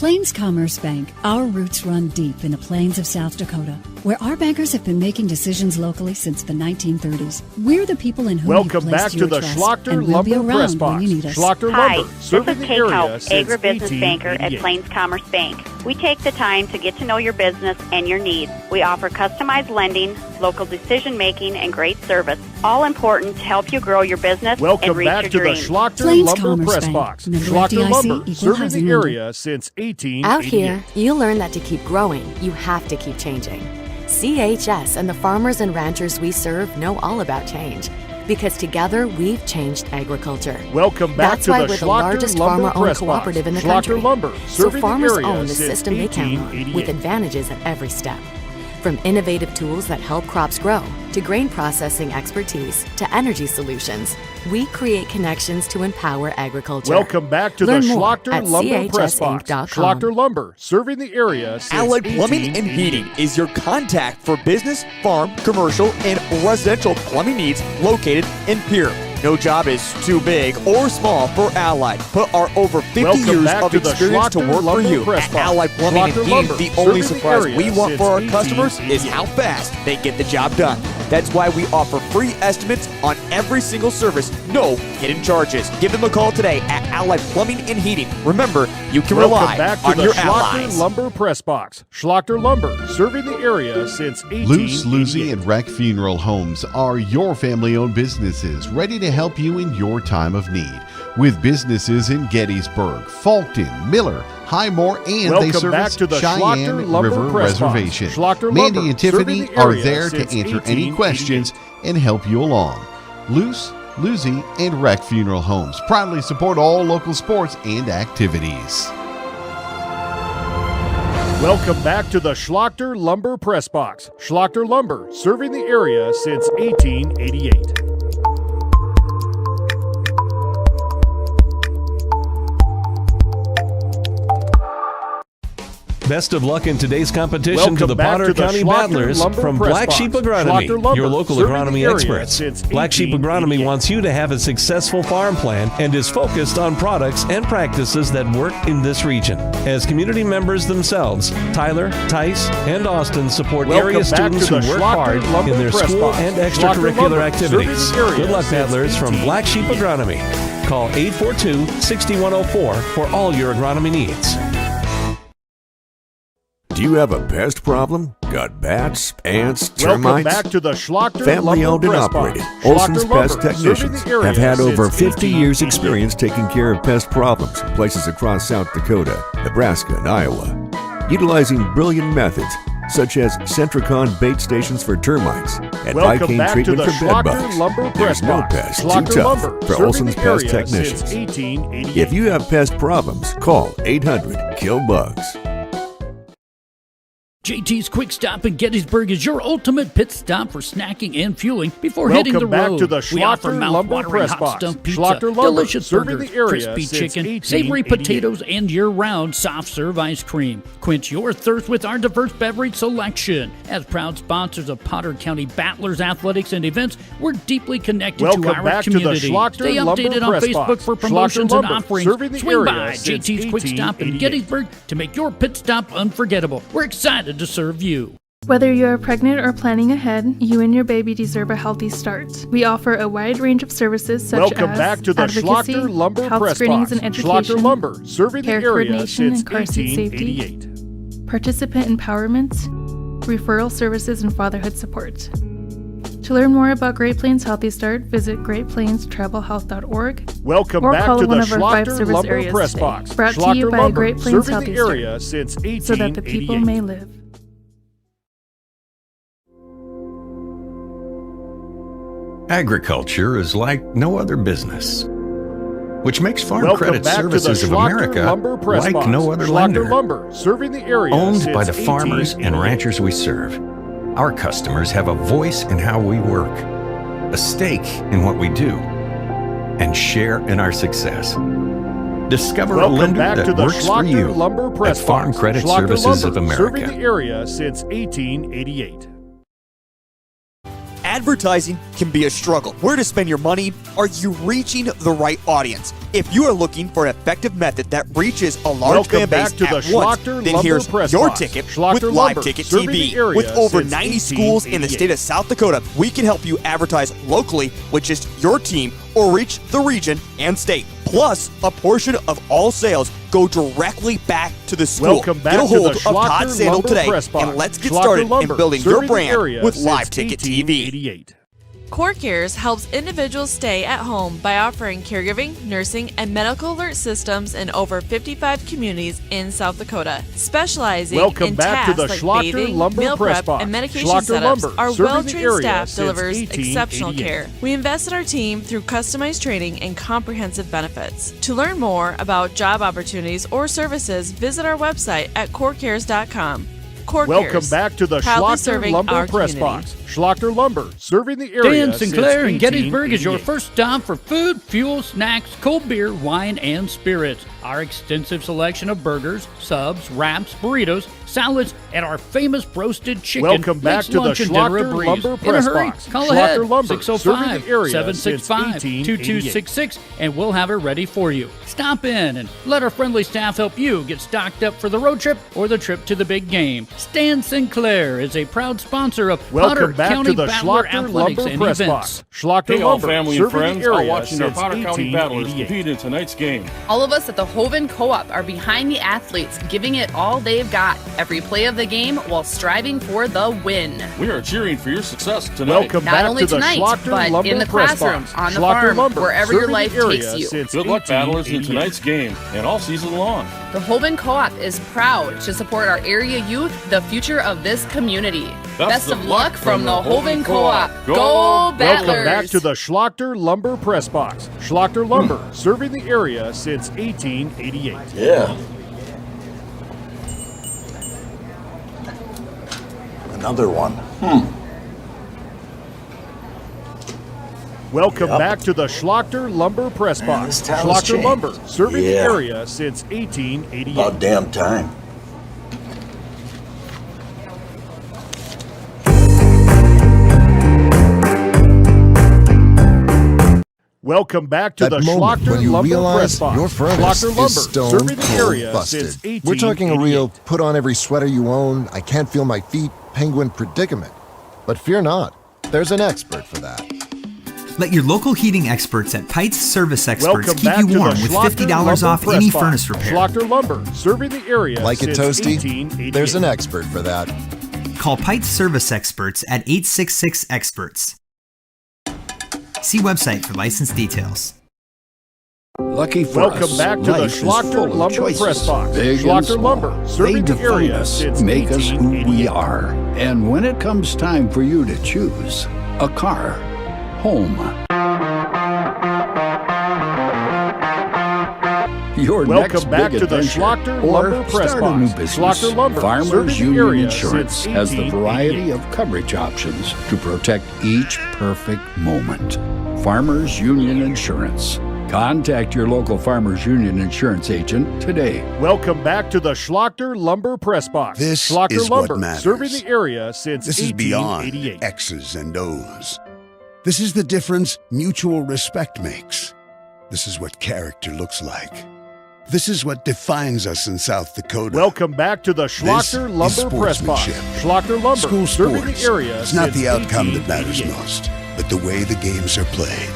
Plains Commerce Bank. Our roots run deep in the plains of South Dakota, where our bankers have been making decisions locally since the 1930s. We're the people in whom Welcome you've back placed to your the trust, Schlachter and we'll be Lumber around Press when Box. you need us. Schlachter Hi, Lumber, this serving is the Kate area Hope, since agribusiness banker at 1888. Plains Commerce Bank. We take the time to get to know your business and your needs. We offer customized lending, local decision-making, and great service. All important to help you grow your business Welcome and reach back your to dreams. the Schlachter Plains Lumber Commerce Press Bank. Box. Member Schlachter FDIC, Lumber, equal serving housing the lender. area since 1888. Out here, you learn that to keep growing, you have to keep changing. CHS and the farmers and ranchers we serve know all about change, because together we've changed agriculture. Welcome back That's to why the we're the Schlachter largest Lumber farmer-owned Press cooperative Box. in the Schlachter country. Lumber, So serving farmers the area own the since system they count on, 1888. with advantages at every step. From innovative tools that help crops grow, to grain processing expertise, to energy solutions, we create connections to empower agriculture. Welcome back to Learn the more Schlachter at Lumber Press Box. chsinc.com. Schlachter Lumber, serving the area since Allied Plumbing and 1888. Heating is your contact for business, farm, commercial, and residential plumbing needs located in Pierre. No job is too big or small for Allied. Put our over 50 Welcome years back of to the experience to Schlachter work for Lumber you. Press At Box. Allied Plumbing and Schlachter Heating, Lumber, the only serving the surprise area we want for our since customers is 1888. how fast they get the job done. That's why we offer free estimates on every single service, no hidden charges. Give them a call today at Allied Plumbing and Heating. Remember, you can Welcome rely back to on the your Schlachter allies. Lumber Press Box. Schlachter Lumber, serving the area since 1888. Luce, Lucy, and Wreck Funeral Homes are your family-owned businesses ready to help you in your time of need. With businesses in Gettysburg, Fulton, Miller, Highmore, and Welcome they back service to the Cheyenne Schlachter Lumber River Press Box. Reservation. Schlachter Mandy Lumber, and Tiffany serving the are area there to since answer any 1888. questions and help you along. Luce, Lucy, and Wreck Funeral Homes proudly support all local sports and activities. Welcome back to the Schlachter Lumber Press Box. Schlachter Lumber, serving the area since 1888. Best of luck in today's competition Welcome to the back Potter to the County Schlachter Battlers Lumber from Press Black Box. Sheep Schlachter Agronomy, Lumber, your local serving agronomy the area experts. since Black Sheep Agronomy 1888. wants you to have a successful farm plan and is focused on products and practices that work in this region. As community members themselves, Tyler, Tice, and Austin support Welcome area back students to who the work Schlachter hard Lumber in their Press school Box. and Schlachter extracurricular Lumber, activities. serving the area Good luck, since battlers, from Black Sheep 1888. Agronomy. Call 842-6104 for all your agronomy needs. Do you have a pest problem? Got bats, ants, Welcome termites? back to the Schlachter Family owned Lumber and Press Box. operated, Olson's Schlachter Pest Lumber, serving Technicians the area have had over since 50 years 1888. experience taking care of pest problems in places across South Dakota, Nebraska, and Iowa. Utilizing brilliant methods such as Centricon bait stations for termites and Welcome Vicane back to treatment the for bed Schlachter bugs. Lumber Press There's no Box. pest too Schlachter tough Lumber, for serving Olson's the Pest area Technicians. since 1888. If you have pest problems, call 800-KILL-BUGS. JT's Quick Stop in Gettysburg is your ultimate pit stop for snacking and fueling before hitting the Welcome back road. to the We offer Schlachter Lumber mouth-watering Press hot Box. stuff pizza, Schlachter Lumber, delicious serving burgers, the area crispy since chicken, savory 1888. potatoes, and year-round soft-serve ice cream. Quench your thirst with our diverse beverage selection. As proud sponsors of Potter County Battlers athletics and events, we're deeply connected Welcome to our back to the community. Schlachter Stay Lumber updated on Press Facebook Box. for Schlachter promotions and Lumber, offerings. serving the Swing area by since JT's Quick Stop in 1888. Gettysburg to make your pit stop unforgettable. We're excited to serve you. Whether you are pregnant or planning ahead, you and your baby deserve a healthy start. We offer a wide range of services such Welcome as back to the advocacy, Schlachter Lumber health Press screenings Box. and education, Schlachter Lumber, serving the care area coordination since and car seat safety, 1888. participant empowerment, referral services, and fatherhood support. To learn more about Great Plains Healthy Start, visit greatplainstravelhealth.org Welcome or back call to the one of our 5 Schlachter service Lumber areas Press today. Box. Brought to Schlachter you by Lumber, Great Plains serving Healthy the area Start, since 1888. so that the people may live. Agriculture is like no other business, which makes Farm Welcome Credit back Services to of the Schlachter America Lumber Press like Box. no other Schlachter lender. Lumber, serving the area Owned since by the farmers 1888. and ranchers we serve, our customers have a voice in how we work, a stake in what we do, and share in our success. Discover Welcome a lender back that to the works for Schlachter you Lumber Press at Farm Box. Credit Schlachter Services Lumber, of serving America. the area since 1888. At Advertising can be a struggle. Where to spend your money? Are you reaching the right audience? If you are looking for an effective method that reaches a large fan base at once, then here's your ticket with Live Ticket TV. With over 90 schools in the state of South Dakota, we can help you advertise locally with just your team or reach the region and state. Plus, a portion of all sales go directly back to the school. Get a hold of Todd Sandel today, and let's get started in building your brand with Live Ticket TV. Core Cares helps individuals stay at home by offering caregiving, nursing, and medical alert systems in over 55 communities in South Dakota. Specializing in tasks like bathing, meal prep, and medication setups, our well-trained staff delivers exceptional care. We invest in our team through customized training and comprehensive benefits. To learn more about job opportunities or services, visit our website at corecares.com. Welcome back to the Schlachter Lumber Press Box. Schlachter Lumber, serving the area Dan Sinclair in Gettysburg is your first stop for food, fuel, snacks, cold beer, wine, and spirits. Our extensive selection of burgers, subs, wraps, burritos, salads, and our famous roasted chicken. Welcome back to the Schlachter Lumber Press Box. Call ahead, Lumber, 605-765-2266, and we'll have it ready for you. Stop in and let our friendly staff help you get stocked up for the road trip or the trip to the big game. Stan Sinclair is a proud sponsor of Potter County Battler Athletics and Events. Schlachter hey, all Lumber, family and friends, all area watching our Potter County Battlers compete in tonight's game. All of us at the Hoven Co-op are behind the athletes, giving it all they've got every play of the game while striving for the win. We are cheering for your success tonight. Welcome Not back only to the tonight, Schlachter but Lumber in the Press classroom, Box. on the Schlachter farm, Lumber, wherever your life takes you. Good luck, Battlers, in tonight's game and all season long. The Hoven Co-op is proud to support our area youth, the future of this community. Best of luck from the Hoven Co-op. Go Battlers! Welcome back to the Schlachter Lumber Press Box. Schlachter Lumber, serving the area since 1888. Yeah. Another one. Welcome back to the Schlachter Lumber Press Box. Schlachter Lumber, serving the area since 1888. About damn time. Welcome back to the Schlachter Lumber Press Box. Your furnace Schlachter is Lumber, stone serving the cold area busted. since 1888. We're talking a real put on every sweater you own, I can't feel my feet, penguin predicament. But fear not, there's an expert for that. Let your local heating experts at Pites Service Experts Welcome keep you warm with $50 off any furnace repair. Schlachter Lumber, serving the area like since it toasty? 1888. There's an expert for that. Call Pites Service Experts at 866-EXPERTS. See website for license details. Lucky for Welcome us, back to the Schlachter Lumber Press Box. Schlachter Lumber, serving the area since make us who 1888. we are. And when it comes time for you to choose a car, home, your Welcome next back big to the adventure, Schlachter or Lumber Press start Box. a new business. Schlachter Lumber, serving Farmers the Union area Insurance since has the variety 1888. of coverage options to protect each perfect moment. Farmers Union Insurance. Contact your local Farmers Union Insurance agent today. Welcome back to the Schlachter Lumber Press Box. This Schlachter is Lumber, what matters. serving the area since This is beyond 1888. X's and O's. This is the difference mutual respect makes. This is what character looks like. This is what defines us in South Dakota. Welcome back to the Schlachter Lumber Press Box. Schlachter Lumber, School serving the sports. area It's not since the outcome that 1888. matters most, but the way the games are played.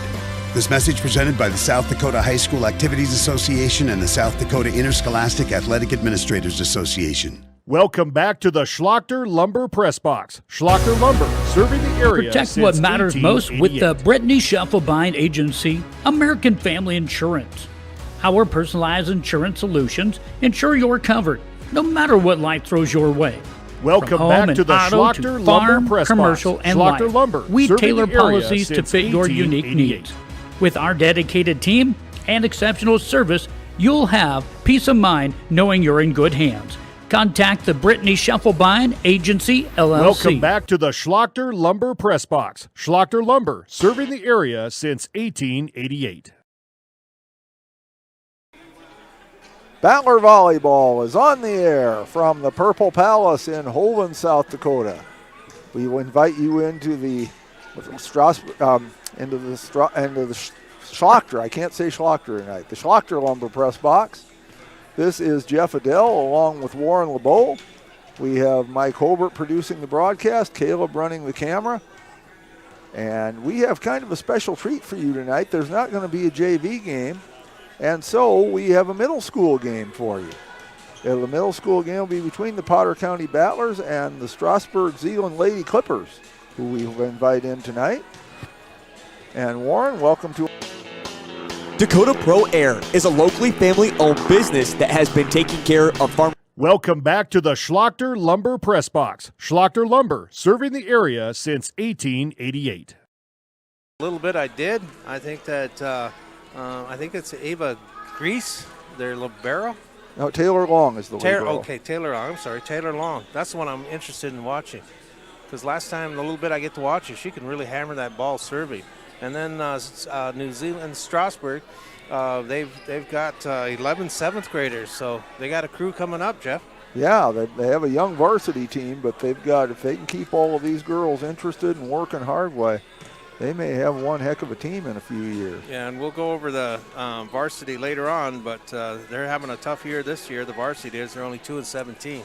This message presented by the South Dakota High School Activities Association and the South Dakota Interscholastic Athletic Administrators Association. Welcome back to the Schlachter Lumber Press Box. Schlachter Lumber, serving the area Protect since what matters most with the 1888. Brittany Scheffelbein Agency, American Family Insurance. Our personalized insurance solutions ensure you're covered, no matter what life throws your way. Welcome From back home to and the auto Schlachter to Lumber farm, Press commercial, Box. and Schlachter life. Lumber, We serving tailor the area policies to since fit your unique 1888. needs. With our dedicated team and exceptional service, you'll have peace of mind knowing you're in good hands. Contact the Brittany Scheffelbein Agency, LLC. Welcome back to the Schlachter Lumber Press Box. Schlachter Lumber, serving the area since 1888. Battler Volleyball is on the air from the Purple Palace in Holden, South Dakota. We will invite you into the with Strasburg into the Schlachter. I can't say Schlachter tonight. The Schlachter Lumber Press Box. This is Jeff Adele along with Warren LeBeau. We have Mike Hobart producing the broadcast, Caleb running the camera. And we have kind of a special treat for you tonight. There's not going to be a JV game, and so we have a middle school game for you. The middle school game will be between the Potter County Battlers and the Strasburg Zeeland Lady Clippers, who we will invite in tonight. And Warren, welcome to Dakota Pro Air is a locally family-owned business that has been taking care of farm. Welcome back to the Schlachter Lumber Press Box. Schlachter Lumber, serving the area since 1888. A little bit I did. I think that, I think it's Ava Grease, their libero. No, Taylor Long is the libero. Okay, Taylor Long. I'm sorry, Taylor Long. That's the one I'm interested in watching. Because last time, the little bit I get to watch her, she can really hammer that ball serving. And then New Zeeland, Strasburg, they've got 11 seventh graders, so they got a crew coming up, Jeff. Yeah, they have a young varsity team, but they've got, if they can keep all of these girls interested and working hard, why, they may have one heck of a team in a few years. Yeah, and we'll go over the varsity later on, but they're having a tough year this year. The varsity is. They're only 2-17.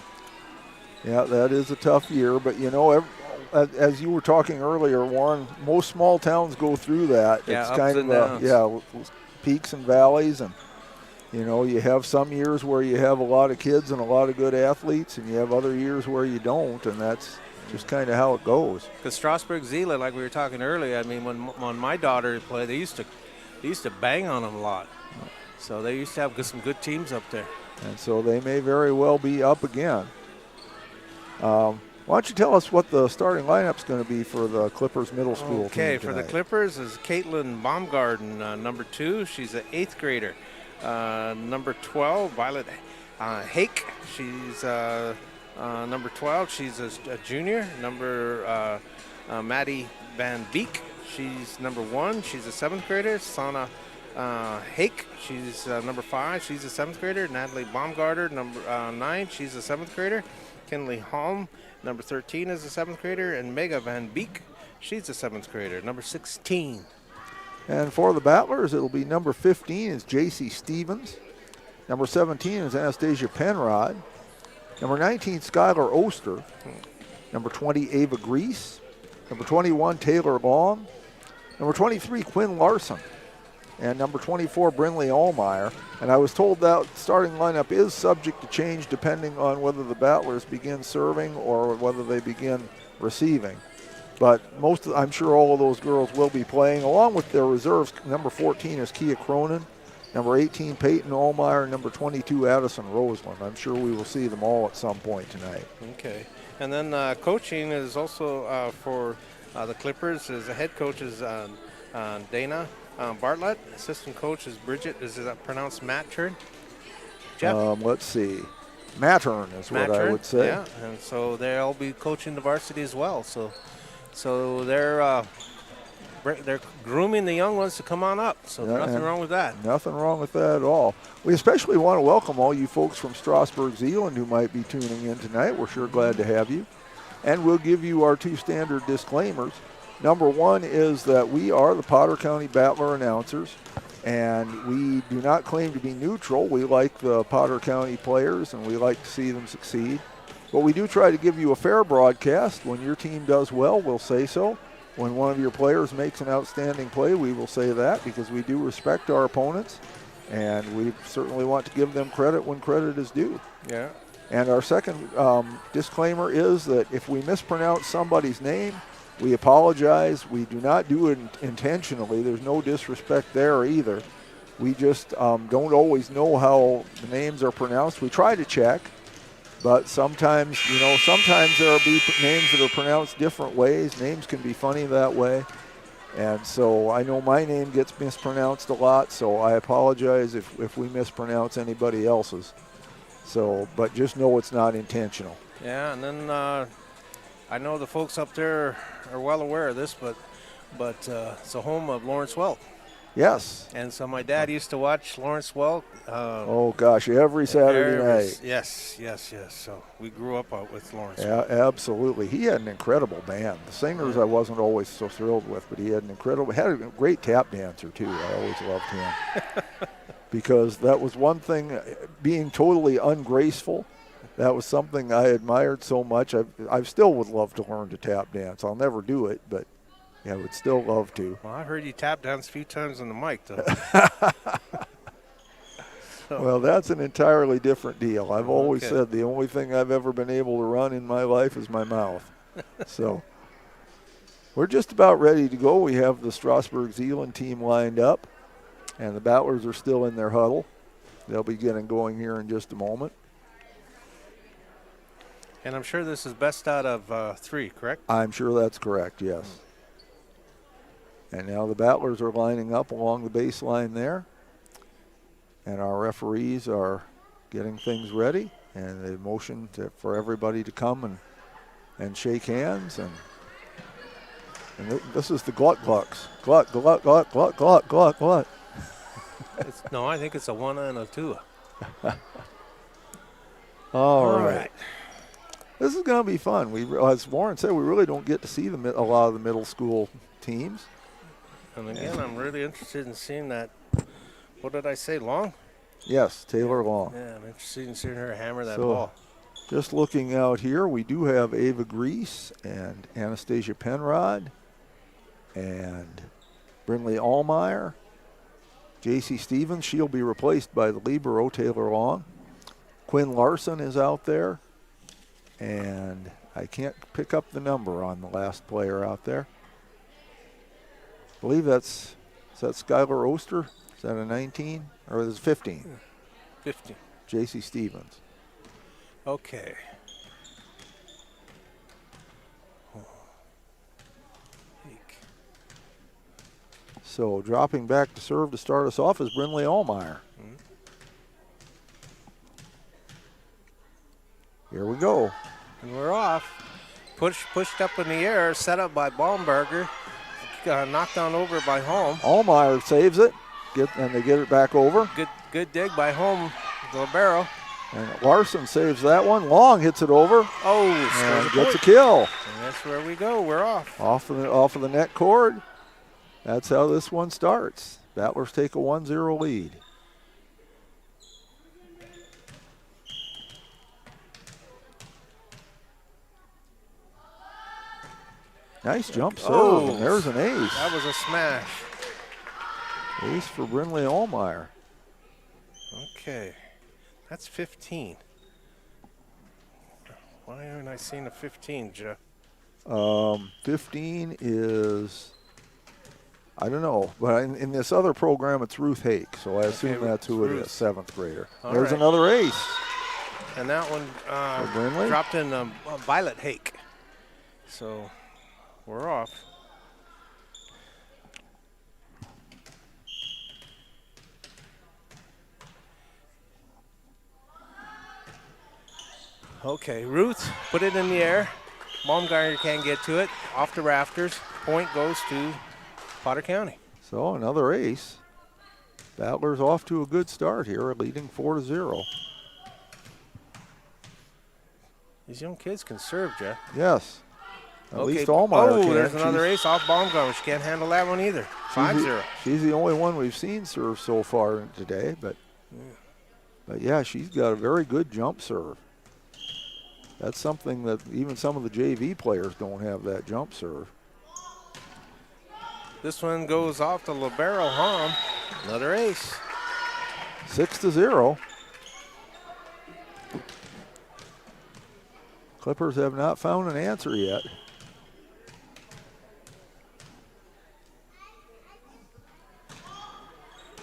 Yeah, that is a tough year, but you know, as you were talking earlier, Warren, most small towns go through that. Yeah, it's ups kind and of downs. Peaks and valleys, and you know, you have some years where you have a lot of kids and a lot of good athletes, and you have other years where you don't, and that's just kind of how it goes. Because Strasburg Zeeland, like we were talking earlier, I mean, when my daughter played, they used to bang on them a lot. So they used to have some good teams up there. And so they may very well be up again. Why don't you tell us what the starting lineup's going to be for the Clippers middle school team Okay, for tonight? the Clippers is Caitlin Baumgarten, number 2. She's an 8th grader. Number 12, Violet Hake. She's number 12. She's a junior. Number Maddie Van Beek. She's number 1. She's a 7th grader. Sana Hake. She's number 5. She's a 7th grader. Natalie Baumgarten, number 9. She's a 7th grader. Kinley Holm, number 13, is a 7th grader, and Mega Van Beek, she's a 7th grader, number 16. And for the Battlers, it'll be number 15 is J.C. Stevens. Number 17 is Anastasia Penrod. Number 19, Skylar Oster. Number 20, Ava Grease. Number 21, Taylor Long. Number 23, Quinn Larson. And number 24, Brinley Allmeyer. And I was told that starting lineup is subject to change depending on whether the Battlers begin serving or whether they begin receiving. But I'm sure all of those girls will be playing, along with their reserves. Number 14 is Kia Cronin. Number 18, Peyton Allmeyer. Number 22, Addison Roseland. I'm sure we will see them all at some point tonight. Okay. And then coaching is also for the Clippers. As the head coach is Dana Bartlett. Assistant coach is Bridget. Is that pronounced Mattern? Jeff? Let's see. Mattern is what I would say. Yeah, and so they'll be coaching the varsity as well. So they're grooming the young ones to come on up. So nothing wrong with that. Nothing wrong with that at all. We especially want to welcome all you folks from Strasburg, Zeeland who might be tuning in tonight. We're sure glad to have you. And we'll give you our 2 standard disclaimers. Number 1 is that we are the Potter County Battler announcers, and we do not claim to be neutral. We like the Potter County players, and we like to see them succeed. But we do try to give you a fair broadcast. When your team does well, we'll say so. When one of your players makes an outstanding play, we will say that, because we do respect our opponents, and we certainly want to give them credit when credit is due. Yeah. And our second disclaimer is that if we mispronounce somebody's name, we apologize. We do not do it intentionally. There's no disrespect there either. We just don't always know how the names are pronounced. We try to check, but sometimes there will be names that are pronounced different ways. Names can be funny that way. And so I know my name gets mispronounced a lot, so I apologize if we mispronounce anybody else's. So, but just know it's not intentional. Yeah, and then I know the folks up there are well aware of this, but it's the home of Lawrence Welk. Yes. And so my dad used to watch Lawrence Welk. Oh, gosh, every Saturday night. Yes. So we grew up out with Lawrence Yeah, absolutely. He had an incredible band. The singers I wasn't always so thrilled with, but he had had a great tap dancer, too. I always loved him. Because that was one thing, being totally ungraceful, that was something I admired so much. I still would love to learn to tap dance. I'll never do it, but I would still love to. Well, I heard you tap dance a few times on the mic, though. Well, that's an entirely different deal. I've always said the only thing I've ever been able to run in my life is my mouth. So we're just about ready to go. We have the Strasburg Zeeland team lined up, and the Battlers are still in their huddle. They'll be getting going here in just a moment. And I'm sure this is best out of 3, correct? I'm sure that's correct, yes. And now the Battlers are lining up along the baseline there. And our referees are getting things ready. And they motion for everybody to come and shake hands. And this is the glut-glucks. Glut, glut, glut, glut, glut, glut, glut. No, I think it's a 1 and a 2. All right. This is going to be fun. As Warren said, we really don't get to see a lot of the middle school teams. And again, I'm really interested in seeing that. What did I say, Long? Yes, Taylor Long. Yeah, I'm interested in seeing her hammer that So, ball. Just looking out here, we do have Ava Grease and Anastasia Penrod and Brinley Allmeyer. J.C. Stevens, she'll be replaced by the libero Taylor Long. Quinn Larson is out there. And I can't pick up the number on the last player out there. I believe is that Skylar Oster? Is that a 19? Or is it 15? 15. J.C. Stevens. Okay. So dropping back to serve to start us off is Brinley Allmeyer. Here we go. And we're off. Pushed up in the air, set up by Baumberger. Knocked down over by Holm. Allmeyer saves it, and they get it back over. Good dig by Holm, the libero. And Larson saves that one. Long hits it over. Oh, and gets a kill. And that's where we go. We're off. Off of the net cord. That's how this one starts. Battlers take a 1-0 lead. Nice jump serve, and there's an ace. That was a smash. Ace for Brinley Allmeyer. Okay, that's 15. Why haven't I seen a 15, Jeff? 15 is, I don't know, but in this other program it's Ruth Hake, so I assume that's who it is, 7th grader. There's another ace. And that one dropped in Violet Hake. So we're off. Okay, Ruth put it in the air. Baumgartner can't get to it. Off the rafters. Point goes to Potter County. So another ace. Battlers off to a good start here, leading 4-0. These young kids can serve, Jeff. Yes. At least Allmeyer can. There's another ace off Baumgartner. She can't handle that one either. 5-0. She's the only one we've seen serve so far today, but yeah, she's got a very good jump serve. That's something that even some of the JV players don't have, that jump serve. This one goes off to libero Hom. Another ace. 6-0. Clippers have not found an answer yet.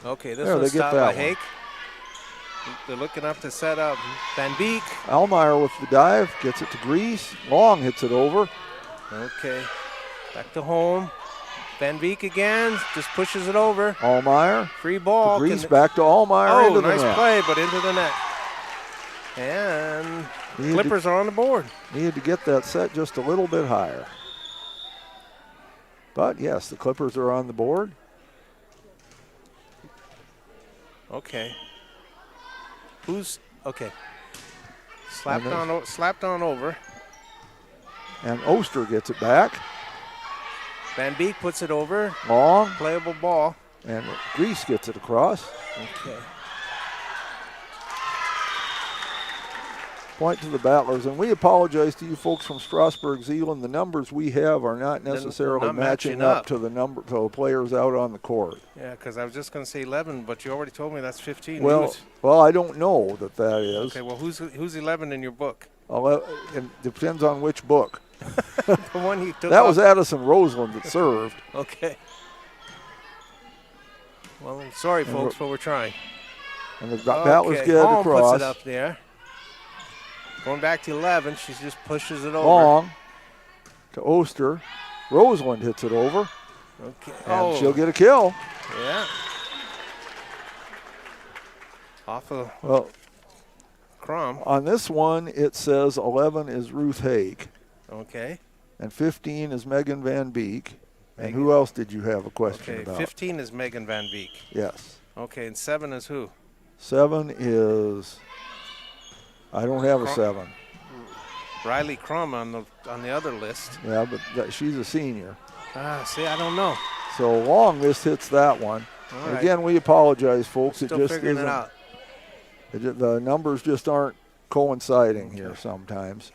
Okay, this one's stopped by Hake. They're looking up to set up Van Beek. Allmeyer with the dive, gets it to Grease. Long hits it over. Okay, back to home. Van Beek again, just pushes it over. Allmeyer. Free ball. Grease back to Allmeyer. Oh, nice play, but into the net. And Clippers are on the board. Needed to get that set just a little bit higher. But yes, the Clippers are on the board. Okay. Who's okay? Slapped on over. And Oster gets it back. Van Beek puts it over. Long. Playable ball. And Grease gets it across. Okay. Point to the Battlers. And we apologize to you folks from Strasburg, Zeeland. The numbers we have are not necessarily not matching up to the players out on the court. Yeah, because I was just going to say 11, but you already told me that's 15. Well, I don't know that is. Okay, well, who's 11 in your book? It depends on which book. The one he took that off. was Addison Roseland that served. Okay. Well, I'm sorry, folks, but we're trying. And the Battlers get it Holm across. puts it up there. Going back to 11, she just pushes it over. Long to Oster. Roseland hits it over. Okay. And she'll get a kill. Yeah. Off of Crum. On this one, it says 11 is Ruth Haig. Okay. And 15 is Megan Van Beek. And who else did you have a question about? 15 is Megan Van Beek. Yes. Okay, and 7 is who? 7 is, I don't have a 7. Riley Crum on the other list. Yeah, but she's a senior. See, I don't know. So Long, this hits that one. All right. Again, we apologize, folks. Still it just figuring isn't. it out. The numbers just aren't coinciding here sometimes.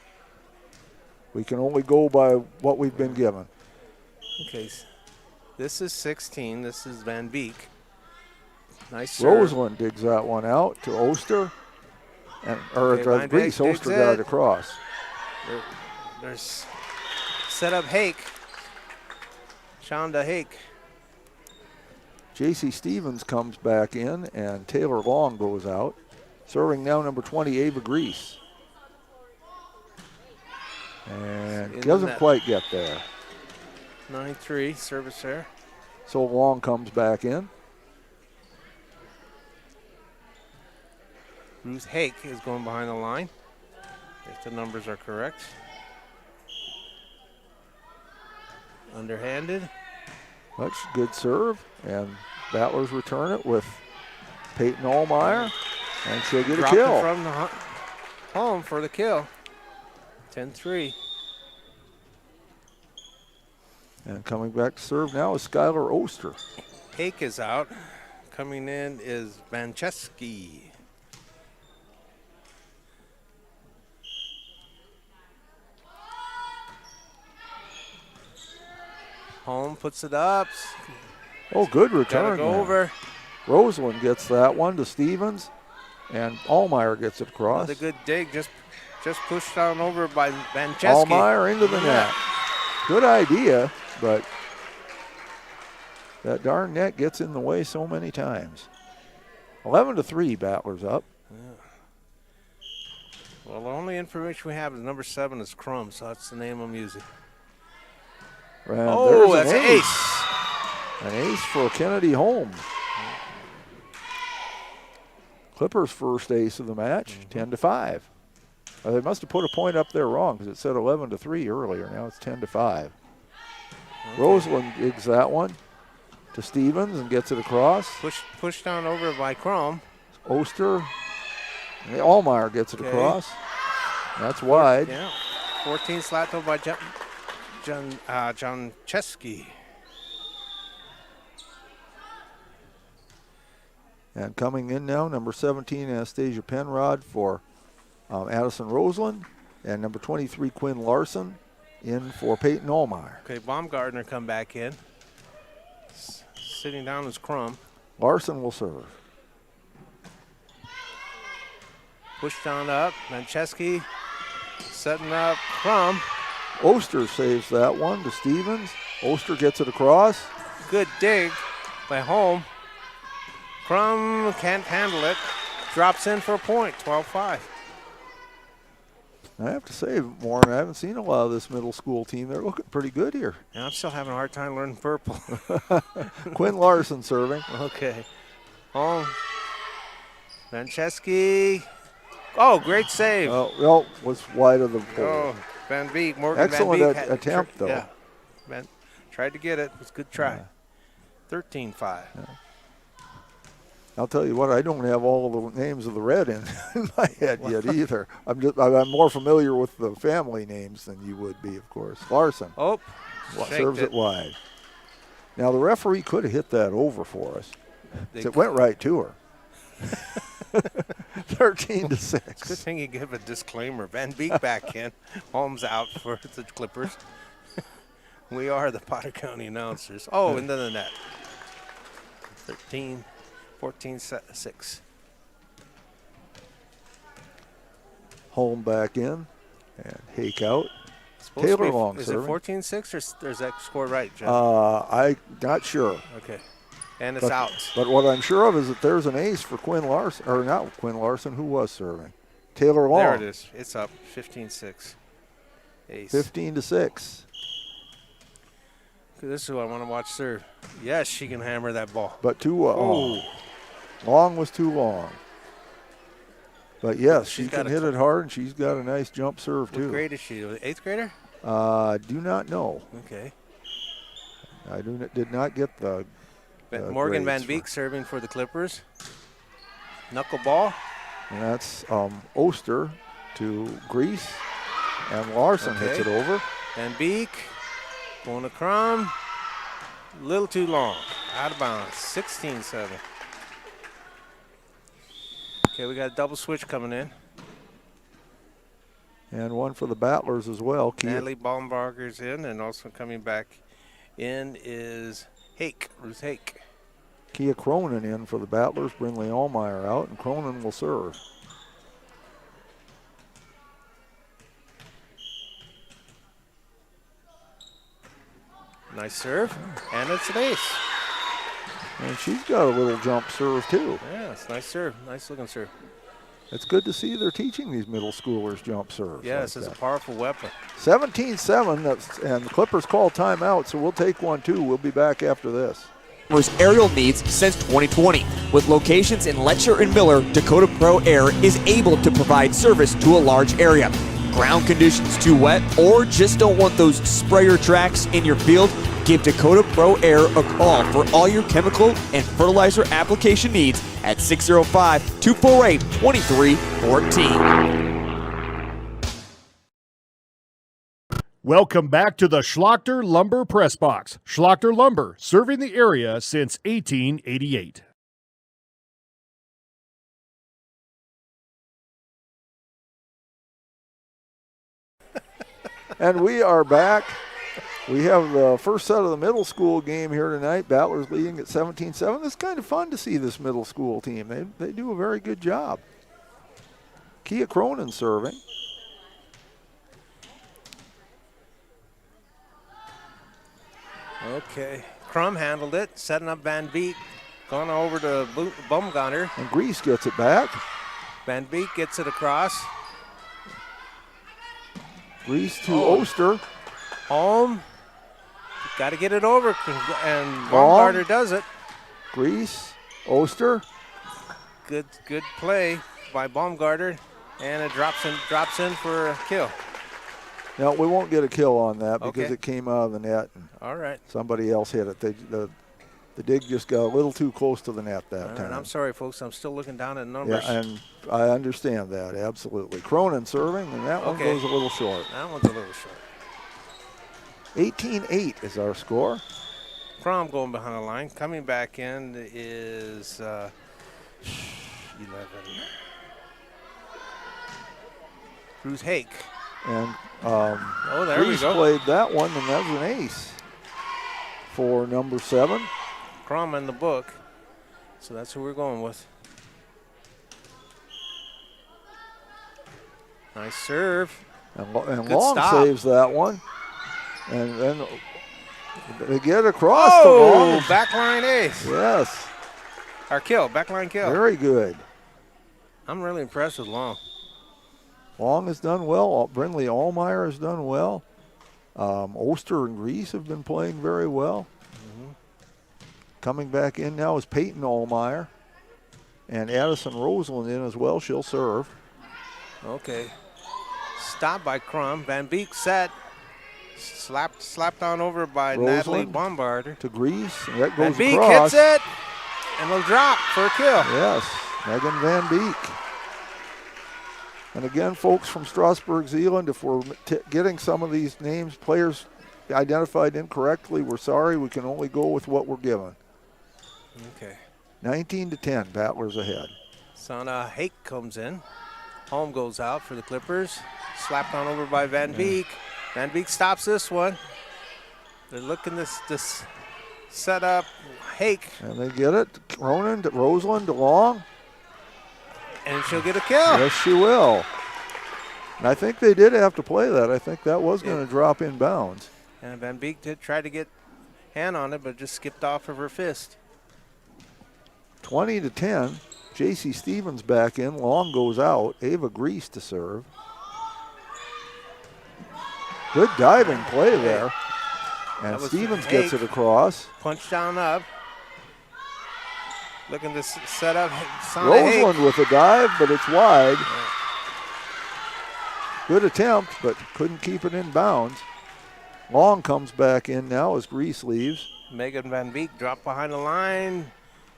We can only go by what we've been given. Okay, this is 16. This is Van Beek. Nice serve. Roseland digs that one out to Oster. Van Grease, Beek Oster got it across. There's set up Hake. Shonda Hake. J.C. Stevens comes back in, and Taylor Long goes out. Serving now number 20, Ava Grease. And doesn't quite get there. 9-3, service there. So Long comes back in. Ruth Hake is going behind the line, if the numbers are correct. Underhanded. Much good serve, and Battlers return it with Peyton Allmeyer, and she'll get a kill. From the home for the kill. 10-3. And coming back to serve now is Skylar Oster. Hake is out. Coming in is Vancheski. Home puts it up. Oh, good return. Gotta go over. Roseland gets that one to Stevens, and Allmeyer gets it across. Another good dig, just pushed on over by Vancheski. Allmeyer into the net. Good idea, but that darn net gets in the way so many times. 11-3, Battlers up. Yeah. Well, the only information we have is number 7 is Crum, so that's the name I'm using. And that's an ace. An ace for Kennedy Holmes. Clippers' first ace of the match, 10-5. They must have put a point up there wrong because it said 11-3 earlier. Now it's 10-5. Okay. Roseland digs that one to Stevens and gets it across. Pushed down over by Crum. Oster. Allmeyer gets it across. That's wide. Yeah. 14 Slato by John Chesky. And coming in now, number 17, Anastasia Penrod for Addison Roseland. And number 23, Quinn Larson in for Peyton Allmeyer. Okay, Baumgartner come back in. Sitting down is Crum. Larson will serve. Push down up. Mancheski setting up Crum. Oster saves that one to Stevens. Oster gets it across. Good dig by Holm. Crum can't handle it. Drops in for a point, 12-5. I have to say, Warren, I haven't seen a lot of this middle school team. They're looking pretty good here. Yeah, I'm still having a hard time learning purple. Quinn Larson serving. Okay. Holm. Mancheski. Oh, great save. Well, was wide of the pole. Oh, Van Beek. Excellent Van Beek attempt, though. Yeah. Tried to get it. It was a good try. 13-5. Yeah. I'll tell you what, I don't have all the names of the red in my head yet either. I'm more familiar with the family names than you would be, of course. Larson. Oh, serves it wide. Now, the referee could have hit that over for us. It went right to her. 13-6. Good thing you give a disclaimer. Van Beek back in. Holmes out for the Clippers. We are the Potter County announcers. Oh, into the net. 14-6. Holm back in and Hake out. Taylor long is serving. It 14-6 or is that score right, Jeff? I'm not sure. Okay. And it's out. But what I'm sure of is that there's an ace for Quinn Larson, or not Quinn Larson, who was serving. Taylor Long. There it is. It's up. 15-6. Ace. 15-6. This is who I want to watch serve. Yes, she can hammer that ball. But long was too long. But yes, she can hit it hard, and she's got a nice jump serve too. What grade is she? 8th grader? Do not know. Okay. I did not get the. Morgan Van Beek serving for the Clippers. Knuckleball. And that's Oster to Grease, and Larson hits it over. Van Beek going to Crum. A little too long. Out of bounds. 16-7. Okay, we got a double switch coming in. And one for the Battlers as well. Natalie Baumbarger's in, and also coming back in is Ruth Hake. Kia Cronin in for the Battlers. Brindley Allmeyer out, and Cronin will serve. Nice serve, and it's an ace. And she's got a little jump serve too. Yeah, it's nice serve. Nice looking serve. It's good to see they're teaching these middle schoolers jump serves. Yes, it's a powerful weapon. 17-7, and the Clippers call timeout, so we'll take one too. We'll be back after this. Aerial needs since 2020. With locations in Letcher and Miller, Dakota Pro Air is able to provide service to a large area. Ground conditions too wet, or just don't want those sprayer tracks in your field? Give Dakota Pro Air a call for all your chemical and fertilizer application needs at 605-248-2314. Welcome back to the Schlachter Lumber Press Box. Schlachter Lumber, serving the area since 1888. And we are back. We have the first set of the middle school game here tonight. Battlers leading at 17-7. It's kind of fun to see this middle school team. They do a very good job. Kia Cronin serving. Okay. Crum handled it, setting up Van Beek. Going over to Baumgartner. And Grease gets it back. Van Beek gets it across. Grease to Oster. Home. Got to get it over, and Baumgartner does it. Grease, Oster. Good play by Baumgartner, and it drops in for a kill. Now, we won't get a kill on that because it came out of the net. And all right. Somebody else hit it. The dig just got a little too close to the net that time. I'm sorry, folks. I'm still looking down at numbers. Yeah, and I understand that, absolutely. Cronin serving, and that one goes a little short. That one's a little short. 18-8 is our score. Crom going behind the line. Coming back in is 11. Ruth Hake. And there we go. Played that one, and that was an ace for number 7. Crom in the book. So that's who we're going with. Nice serve. And Long saves that one. And then they get across the ball. Backline ace. Yes. Our kill, backline kill. Very good. I'm really impressed with Long. Long has done well. Brindley Allmeyer has done well. Oster and Grease have been playing very well. Coming back in now is Peyton Allmeyer. And Addison Roseland in as well. She'll serve. Okay. Stopped by Crum. Van Beek set. Slapped on over by Roseland Natalie Baumgartner. To Grease. And that goes Van Beek across. hits it. And it'll drop for a kill. Yes, Megan Van Beek. And again, folks from Strasburg, Zeeland, if we're getting some of these names, players identified incorrectly, we're sorry. We can only go with what we're given. Okay. 19-10, Battlers ahead. Sana Hake comes in. Home goes out for the Clippers. Slapped on over by Van Beek. Van Beek stops this one. They're looking this set up Hake. And they get it. Cronin to Roseland, DeLong. And she'll get a kill. Yes, she will. And I think they did have to play that. I think that was going to drop in bounds. And Van Beek did try to get hand on it, but just skipped off of her fist. 20-10. J.C. Stevens back in. Long goes out. Ava Grease to serve. Good diving play there. And Stevens gets it across. Punch down up. Looking to set up Roseland with a dive, but it's wide. Good attempt, but couldn't keep it in bounds. Long comes back in now as Grease leaves. Megan Van Beek dropped behind the line.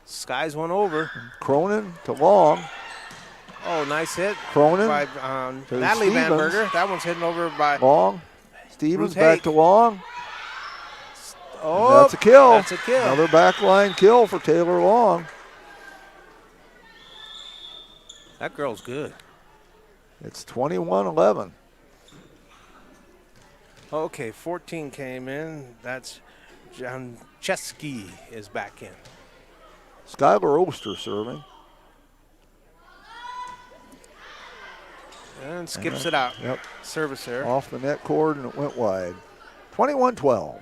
Skies one over. Cronin to Long. Oh, nice hit. Cronin by Natalie Van Berger. That one's hitting over by Long. Stevens Ruth back Hake. to Long. Oh, that's a kill. That's a kill. Another backline kill for Taylor Long. That girl's good. It's 21-11. Okay, 14 came in. That's John Chesky is back in. Skylar Oster serving. And skips it out. Yep. Service there. Off the net cord and it went wide. 21-12.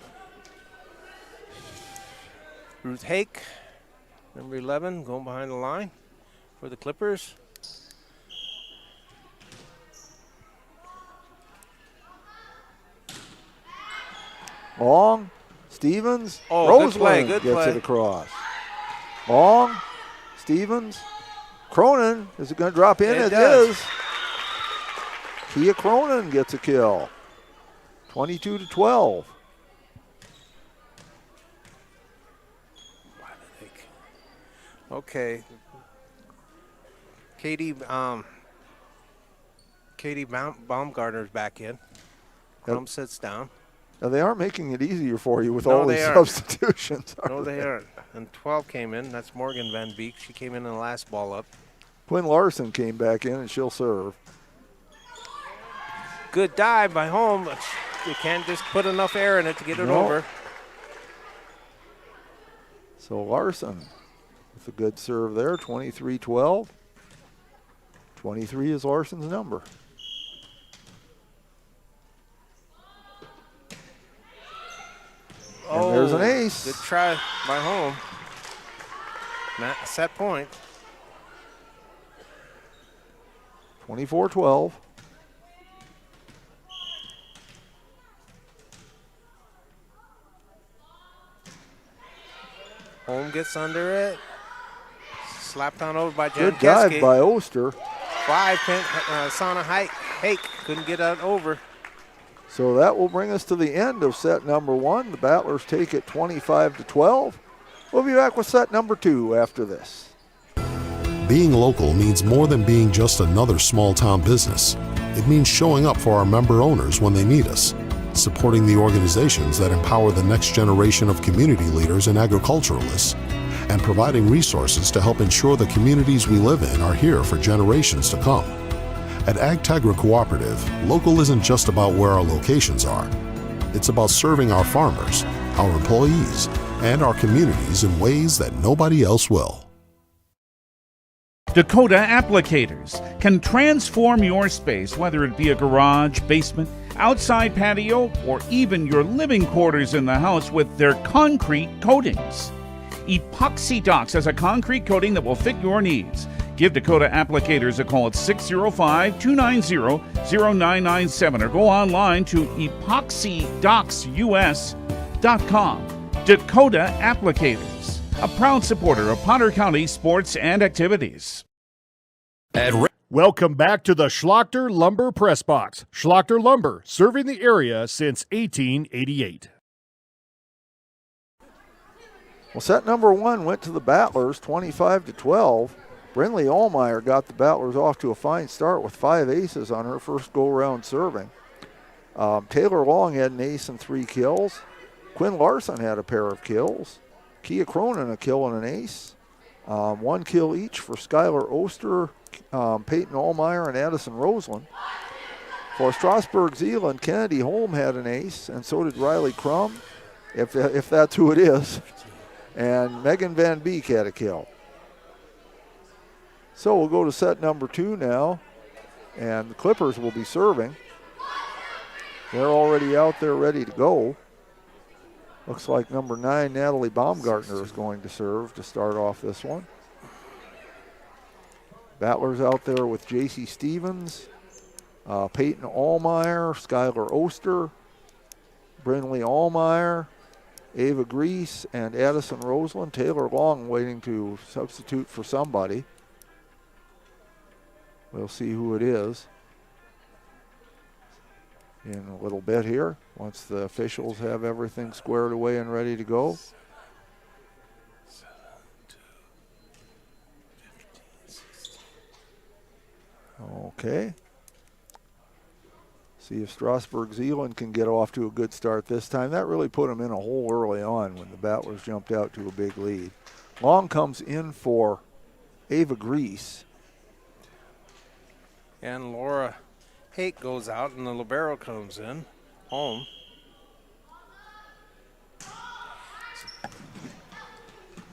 Ruth Hake, number 11, going behind the line for the Clippers. Long, Stevens, Oh, Roseland good gets play. it across. Long, Stevens, Cronin, is it going to drop in? It It does. is. Kia Cronin gets a kill. 22-12. Okay. Katie Baumgartner's back in. Crum sits down. Now, they aren't making it easier for you with No, all these they aren't. substitutions. No, they aren't. And 12 came in. That's Morgan Van Beek. She came in the last ball up. Quinn Larson came back in, and she'll serve. Good dive by Home. But you can't just put enough air in it to get it No. over. So Larson with a good serve there, 23-12. 23 is Larson's number. And there's an ace. Good try by Home. Set point. 24-12. Home gets under it. Slapped on over by Jen Good dive Keske. by Oster. 5 pin, Sana Hake couldn't get that over. So that will bring us to the end of set number 1. The Battlers take it 25-12. We'll be back with set number 2 after this. Being local means more than being just another small-town business. It means showing up for our member owners when they need us, supporting the organizations that empower the next generation of community leaders and agriculturalists, and providing resources to help ensure the communities we live in are here for generations to come. At AgTagra Cooperative, local isn't just about where our locations are. It's about serving our farmers, our employees, and our communities in ways that nobody else will. Dakota Applicators can transform your space, whether it be a garage, basement, outside patio, or even your living quarters in the house, with their concrete coatings. Epoxy Docs has a concrete coating that will fit your needs. Give Dakota Applicators a call at 605-290-0997 or go online to epoxydocsus.com. Dakota Applicators, a proud supporter of Potter County sports and activities. Welcome back to the Schlachter Lumber Press Box. Schlachter Lumber, serving the area since 1888. Well, set number 1 went to the Battlers, 25-12. Brinley Allmeyer got the Battlers off to a fine start with 5 aces on her first go-round serving. Taylor Long had an ace and 3 kills. Quinn Larson had a pair of kills. Kia Cronin a kill and an ace. 1 kill each for Skylar Oster, Peyton Allmeyer, and Addison Roseland. For Strasburg Zeeland, Kennedy Holm had an ace, and so did Riley Crum, if that's who it is. And Megan Van Beek had a kill. So we'll go to set number 2 now, and the Clippers will be serving. They're already out there ready to go. Looks like number 9, Natalie Baumgartner, is going to serve to start off this one. Battlers out there with J.C. Stevens, Peyton Allmeyer, Skylar Oster, Brinley Allmeyer, Ava Grease, and Addison Roseland. Taylor Long waiting to substitute for somebody. We'll see who it is in a little bit here, once the officials have everything squared away and ready to go. Okay. See if Strasburg Zeeland can get off to a good start this time. That really put them in a hole early on when the Battlers jumped out to a big lead. Long comes in for Ava Grease. And Laura Hake goes out, and the libero comes in. Home.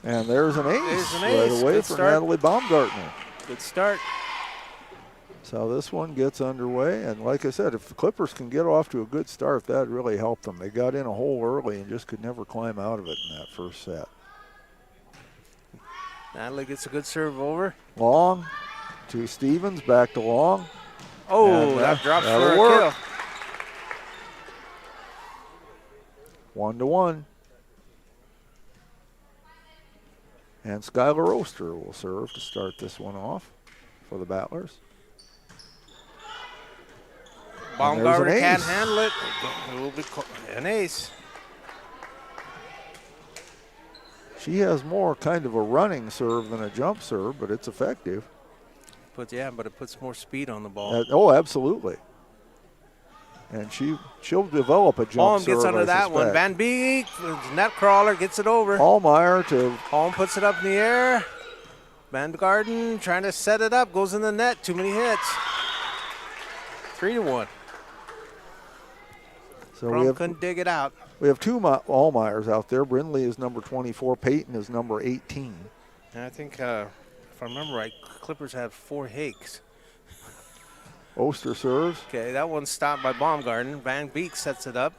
And there's an ace right away Good for start. Natalie Baumgartner. Good start. So this one gets underway, and like I said, if the Clippers can get off to a good start, that'd really help them. They got in a hole early and just could never climb out of it in that first set. Natalie gets a good serve over. Long to Stevens, back to Long. Oh, that drops for a kill. 1-1. And Skylar Oster will serve to start this one off for the Battlers. Baumgartner can't handle it. It will be an ace. She has more kind of a running serve than a jump serve, but it's effective. But it puts more speed on the ball. Oh, absolutely. And she'll develop a jump Holm serve. gets under that one. Van Beek, net crawler, gets it over. Allmeyer to. Holm puts it up in the air. Baumgartner trying to set it up, goes in the net. Too many hits. 3-1. So couldn't dig it out. We have 2 Allmeyers out there. Brindley is number 24. Peyton is number 18. And I think, if I remember right, Clippers have 4 Hakes. Oster serves. Okay, that one's stopped by Baumgartner. Van Beek sets it up.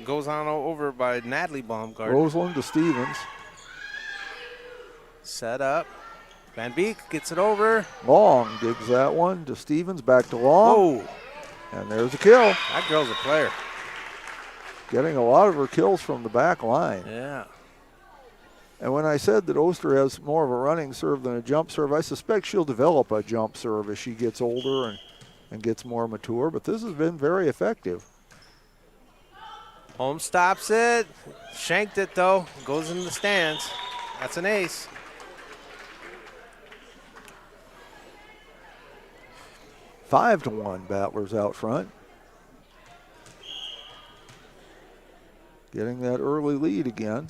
Goes on over by Natalie Baumgartner. Roseland to Stevens. Set up. Van Beek gets it over. Long digs that one to Stevens. Back to Long. Oh. And there's a kill. That girl's a player. Getting a lot of her kills from the back line. Yeah. And when I said that Oster has more of a running serve than a jump serve, I suspect she'll develop a jump serve as she gets older and gets more mature. But this has been very effective. Holmes stops it. Shanked it, though. Goes in the stands. That's an ace. Five to 1, Battlers out front. Getting that early lead again.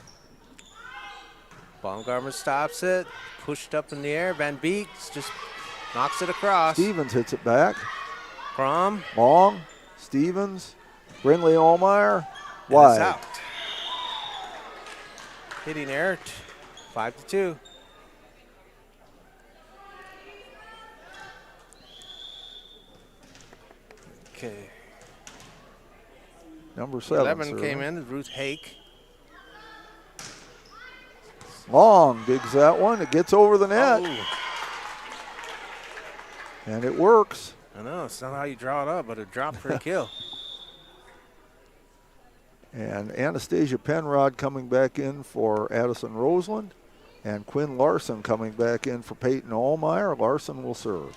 Baumgartner stops it. Pushed up in the air. Van Beek just knocks it across. Stevens hits it back. Crum. Long. Stevens. Brindley Allmeyer. And Wide. it's out. Hitting error. 5-2. Okay. Number 7. 11 came in, Ruth Hake. Long digs that one. It gets over the net. Oh. And it works. I know, it's not how you draw it up, but it dropped for a kill. And Anastasia Penrod coming back in for Addison Roseland. And Quinn Larson coming back in for Peyton Allmeyer. Larson will serve.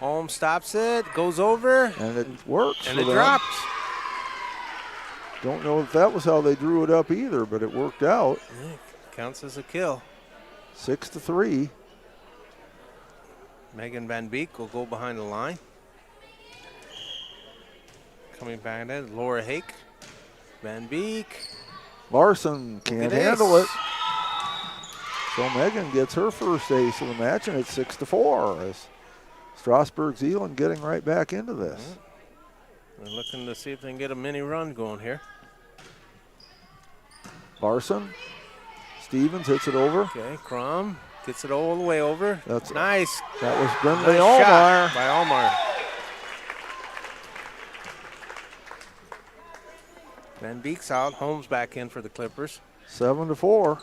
Holmes stops it, goes over. And it works. And it drops. Don't know if that was how they drew it up either, but it worked out. Yeah, counts as a kill. 6-3. Megan Van Beek will go behind the line. Coming back in, Laura Hake. Van Beek. Larson can't handle it. So Megan gets her first ace of the match, and it's 6-4 as Strasburg Zeeland getting right back into this. They're looking to see if they can get a mini run going here. Larson. Stevens hits it over. Okay, Crum gets it all the way over. That's nice. That was Brindley Nice Allmeyer. shot by Allmeyer. Van Beek's out. Holmes back in for the Clippers. 7-4.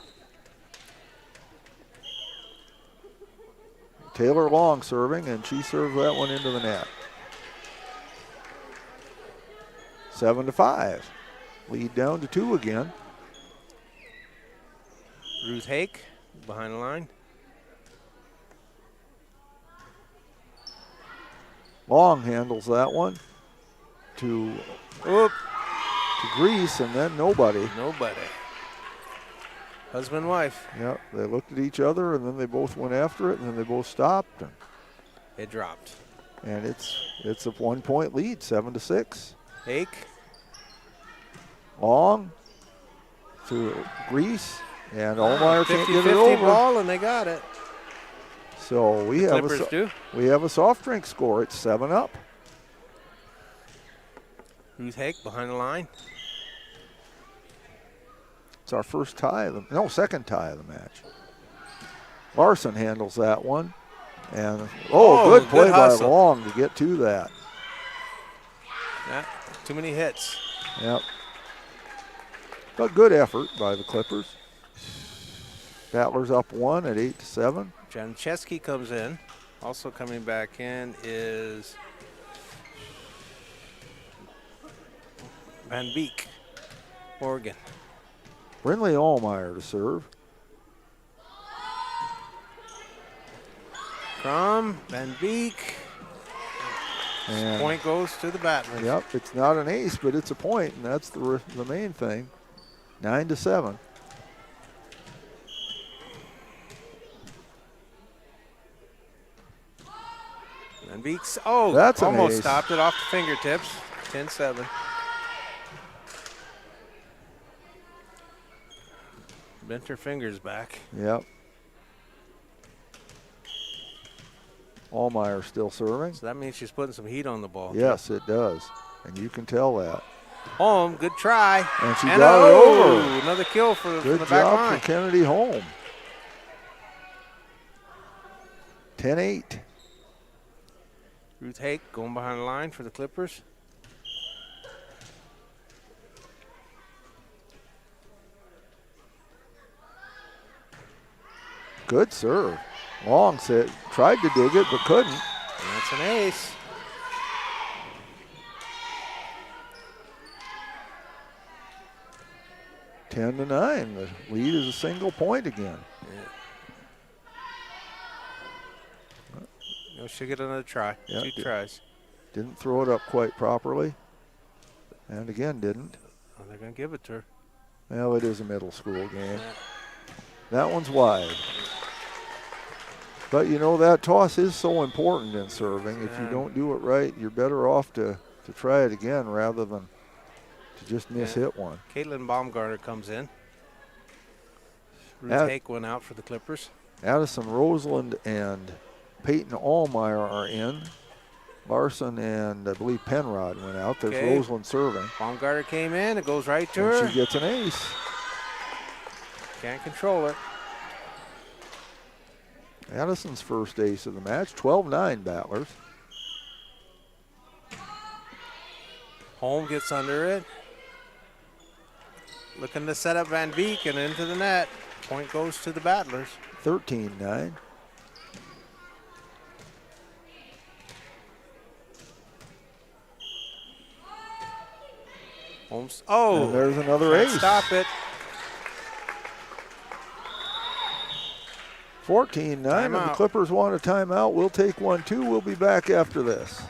Taylor Long serving, and she serves that one into the net. 7-5. Lead down to 2 again. Ruth Hake behind the line. Long handles that one to Grease, and then nobody. Nobody. Husband, wife. Yep, they looked at each other, and then they both went after it, and then they both stopped. And it dropped. And it's a 1-point lead, 7-6. Hake. Long to Grease, and Allmeyer can't get it 50-50 over. ball, and they got it. So we have a soft drink score. It's 7-up. Ruth Hake behind the line. It's our first tie second tie of the match. Larson handles that one. And good play by Long to get to that. Yeah, too many hits. Yep. But good effort by the Clippers. Battlers up 1 at 8-7. Jancheski comes in. Also coming back in is Van Beek, Oregon. Brindley Allmeyer to serve. Crum, Van Beek. And point goes to the Battlers. Yep, it's not an ace, but it's a point, and that's the main thing. 9-7. Van Beek's, that's almost stopped it off the fingertips. 10-7. Bent her fingers back. Yep. Allmeyer still serving. So that means she's putting some heat on the ball. Yes, it does. And you can tell that. Holm, good try. And she got it over. Another kill from the back line. Good job for Kennedy Holm. 10-8. Ruth Hake going behind the line for the Clippers. Good serve. Long tried to dig it, but couldn't. And that's an ace. $10-9. The lead is a single point again. No, she'll get another try. Yep, 2 tries. Didn't throw it up quite properly. And again, didn't. Oh, they're going to give it to her. Well, it is a middle school game. That one's wide. But, that toss is so important in serving. If you don't do it right, you're better off to try it again rather than to just hit one. Caitlin Baumgartner comes in. Ruth Hake went out for the Clippers. Addison Roseland and Peyton Allmeyer are in. Larson and I believe Penrod went out. There's Roseland serving. Baumgartner came in. It goes right to her. She gets an ace. Can't control it. Addison's first ace of the match. 12-9 Battlers. Holm gets under it. Looking to set up Van Beek and into the net. Point goes to the Battlers. 13-9. Holmes. And there's another ace. Stop it. 14-9, and the Clippers want a timeout. We'll take one, too. We'll be back after this.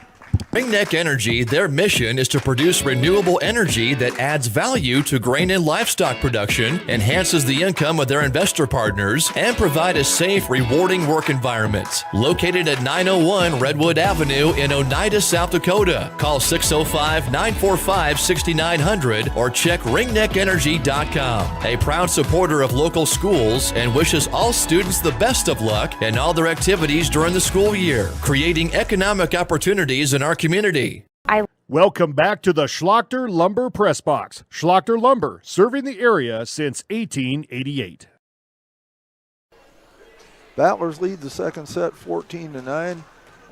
Ringneck Energy, their mission is to produce renewable energy that adds value to grain and livestock production, enhances the income of their investor partners, and provide a safe, rewarding work environment. Located at 901 Redwood Avenue in Oneida, South Dakota. Call 605-945-6900 or check ringneckenergy.com. A proud supporter of local schools and wishes all students the best of luck in all their activities during the school year, creating economic opportunities in our community. Welcome back to the Schlachter Lumber Press Box. Schlachter Lumber, serving the area since 1888. Battlers lead the second set 14-9.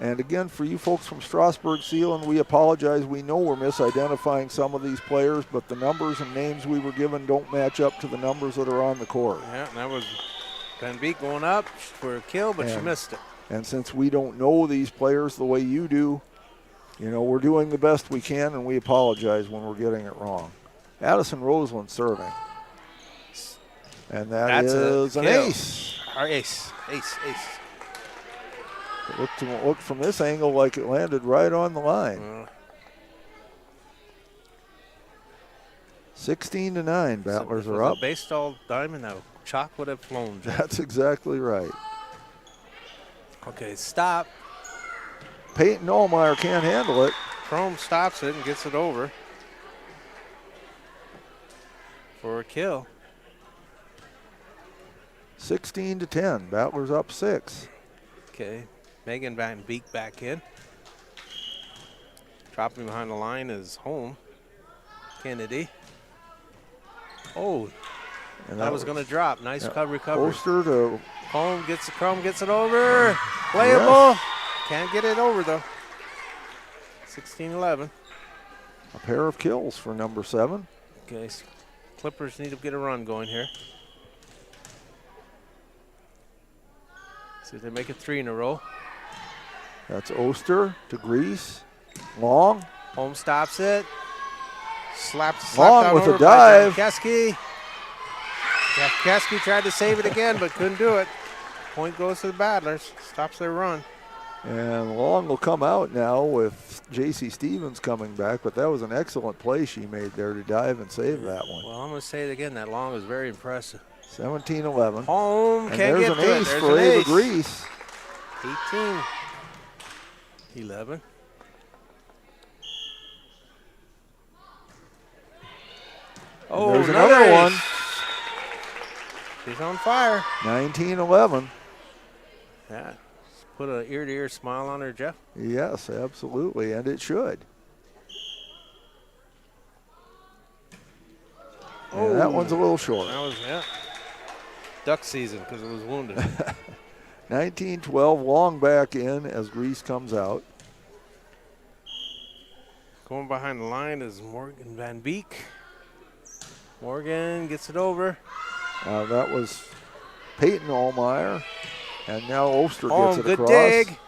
And again, for you folks from Strasburg, Zeeland, we apologize. We know we're misidentifying some of these players, but the numbers and names we were given don't match up to the numbers that are on the court. Yeah, and that was Van Beek going up for a kill, but she missed it. And since we don't know these players the way you do, you know, we're doing the best we can, and we apologize when we're getting it wrong. Addison Roseland serving. And that's an ace. Our ace. It looked from this angle like it landed right on the line. 16-9, Battlers are up. A baseball diamond, now chalk would have flown. That's exactly right. Okay, stop. Peyton Allmeyer can't handle it. Chrome stops it and gets it over for a kill. 16-10, Battlers up 6. Okay, Megan Van Beek back in. Dropping behind the line is home. Kennedy. Oh, and that was going to drop. Nice recovery. Poster to Chrome gets it over. Playable. Yes. Can't get it over though. 16-11. A pair of kills for number 7. Okay, Clippers need to get a run going here. See if they make it 3 in a row. That's Oster to Grease. Long. Home stops it. Slapped Long with a dive. Keski. Keski tried to save it again, but couldn't do it. Point goes to the Battlers. Stops their run. And Long will come out now with J.C. Stevens coming back, but that was an excellent play she made there to dive and save that one. Well, I'm going to say it again. That Long was very impressive. 17-11. Home, and can't there's get an to ace it. for Ava Grease. 18-11. Oh, there's another one. She's on fire. 19-11. Yeah. Put an ear-to-ear smile on her, Jeff. Yes, absolutely, and it should. Oh, that one's a little short. That was, duck season because it was wounded. 19-12, Long back in as Grease comes out. Going behind the line is Morgan Van Beek. Morgan gets it over. That was Peyton Allmeyer. And now Oster gets it good across. Dig.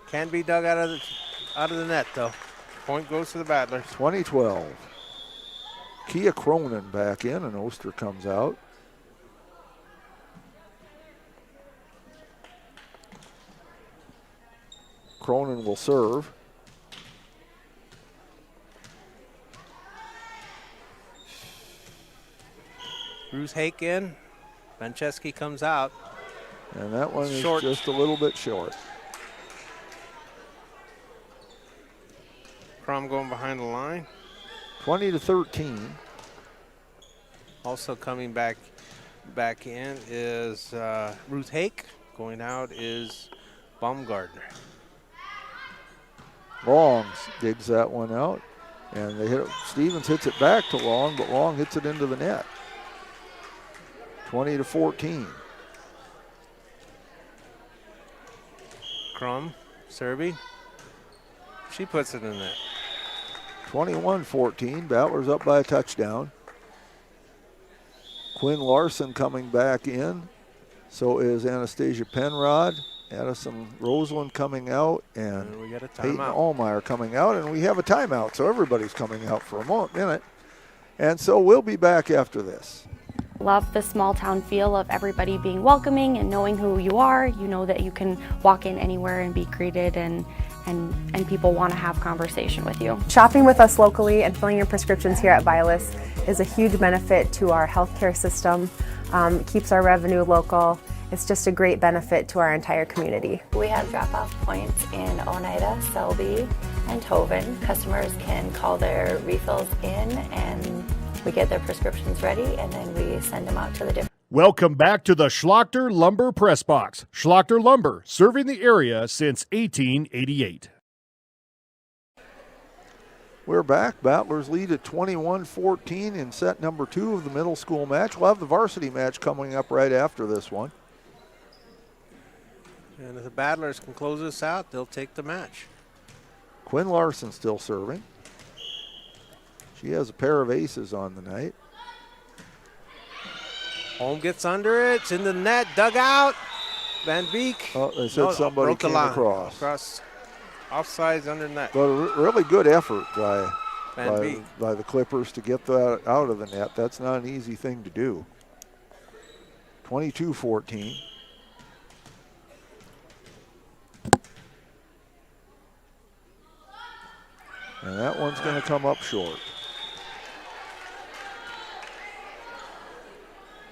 Can be dug out of the net, though. Point goes to the Battlers. 20-12. Kia Cronin back in, and Oster comes out. Cronin will serve. Bruce Hake in. Vancheski comes out. And that one is just a little bit short. Crom going behind the line. 20-13. Also coming back in is Ruth Hake. Going out is Baumgartner. Long digs that one out. And they hit it. Stevens hits it back to Long, but Long hits it into the net. 20-14. Crum serving. She puts it in there. 21-14. Battlers up by a touchdown. Quinn Larson coming back in. So is Anastasia Penrod. Addison Roseland coming out. And we got a Peyton timeout. Allmeyer coming out. And we have a timeout. So everybody's coming out for a minute. And so we'll be back after this. Love the small town feel of everybody being welcoming and knowing who you are. You know that you can walk in anywhere and be greeted, and people want to have conversation with you. Shopping with us locally and filling your prescriptions here at Vilas is a huge benefit to our healthcare system. It keeps our revenue local. It's just a great benefit to our entire community. We have drop-off points in Oneida, Selby, and Tobin. Customers can call their refills in and we get their prescriptions ready, and then we send them out to the different... Welcome back to the Schlachter Lumber Press Box. Schlachter Lumber, serving the area since 1888. We're back. Battlers lead at 21-14 in set number 2 of the middle school match. We'll have the varsity match coming up right after this one. And if the Battlers can close this out, they'll take the match. Quinn Larson still serving. She has a pair of aces on the night. Holm gets under it. It's in the net. Dug out. Van Beek. Oh, they said somebody came across. Offsides under net. But a really good effort by Beek. By the Clippers to get that out of the net. That's not an easy thing to do. 22-14. And that one's going to come up short.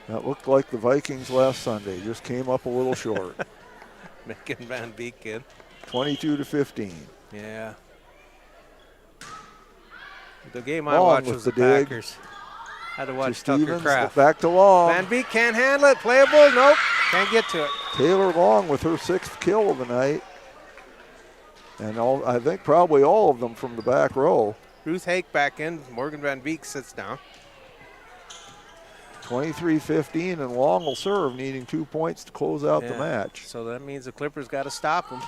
That looked like the Vikings last Sunday. Just came up a little short. Making Van Beek in. 22-15. Yeah. The game I watched was the Packers. Had to watch Tucker Kraft. Back to Long. Van Beek can't handle it. Playable. Nope. Can't get to it. Taylor Long with her 6th kill of the night. And I think probably all of them from the back row. Ruth Hake back in. Morgan Van Beek sits down. 23-15, and Long will serve, needing 2 points to close out the match. So that means the Clippers got to stop them.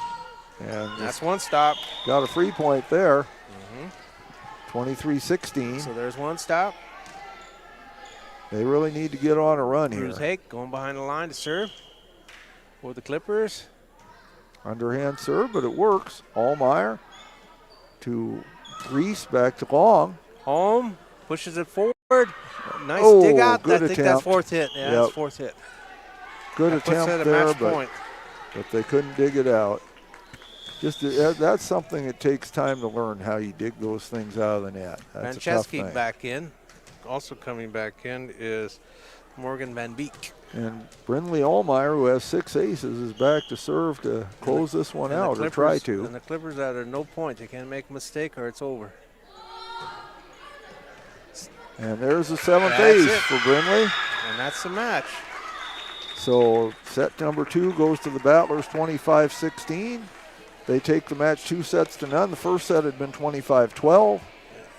And that's one stop. Got a free point there. 23-16. So there's one stop. They really need to get on a run here. Ruth Hake going behind the line to serve for the Clippers. Underhand serve, but it works. Allmeyer to Reese, back to Long. Holm pushes it forward. Nice dig out. I think that's 4th hit. Yeah, that's 4th hit. Good attempt there, but they couldn't dig it out. Just that's something that takes time to learn, how you dig those things out of the net. That's a tough thing. Back in. Also coming back in is Morgan Van Beek. And Brindley Allmeyer, who has 6 aces, is back to serve to close this one out, or try to. And the Clippers are at no point. They can't make a mistake or it's over. And there's the 7th ace for Brindley. And that's the match. So set number 2 goes to the Battlers 25-16. They take the match 2-0. The first set had been 25-12.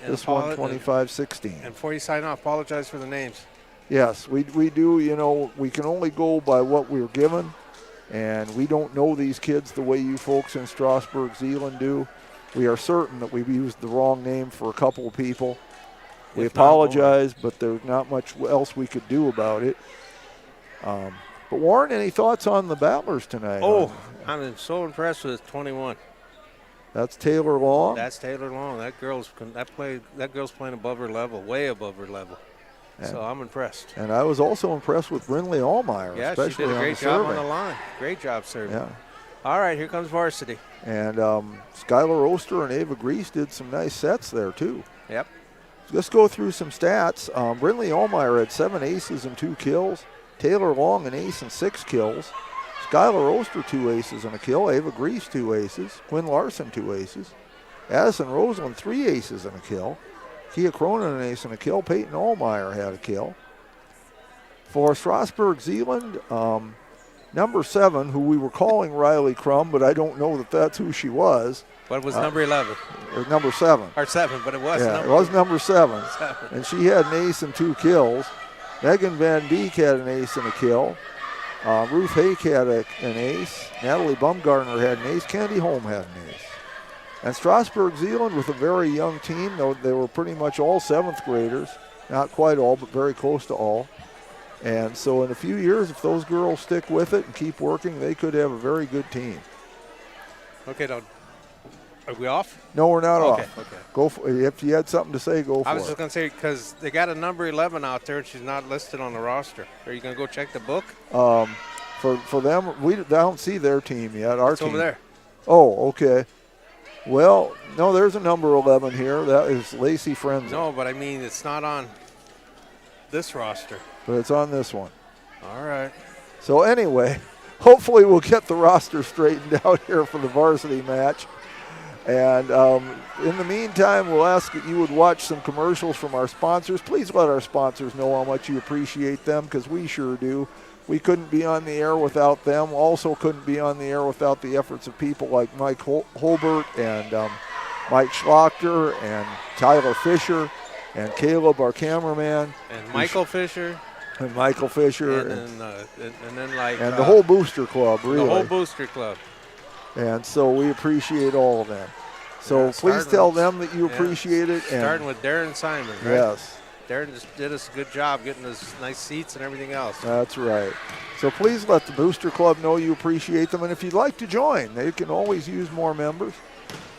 This one 25-16. And before you sign off, apologize for the names. Yes, we do. You know, we can only go by what we're given, and we don't know these kids the way you folks in Strasburg, Zeeland do. We are certain that we've used the wrong name for a couple of people. We apologize, but there's not much else we could do about it. But Warren, any thoughts on the Battlers tonight? Oh, I'm so impressed with 21. That's Taylor Long. That's Taylor Long. That girl's playing above her level, way above her level. So I'm impressed. And I was also impressed with Brindley Allmeyer, especially she did a great job on the line. Great job serving. Yeah. All right, here comes varsity. And Skylar Oster and Ava Grease did some nice sets there too. Yep. Let's go through some stats. Brindley Allmeyer had 7 aces and 2 kills. Taylor Long an ace and 6 kills. Skylar Oster 2 aces and a kill. Ava Grease 2 aces. Quinn Larson 2 aces. Addison Roseland 3 aces and a kill. Kia Cronin an ace and a kill. Peyton Allmeyer had a kill. For Strasburg Zeeland, number 7, who we were calling Riley Crum, but I don't know that that's who she was. What was number 11? Or number 7. Or 7, but it was. Yeah, it was number 7. And she had an ace and 2 kills. Megan Van Beek had an ace and a kill. Ruth Hake had an ace. Natalie Bumgarner had an ace. Candy Holm had an ace. And Strasburg Zeeland with a very young team, though they were pretty much all 7th graders. Not quite all, but very close to all. And so in a few years, if those girls stick with it and keep working, they could have a very good team. Okay, Doug. Are we off? No, we're not Okay. off. Go for, if you had something to say, go for it. I was just going to say, because they got a number 11 out there, and she's not listed on the roster. Are you going to go check the book? For them, I don't see their team yet. Our team over there. Oh, okay. Well, no, there's a number 11 here. That is Lacey Frenzel. No, but I mean, it's not on this roster. But it's on this one. All right. So anyway, hopefully we'll get the roster straightened out here for the varsity match. And in the meantime, we'll ask that you would watch some commercials from our sponsors. Please let our sponsors know how much you appreciate them, because we sure do. We couldn't be on the air without them. Also couldn't be on the air without the efforts of people like Mike Holbert and Mike Schlachter and Tyler Fisher and Caleb, our cameraman. And Michael Fisher. And Michael Fisher. And then like... And the whole Booster Club, really. The whole Booster Club. And so we appreciate all of them. So please tell them that you appreciate it. And starting with Darren Simon, right? Yes. Darren just did us a good job getting us nice seats and everything else. That's right. So please let the Booster Club know you appreciate them. And if you'd like to join, they can always use more members.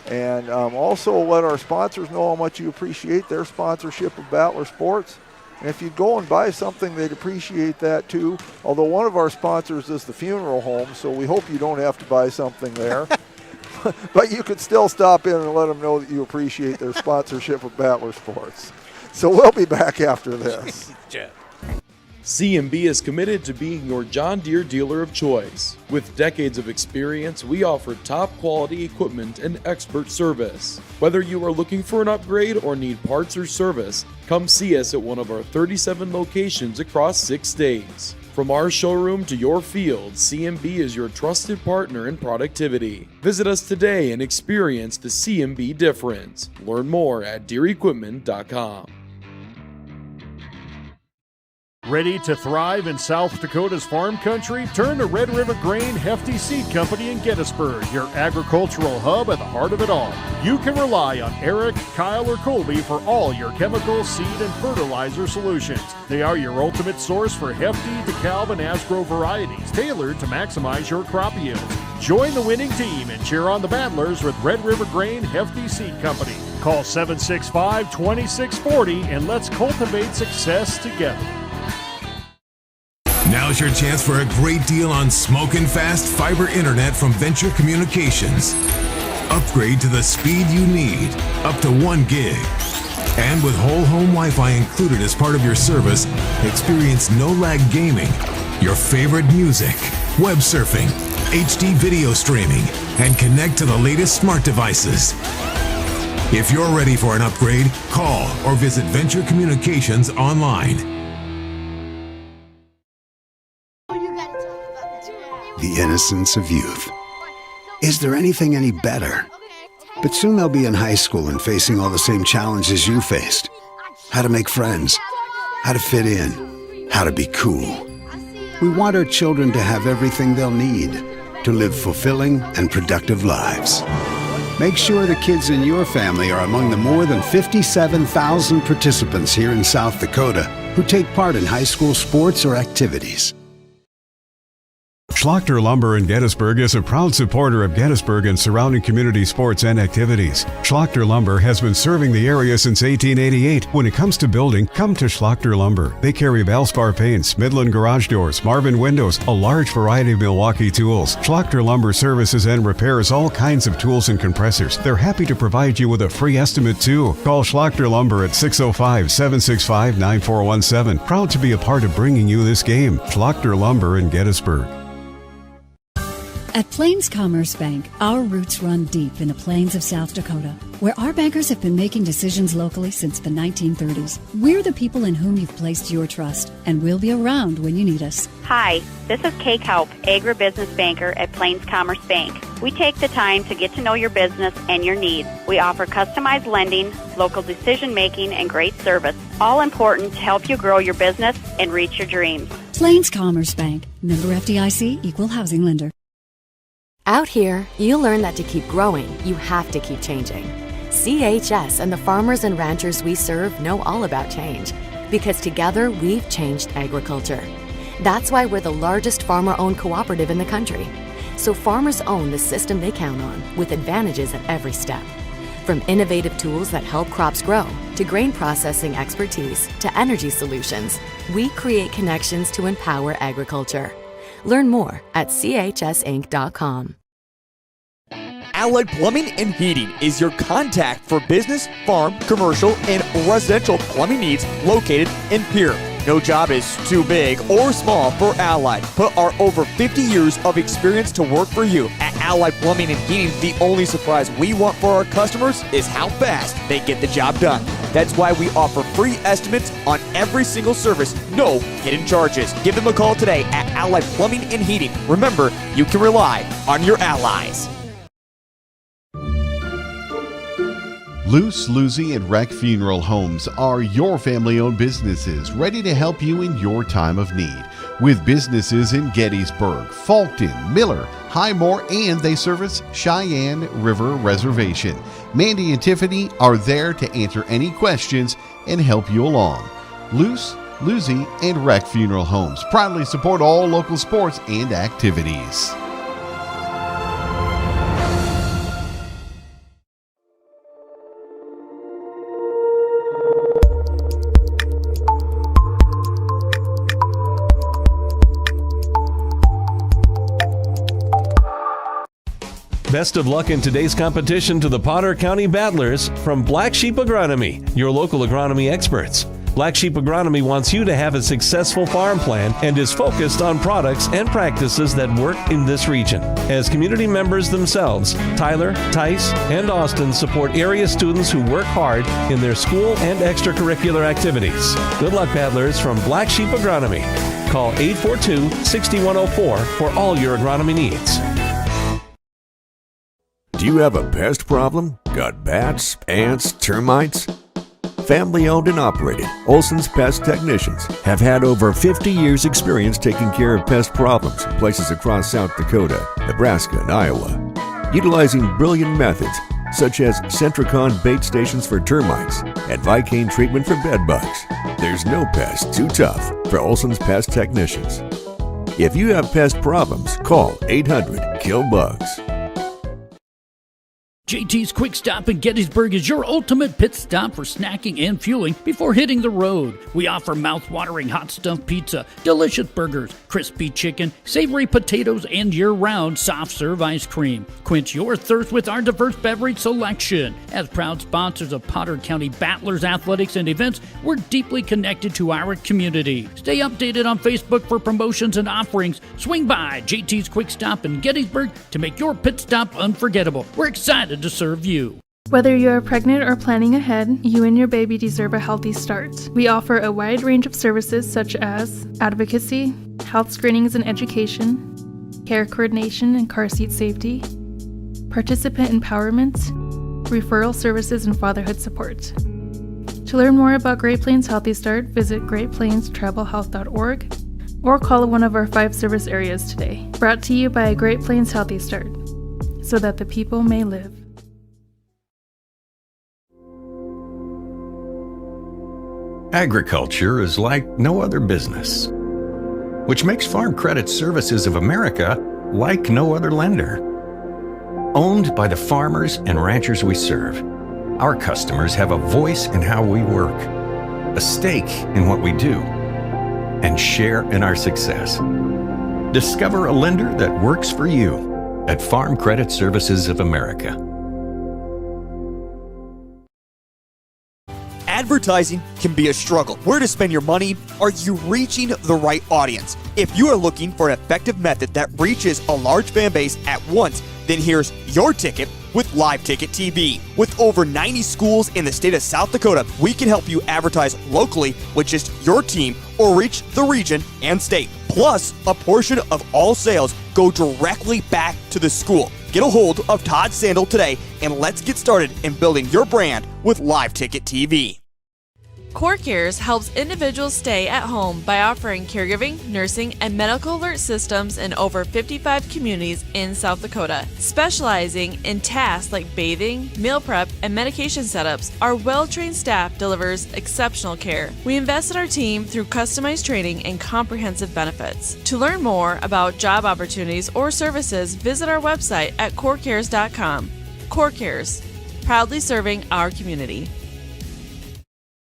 And also let our sponsors know how much you appreciate their sponsorship of Battler Sports. And if you go and buy something, they'd appreciate that too. Although one of our sponsors is the funeral home, so we hope you don't have to buy something there. But you could still stop in and let them know that you appreciate their sponsorship of Battler Sports. So we'll be back after this. C&B is committed to being your John Deere dealer of choice. With decades of experience, we offer top quality equipment and expert service. Whether you are looking for an upgrade or need parts or service, come see us at one of our 37 locations across 6 states. From our showroom to your field, C&B is your trusted partner in productivity. Visit us today and experience the C&B difference. Learn more at DeereEquipment.com. Ready to thrive in South Dakota's farm country? Turn to Red River Grain Hefty Seed Company in Gettysburg, your agricultural hub at the heart of it all. You can rely on Eric, Kyle, or Colby for all your chemical, seed, and fertilizer solutions. They are your ultimate source for Hefty, DeKalb, and Asgrow varieties, tailored to maximize your crop yields. Join the winning team and cheer on the Battlers with Red River Grain Hefty Seed Company. Call 765-2640 and let's cultivate success together. Now's your chance for a great deal on smoking fast fiber internet from Venture Communications. Upgrade to the speed you need, up to 1 gig. And with whole home Wi-Fi included as part of your service, experience no-lag gaming, your favorite music, web surfing, HD video streaming, and connect to the latest smart devices. If you're ready for an upgrade, call or visit Venture Communications online. The innocence of youth. Is there anything any better? But soon they'll be in high school and facing all the same challenges you faced. How to make friends, how to fit in, how to be cool. We want our children to have everything they'll need to live fulfilling and productive lives. Make sure the kids in your family are among the more than 57,000 participants here in South Dakota who take part in high school sports or activities. Schlachter Lumber in Gettysburg is a proud supporter of Gettysburg and surrounding community sports and activities. Schlachter Lumber has been serving the area since 1888. When it comes to building, come to Schlachter Lumber. They carry Valspar paints, Midland garage doors, Marvin windows, a large variety of Milwaukee tools. Schlachter Lumber services and repairs all kinds of tools and compressors. They're happy to provide you with a free estimate too. Call Schlachter Lumber at 605-765-9417. Proud to be a part of bringing you this game. Schlachter Lumber in Gettysburg. At Plains Commerce Bank, our roots run deep in the plains of South Dakota, where our bankers have been making decisions locally since the 1930s. We're the people in whom you've placed your trust, and we'll be around when you need us. Hi, this is Kay Kaup, agribusiness banker at Plains Commerce Bank. We take the time to get to know your business and your needs. We offer customized lending, local decision-making, and great service, all important to help you grow your business and reach your dreams. Plains Commerce Bank, member FDIC, equal housing lender. Out here, you learn that to keep growing, you have to keep changing. CHS and the farmers and ranchers we serve know all about change, because together we've changed agriculture. That's why we're the largest farmer-owned cooperative in the country. so farmers own the system they count on, with advantages at every step. From innovative tools that help crops grow, to grain processing expertise, to energy solutions, we create connections to empower agriculture. Learn more at chsinc.com. Allied Plumbing and Heating is your contact for business, farm, commercial, and residential plumbing needs located in Pierre. No job is too big or small for Allied. Put our over 50 years of experience to work for you. At Allied Plumbing and Heating, the only surprise we want for our customers is how fast they get the job done. That's why we offer free estimates on every single service, no hidden charges. Give them a call today at Allied Plumbing and Heating. Remember, you can rely on your allies. Luce, Lucy, and Wreck Funeral Homes are your family-owned businesses ready to help you in your time of need. With businesses in Gettysburg, Fulton, Miller, Highmore, and they service Cheyenne River Reservation. Mandy and Tiffany are there to answer any questions and help you along. Luce, Lucy, and Wreck Funeral Homes proudly support all local sports and activities. Best of luck in today's competition to the Potter County Battlers from Black Sheep Agronomy, your local agronomy experts. Black Sheep Agronomy wants you to have a successful farm plan and is focused on products and practices that work in this region. As community members themselves, Tyler, Tice, and Austin support area students who work hard in their school and extracurricular activities. Good luck, Battlers from Black Sheep Agronomy. Call 842-6104 for all your agronomy needs. Do you have a pest problem? Got bats, ants, termites? Family owned and operated, Olson's Pest Technicians have had over 50 years experience taking care of pest problems in places across South Dakota, Nebraska, and Iowa. Utilizing brilliant methods such as Centricon bait stations for termites and Vicane treatment for bed bugs, there's no pest too tough for Olson's Pest Technicians. If you have pest problems, call 800-KILL-BUGS. JT's Quick Stop in Gettysburg is your ultimate pit stop for snacking and fueling before hitting the road. We offer mouth-watering hot stuffed pizza, delicious burgers, crispy chicken, savory potatoes, and year-round soft-serve ice cream. Quench your thirst with our diverse beverage selection. As proud sponsors of Potter County Battlers athletics and events, we're deeply connected to our community. Stay updated on Facebook for promotions and offerings. Swing by JT's Quick Stop in Gettysburg to make your pit stop unforgettable. We're excited to serve you. Whether you are pregnant or planning ahead, you and your baby deserve a healthy start. We offer a wide range of services such as advocacy, health screenings and education, care coordination and car seat safety, participant empowerment, referral services, and fatherhood support. To learn more about Great Plains Healthy Start, visit greatplainstravelhealth.org or call one of our 5 service areas today. Brought to you by Great Plains Healthy Start, so that the people may live. Agriculture is like no other business, which makes Farm Credit Services of America like no other lender. Owned by the farmers and ranchers we serve, our customers have a voice in how we work, a stake in what we do, and share in our success. Discover a lender that works for you at Farm Credit Services of America. Advertising can be a struggle. Where to spend your money? Are you reaching the right audience? If you are looking for an effective method that reaches a large fan base at once, then here's your ticket with Live Ticket TV. With over 90 schools in the state of South Dakota, we can help you advertise locally with just your team or reach the region and state. Plus, a portion of all sales go directly back to the school. Get a hold of Todd Sandel today and let's get started in building your brand with Live Ticket TV. CoreCares helps individuals stay at home by offering caregiving, nursing, and medical alert systems in over 55 communities in South Dakota. Specializing in tasks like bathing, meal prep, and medication setups, our well-trained staff delivers exceptional care. We invest in our team through customized training and comprehensive benefits. To learn more about job opportunities or services, visit our website at corecares.com. CoreCares, proudly serving our community.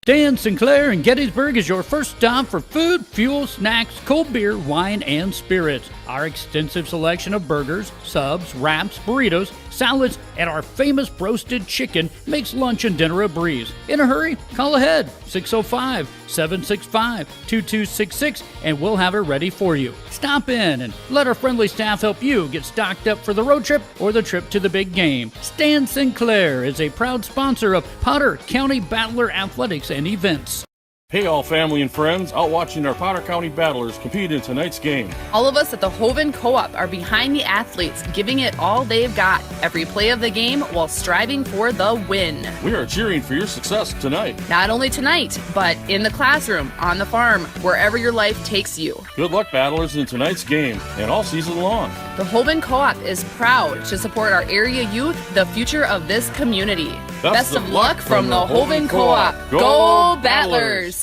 Dan Sinclair in Gettysburg is your first stop for food, fuel, snacks, cold beer, wine, and spirits. Our extensive selection of burgers, subs, wraps, burritos, salads, and our famous roasted chicken makes lunch and dinner a breeze. In a hurry? Call ahead, 605-765-2266, and we'll have it ready for you. Stop in and let our friendly staff help you get stocked up for the road trip or the trip to the big game. Stan Sinclair is a proud sponsor of Potter County Battler Athletics and Events. Hey all family and friends, out watching our Potter County Battlers compete in tonight's game. All of us at the Hoven Co-op are behind the athletes, giving it all they've got every play of the game while striving for the win. We are cheering for your success tonight. Not only tonight, but in the classroom, on the farm, wherever your life takes you. Good luck, Battlers, in tonight's game and all season long. The Hoven Co-op is proud to support our area youth, the future of this community. Best of luck from the Hoven Co-op. Go Battlers!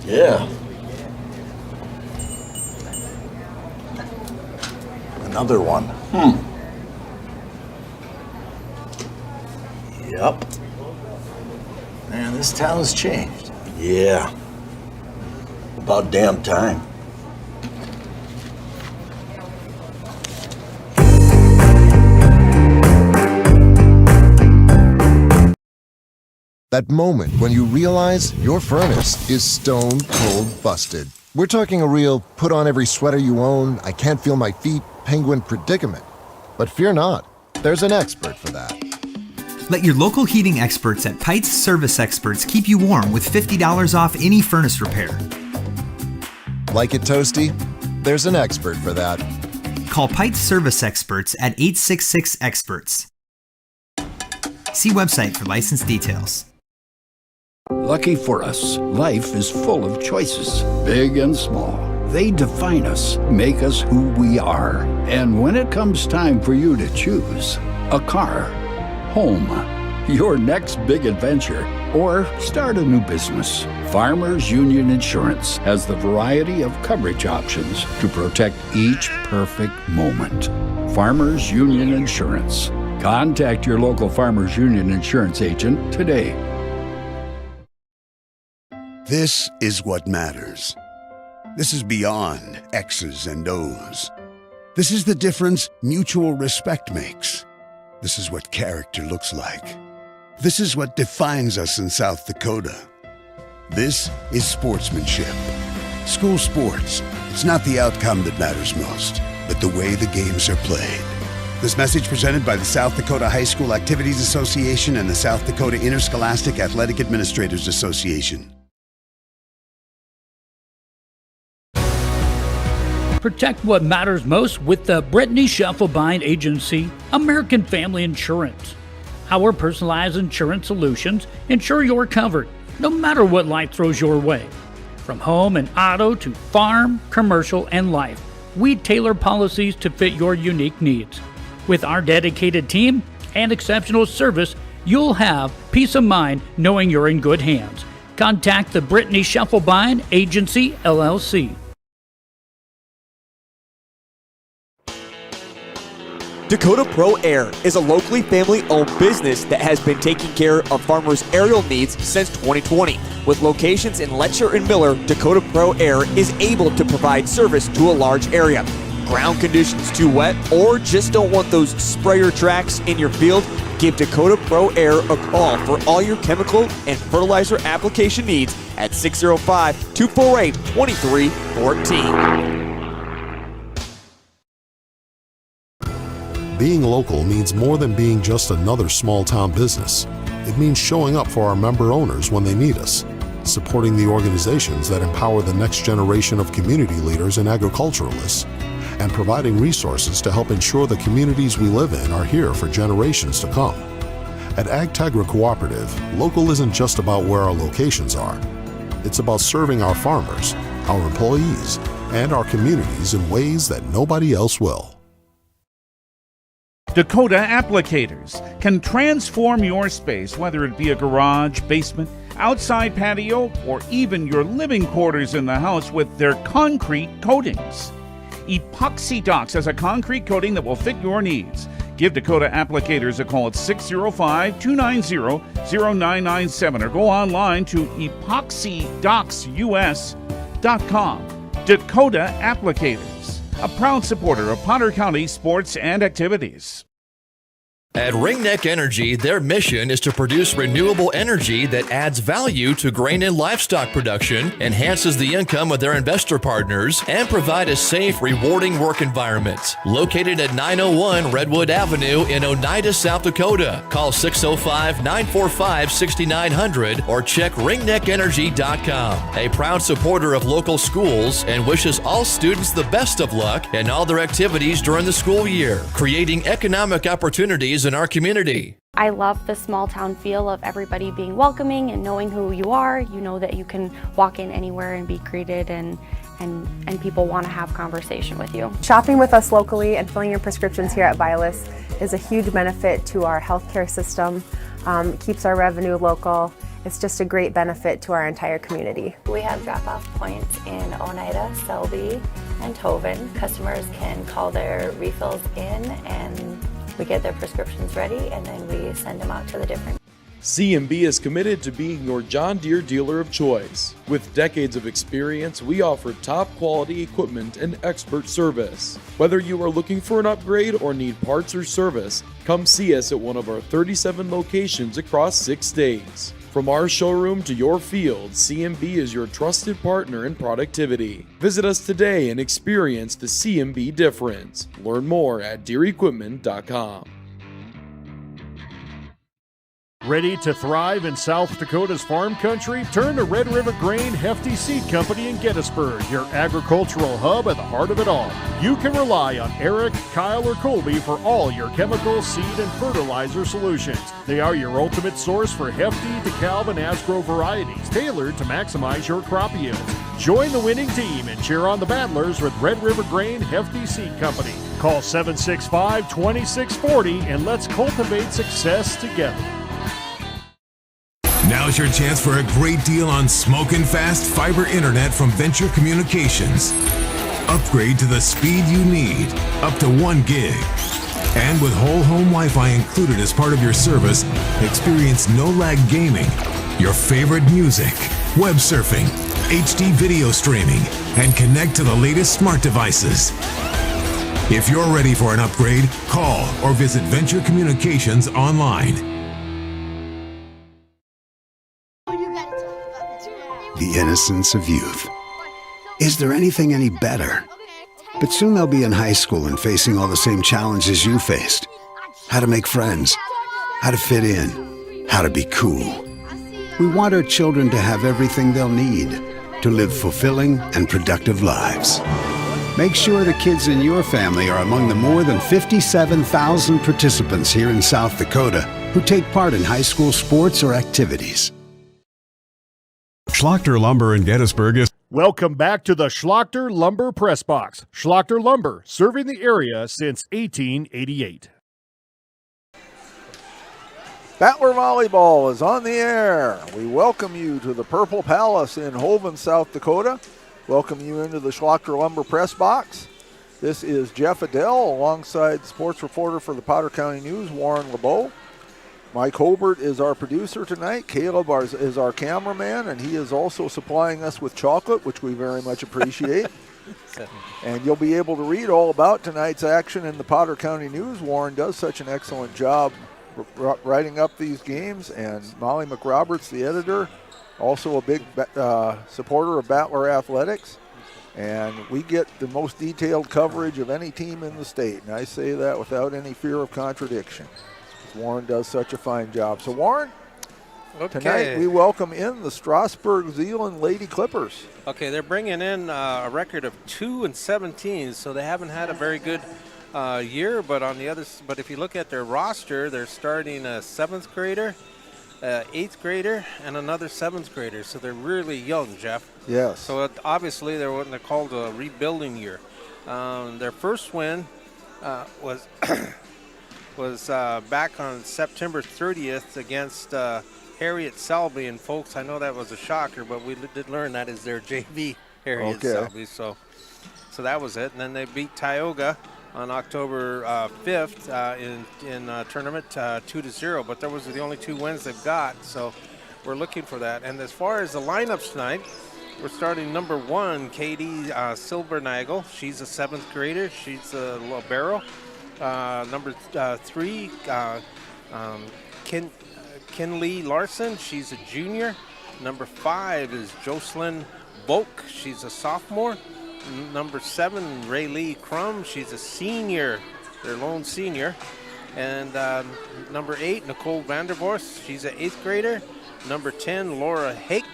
Yeah. Another one. Yep. Man, this town's changed. Yeah. About damn time. That moment when you realize your furnace is stone cold busted. We're talking a real put on every sweater you own, I can't feel my feet, penguin predicament. But fear not, there's an expert for that. Let your local heating experts at Pites Service Experts keep you warm with $50 off any furnace repair. Like it toasty? There's an expert for that. Call Pites Service Experts at 866-EXPERTS. See website for license details. Lucky for us, life is full of choices, big and small. They define us, make us who we are. And when it comes time for you to choose, a car, home, your next big adventure, or start a new business, Farmers Union Insurance has the variety of coverage options to protect each perfect moment. Farmers Union Insurance. Contact your local Farmers Union Insurance agent today. This is what matters. This is beyond X's and O's. This is the difference mutual respect makes. This is what character looks like. This is what defines us in South Dakota. This is sportsmanship. School sports, it's not the outcome that matters most, but the way the games are played. This message presented by the South Dakota High School Activities Association and the South Dakota Interscholastic Athletic Administrators Association. Protect what matters most with the Brittany Scheffelbein Agency, American Family Insurance. Our personalized insurance solutions ensure you're covered, no matter what life throws your way. From home and auto to farm, commercial, and life, we tailor policies to fit your unique needs. With our dedicated team and exceptional service, you'll have peace of mind knowing you're in good hands. Contact the Brittany Scheffelbein Agency, LLC. Dakota Pro Air is a locally family-owned business that has been taking care of farmers' aerial needs since 2020. With locations in Letcher and Miller, Dakota Pro Air is able to provide service to a large area. Ground conditions too wet, or just don't want those sprayer tracks in your field? Give Dakota Pro Air a call for all your chemical and fertilizer application needs at 605-248-2314. Being local means more than being just another small-town business. It means showing up for our member owners when they need us. supporting the organizations that empower the next generation of community leaders and agriculturalists, and providing resources to help ensure the communities we live in are here for generations to come. At AgTegra Cooperative, local isn't just about where our locations are. It's about serving our farmers, our employees, and our communities in ways that nobody else will. Dakota Applicators can transform your space, whether it be a garage, basement, outside patio, or even your living quarters in the house, with their concrete coatings. Epoxy Docs has a concrete coating that will fit your needs. Give Dakota Applicators a call at 605-290-0997 or go online to epoxydocsus.com. Dakota Applicators, a proud supporter of Potter County sports and activities. At Ringneck Energy, their mission is to produce renewable energy that adds value to grain and livestock production, enhances the income of their investor partners, and provide a safe, rewarding work environment. Located at 901 Redwood Avenue in Oneida, South Dakota. Call 605-945-6900 or check ringneckenergy.com. A proud supporter of local schools and wishes all students the best of luck in all their activities during the school year, creating economic opportunities in our community. I love the small town feel of everybody being welcoming and knowing who you are. You know that you can walk in anywhere and be greeted, and people want to have conversation with you. Shopping with us locally and filling your prescriptions here at Vilas is a huge benefit to our healthcare system. It keeps our revenue local. It's just a great benefit to our entire community. We have drop-off points in Oneida, Selby, and Tovin. Customers can call their refills in and we get their prescriptions ready, and then we send them out to the different. C&B is committed to being your John Deere dealer of choice. With decades of experience, we offer top quality equipment and expert service. Whether you are looking for an upgrade or need parts or service, come see us at one of our 37 locations across 6 states. From our showroom to your field, C&B is your trusted partner in productivity. Visit us today and experience the C&B difference. Learn more at DeereEquipment.com. Ready to thrive in South Dakota's farm country? Turn to Red River Grain Hefty Seed Company in Gettysburg, your agricultural hub at the heart of it all. You can rely on Eric, Kyle, or Colby for all your chemical, seed, and fertilizer solutions. They are your ultimate source for Hefty, DeKalb, and Asgrow varieties, tailored to maximize your crop yields. Join the winning team and cheer on the Battlers with Red River Grain Hefty Seed Company. Call 765-2640 and let's cultivate success together. Now's your chance for a great deal on smoking fast fiber internet from Venture Communications. Upgrade to the speed you need, up to 1 gig. And with whole home Wi-Fi included as part of your service, experience no-lag gaming, your favorite music, web surfing, HD video streaming, and connect to the latest smart devices. If you're ready for an upgrade, call or visit Venture Communications online. The innocence of youth. Is there anything any better? But soon they'll be in high school and facing all the same challenges you faced. How to make friends, how to fit in, how to be cool. We want our children to have everything they'll need to live fulfilling and productive lives. Make sure the kids in your family are among the more than 57,000 participants here in South Dakota who take part in high school sports or activities. Schlachter Lumber in Gettysburg is... Welcome back to the Schlachter Lumber Press Box. Schlachter Lumber, serving the area since 1888. Battler Volleyball is on the air. We welcome you to the Purple Palace in Hoven, South Dakota. Welcome you into the Schlachter Lumber Press Box. This is Jeff Adele alongside sports reporter for the Potter County News, Warren LeBeau. Mike Hobart is our producer tonight. Caleb is our cameraman, and he is also supplying us with chocolate, which we very much appreciate. And you'll be able to read all about tonight's action in the Potter County News. Warren does such an excellent job writing up these games, and Molly McRoberts, the editor, also a big supporter of Battler Athletics. And we get the most detailed coverage of any team in the state, and I say that without any fear of contradiction. Warren does such a fine job. So, Warren, Okay. Tonight we welcome in the Strasburg Zeeland Lady Clippers. Okay, they're bringing in a record of 2-17, so they haven't had a very good year. But but if you look at their roster, they're starting a 7th grader, 8th grader, and another 7th grader. So they're really young, Jeff. Yes. So obviously they're what they're called a rebuilding year. Their first win was was back on September 30th against Harriet Selby. And folks, I know that was a shocker, but we did learn that is their JV Harriet Selby. So that was it. And then they beat Tioga on October 5th in tournament 2-0. But those are the only 2 wins they've got. So we're looking for that. And as far as the lineups tonight, we're starting number 1, Katie Silbernagel. She's a 7th grader. She's a libero. Number 3, Kinley Larson. She's a junior. Number 5 is Jocelyn Boak. She's a sophomore. Number 7, Raylee Crum. She's a senior, their lone senior. And number 8, Nicole Vandervorst. She's an 8th grader. Number 10, Laura Hake.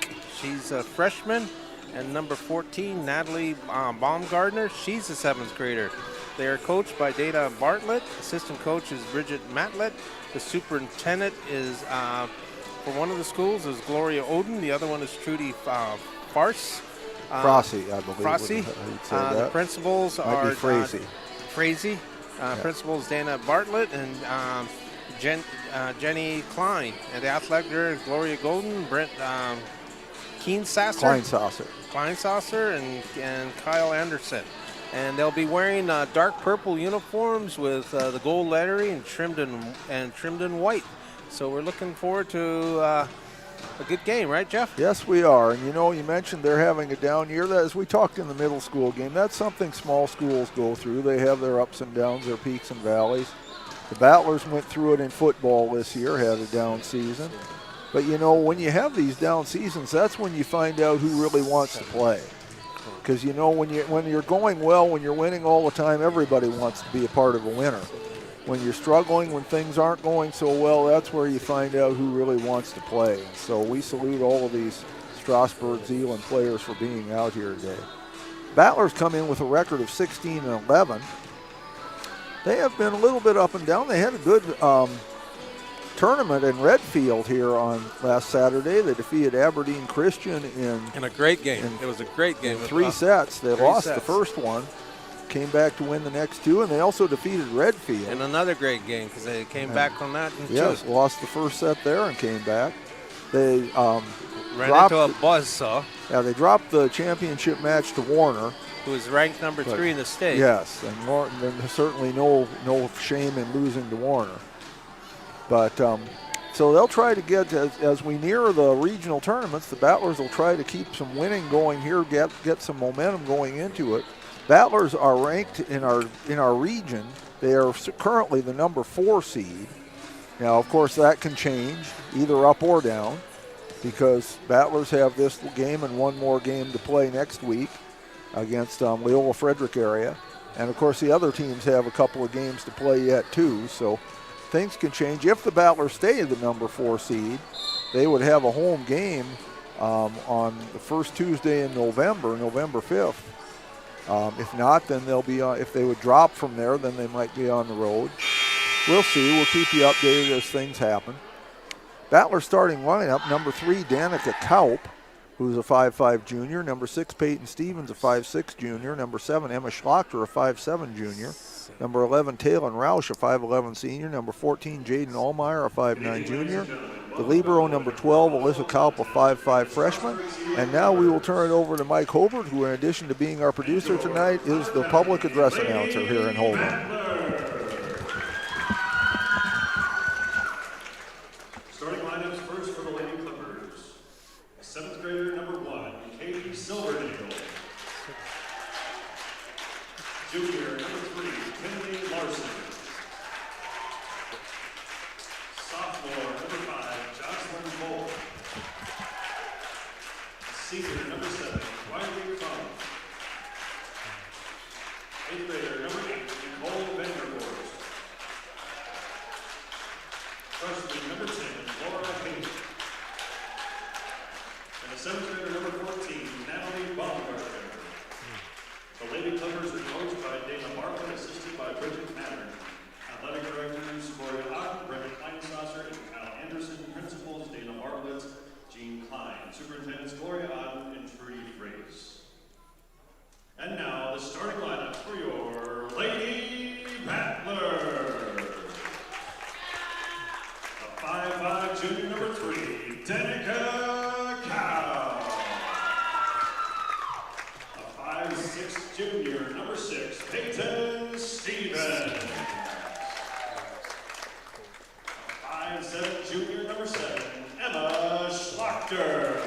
She's a freshman. And number 14, Natalie Baumgardner. She's a 7th grader. They are coached by Dana Bartlett. Assistant coach is Bridget Matlett. The superintendent is, for one of the schools, is Gloria Oden. The other one is Trudy Farce. Frosty, I believe. Frosty. The principals are Frazee. Principals Dana Bartlett and Jenny Klein. And the athletic director is Gloria Golden, Brent Kleinsasser and Kyle Anderson. And they'll be wearing dark purple uniforms with the gold lettering and trimmed in white. So we're looking forward to a good game, right, Jeff? Yes, we are. And you mentioned they're having a down year. As we talked in the middle school game, that's something small schools go through. They have their ups and downs, their peaks and valleys. The Battlers went through it in football this year, had a down season. But when you have these down seasons, that's when you find out who really wants to play. Because when you're going well, when you're winning all the time, everybody wants to be a part of a winner. When you're struggling, when things aren't going so well, that's where you find out who really wants to play. And so we salute all of these Strasburg Zeeland players for being out here today. Battlers come in with a record of 16-11. They have been a little bit up and down. They had a good tournament in Redfield here on last Saturday. They defeated Aberdeen Christian in a great game. It was a great game. 3 sets. They lost the first one, came back to win the next 2, and they also defeated Redfield. And another great game because they came back from that. Lost the first set there and came back. They ran into a buzzsaw. Yeah, they dropped the championship match to Warner, who is ranked number 3 in the state. Yes, and there's certainly no shame in losing to Warner. But so they'll try to get, as we near the regional tournaments, the Battlers will try to keep some winning going here, get some momentum going into it. Battlers are ranked in our region. They are currently the number 4 seed. Now, of course, that can change either up or down because Battlers have this game and one more game to play next week against Leola Frederick area. And, of course, the other teams have a couple of games to play yet, too. So things can change. If the Battlers stay the number 4 seed, they would have a home game on the first Tuesday in November 5th. If not, then they'll be on. If they would drop from there, then they might be on the road. We'll see. We'll keep you updated as things happen. Battler starting lineup, number 3, Danica Kaup, who's a 5'5 junior. Number 6, Peyton Stevens, a 5'6 junior. Number 7, Emma Schlachter, a 5'7 junior. Number 11, Talon Roush, a 5'11 senior. Number 14, Jaden Allmeyer, a 5'9 junior. The libero, number 12, Alyssa Kaup, a 5'5 freshman. And now we will turn it over to Mike Hobart, who in addition to being our producer tonight is the public address announcer here in Holden. Starting lineups first for the Lady Clippers. 7th grader, number 1, Katie Silverdale. Junior, number 3, Kinley Larson. Sophomore, number 5, Jocelyn Cole. Senior, number 7, Riley Crum. 8th grader, number 8, Nicole Vandervorst. Freshman, number 10, Laura Hayes. and 7th grader number 14, Natalie Baumgartner. The Lady Clippers are coached by Dana Bartlett, assisted by Bridget Matter. Athletic directors Gloria Ock, Brenda Kleinsasser, and Kyle Anderson. Principals Dana Bartlett, Jean Klein. Superintendents Gloria Otten and Trudy Frakes. And now the starting lineup for your Lady Battlers. A 5'5" junior number 3, Danica Cow. A 5'6" junior number 6, Peyton Stevens. A 5'7" junior number 7, Emma Schlachter.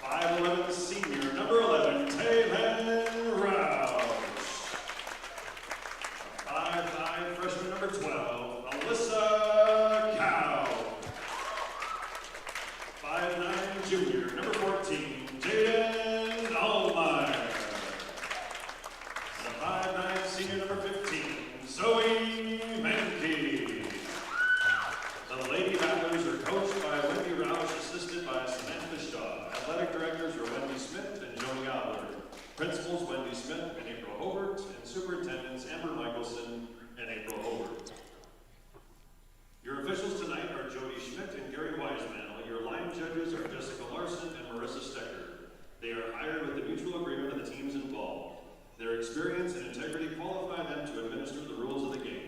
A 5'11" senior number 11, Taylor Rouse. A 5'5" freshman number 12, Alyssa Cow. 5'9" junior number 14, Jaden Allmeyer. And a 5'9" senior number 15, Zoe Menke. The Lady Battlers are coached by Wendy Roush, assisted by Samantha Shaw. Athletic directors are Wendy Smith and Joni Adler. Principals Wendy Smith and April Hobart, and superintendents Amber Michelson and April Hobart. Your officials tonight are Jody Schmidt and Gary Weismantel. Your line judges are Jessica Larson and Marissa Stecker. They are hired with the mutual agreement of the teams involved. Their experience and integrity qualify them to administer the rules of the game.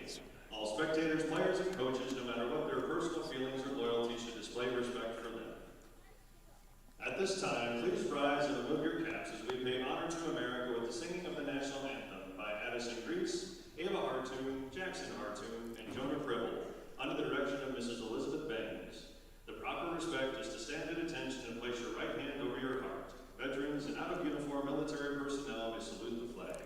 All spectators, players, and coaches, no matter what their personal feelings or loyalty, should display respect for them. At this time, please rise and remove your caps as we pay honor to America with the singing of the national anthem by Addison Grease, Ava Hartoon, Jackson Hartoon, and Jonah Pribble, under the direction of Mrs. Elizabeth Bangs. The proper respect is to stand at attention and place your right hand over your heart. Veterans and out-of-uniform military personnel may salute the flag.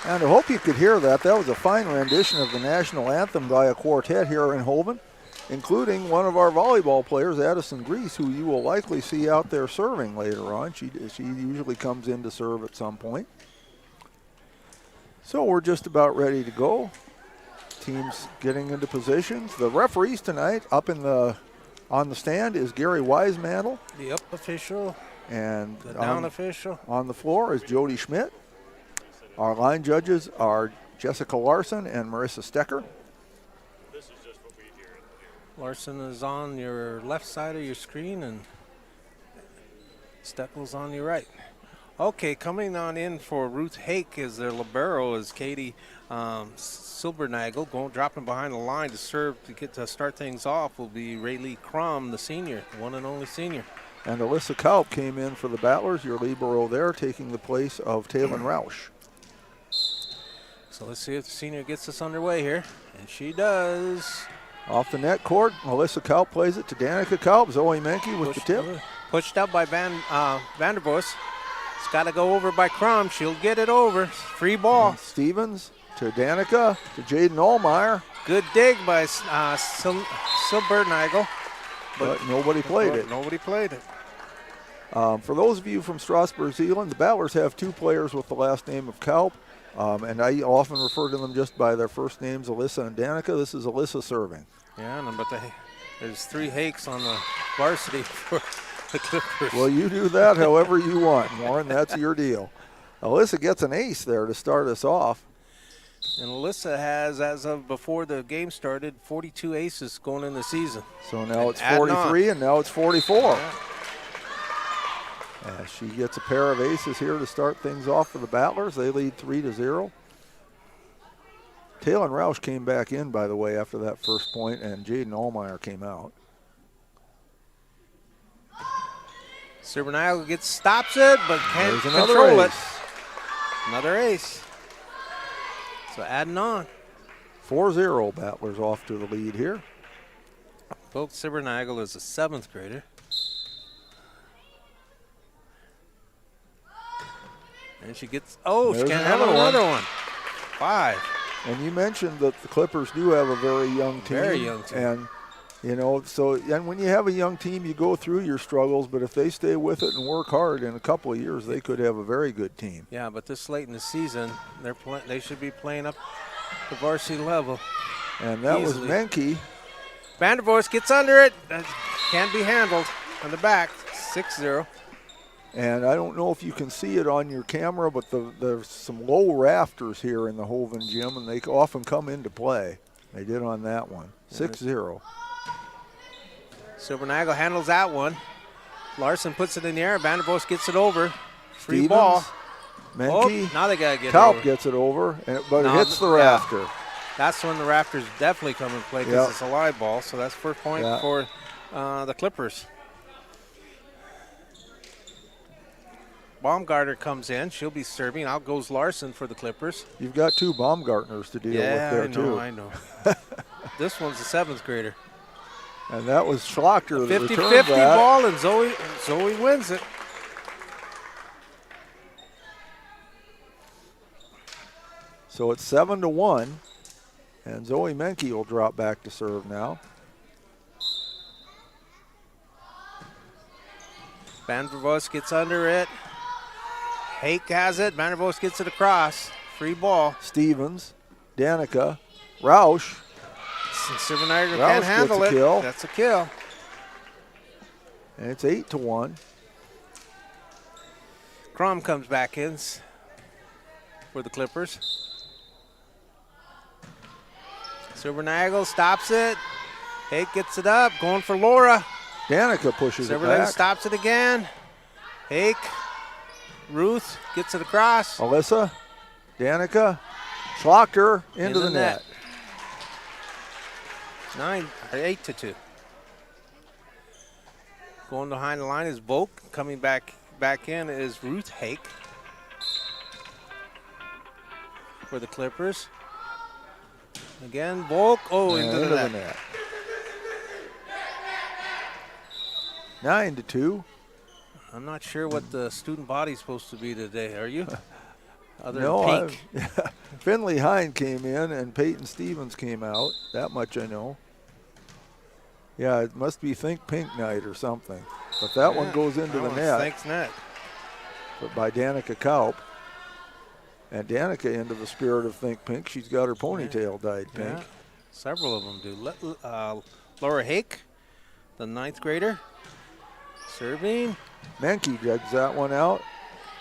And I hope you could hear that. That was a fine rendition of the national anthem by a quartet here in Holmen, including one of our volleyball players, Addison Grease, who you will likely see out there serving later on. She usually comes in to serve at some point. So we're just about ready to go. Teams getting into positions. The referees tonight up on the stand is Gary Weismantel. The up official. And the down official. On the floor is Jody Schmidt. Our line judges are Jessica Larson and Marissa Stecker. Larson is on your left side of your screen and Steckel's on your right. Okay, coming on in for Ruth Hake is their libero is Katie Silbernagel. Dropping behind the line to serve to start things off will be Rayleigh Crum, the senior, one and only senior. And Alyssa Kaup came in for the Battlers, your libero there, taking the place of Taylor Roush. So let's see if the senior gets us underway here. And she does. Off the net court, Alyssa Kaup plays it to Danica Kaup. Zoe Menke with the tip. Pushed up by Vanderbos. It's got to go over by Crum. She'll get it over. Free ball. And Stevens to Danica, to Jaden Allmeyer. Good dig by Silbernagel. but nobody played it. Nobody played it. For those of you from Strasburg, Zeeland, the Battlers have 2 players with the last name of Kaup, and I often refer to them just by their first names, Alyssa and Danica. This is Alyssa serving. Yeah, but there's 3 Hakes on the varsity for the Clippers. Well, you do that however you want, Warren. That's your deal. Alyssa gets an ace there to start us off. And Alyssa has, as of before the game started, 42 aces going in the season. So now it's 43, and now it's 44. Yeah. She gets a pair of aces here to start things off for the Battlers. They lead 3-0. Taylor Roush came back in, by the way, after that first point, and Jaden Allmeyer came out. Serbernagle stops it, but can't control it. Another ace. So adding on. 4-0, Battlers off to the lead here. Both Serbernagle is a 7th grader. And she gets, she can't handle another one. 5. And you mentioned that the Clippers do have a very young team. Very young team. And, and when you have a young team, you go through your struggles, but if they stay with it and work hard, in a couple of years, they could have a very good team. Yeah, but this late in the season, they should be playing up the varsity level. And that easily. Was Menke. Vandervoort gets under it. Can't be handled on the back. 6-0. And I don't know if you can see it on your camera, but there's some low rafters here in the Hoven gym, and they often come into play. They did on that one. 6-0. Serbernagle handles that one. Larson puts it in the air. Vandervoort gets it over. Free ball. Menke. Now they got to get it Kaup over. Gets it over, but it hits the rafter. Yeah. That's when the rafters definitely come in play because it's a live ball. So that's first point for the Clippers. Baumgartner comes in. She'll be serving. Out goes Larson for the Clippers. You've got 2 Baumgartners to deal with there, too. I know. This one's a 7th grader. And that was Schlachter that returned 50-50 that. ball, and Zoe wins it. So it's 7-1, and Zoe Menke will drop back to serve now. Vandervoort gets under it. Hake has it. Vandervoort gets it across. Free ball. Stevens, Danica, Roush. Serbernagle can't handle it. Kill. That's a kill. And it's 8-1. Crom comes back in for the Clippers. Serbernagle stops it. Hake gets it up. Going for Laura. Danica pushes it back. stops it again. Hake. Ruth gets it across. Alyssa. Danica. Schlachter into the net. 8-2. Going behind the line is Volk. Coming back in is Ruth Hake for the Clippers. Again, Volk. Into the net. 9-2. I'm not sure what the student body's supposed to be today. Are you? No, Finley Hine came in and Peyton Stevens came out. That much I know. Yeah, it must be Think Pink night or something. But that one goes into the net. Thanks net. But by Danica Kaup. And Danica, into the spirit of Think Pink, she's got her ponytail dyed pink. Several of them do. Laura Hake, the 9th grader, serving. Menke jugs that one out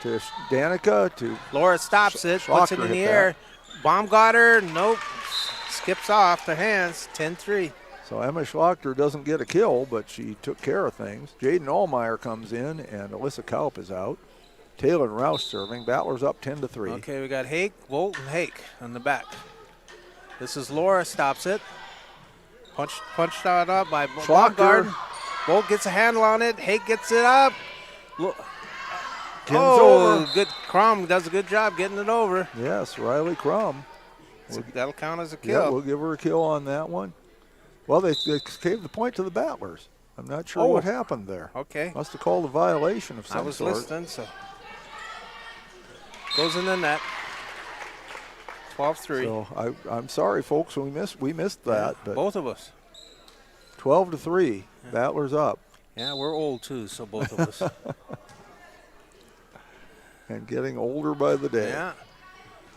to Danica. To Laura stops it, puts it in the air. Baumgartner, nope, skips off the hands, 10-3. So Emma Schlachter doesn't get a kill, but she took care of things. Jaden Allmeyer comes in, and Alyssa Kaup is out. Taylor and Rouse serving. Battlers up 10-3. Okay, we got Hake, Volt, and Hake on the back. This is Laura, stops it. Punched out up by Baumgartner. Volt gets a handle on it. Hake gets it up. Over. Good. Crom does a good job getting it over. Yes, Riley Crom. That'll count as a kill. Yeah, we'll give her a kill on that one. Well, they gave the point to the Battlers. I'm not sure what happened there. Okay. Must have called a violation of some sort. I was listening, so. Goes in the net. 12-3. So I'm sorry, folks. We missed that. But both of us. 12-3. Battlers up. Yeah, we're old too, so both of us. And getting older by the day. Yeah.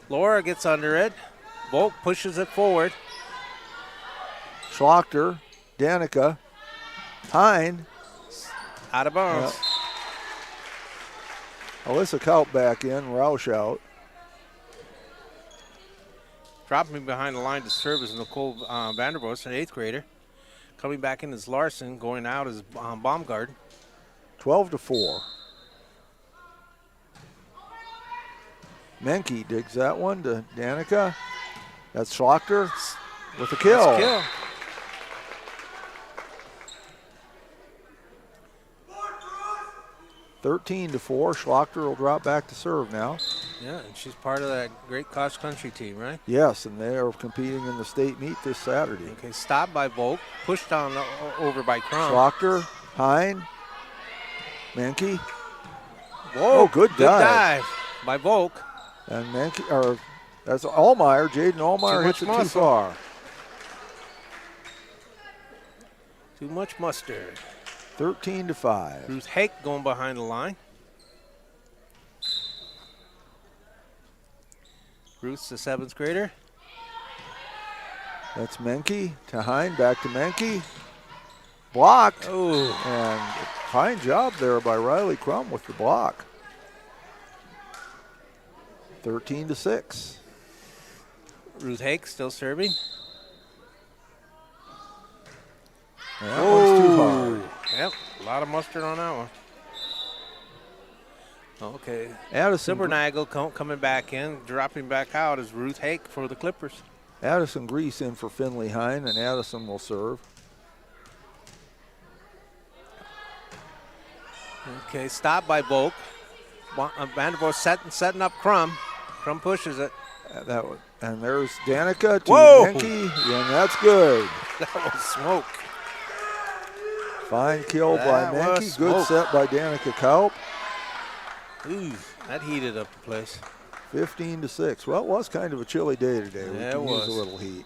Laura gets under it. Volk pushes it forward. Schlachter, Danica, Hine. Out of bounds. Alyssa Kaup back in, Roush out. Dropping behind the line to serve is Nicole Vandervoort, an 8th grader. Coming back in is Larson, going out is Baumgart. 12-4. Menke digs that one to Danica. That's Schlachter with a kill. That's a kill. $13-4. Schlachter will drop back to serve now. Yeah, and she's part of that great cross-country team, right? Yes, and they are competing in the state meet this Saturday. Okay, stopped by Volk, pushed on over by Crum. Schlachter, Hine, Menke. Whoa, oh, good dive by Volk. And Menke, or that's Allmeyer. Jaden Allmeyer hits it too far. Too much mustard. 13-5. Ruth Hake going behind the line. Ruth's the 7th grader. That's Menke to Hine, back to Menke. Blocked. Oh. And fine job there by Riley Crum with the block. 13-6. Ruth Hake still serving. That one's too hard. Yep, a lot of mustard on that one. Okay. Addison Silbernagel coming back in, dropping back out is Ruth Hake for the Clippers. Addison Grease in for Finley Hine, and Addison will serve. Okay, stop by Volk. Vandervoort setting up Crum. Crum pushes it. And there's Danica to Whoa! Menke, and that's good. That was smoke. Fine kill by Menke. Good set by Danica Kaup. Ooh, that heated up the place. 15-6. Well, it was kind of a chilly day today. We could use a little heat.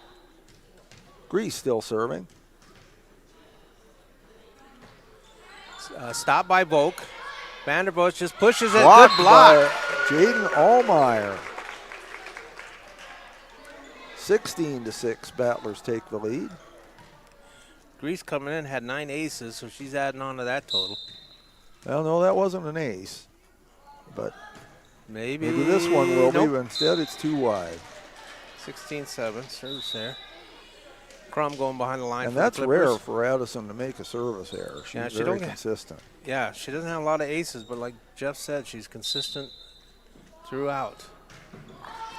Grease still serving. Stop by Volk. Vandervoort just pushes it. Blocked Good block. by Jaden Allmeyer. 16-6. Battlers take the lead. Grease coming in had 9 aces, so she's adding on to that total. Well, no, that wasn't an ace. But maybe this one will be, but instead it's too wide. 16-7, service there. Crum going behind the line. And for that's the Clippers. rare for Addison to make a service error. She's very consistent. Yeah, she doesn't have a lot of aces, but like Jeff said, she's consistent throughout.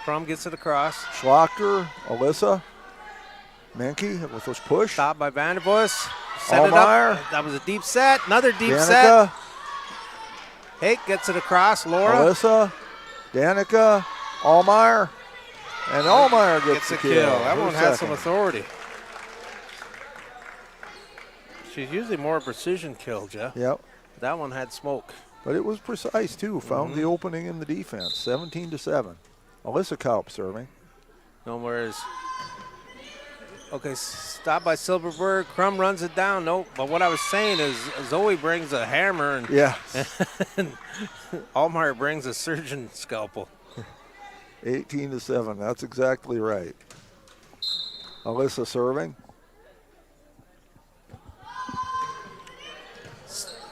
Crum gets it across. Schlachter, Alyssa, Menke with those push. Stop by Vandervoort. Set it up. That was a deep set. Another deep Danica. set. Hake gets it across. Laura. Alyssa, Danica, Allmeyer. And Allmeyer gets the kill. That one has some authority. She's usually more a precision kill, Jeff. Yep. That one had smoke. But it was precise, too. Found the opening in the defense. 17-7. Alyssa Kaup serving. No worries. Okay, stop by Silverberg. Crum runs it down. Nope. But what I was saying is Zoe brings a hammer and, and Allmeyer brings a surgeon scalpel. 18-7. That's exactly right. Alyssa serving.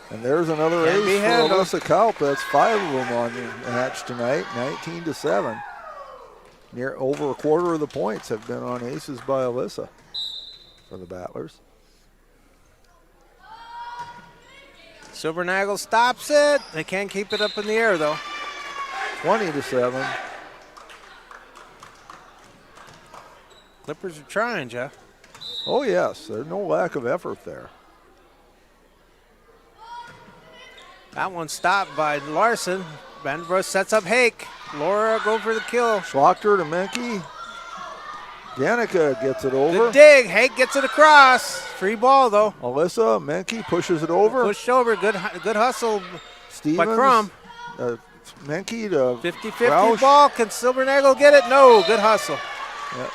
And there's another ace for Alyssa Kaup. That's 5 of them on the match tonight. 19-7. Near over a quarter of the points have been on aces by Alyssa for the Battlers. Silbernagel stops it. They can't keep it up in the air, though. 20-7. Clippers are trying, Jeff. Oh, yes. There's no lack of effort there. That one stopped by Larson. Vandervoort sets up Hake. Laura go for the kill. Schlachter to Menke. Danica gets it over. Good dig. Hake gets it across. Free ball, though. Alyssa, Menke pushes it over. Pushed over. Good hustle Stevens, by Crum. Menke to 50-50 ball. Can Silbernagel get it? No. Good hustle. Yep.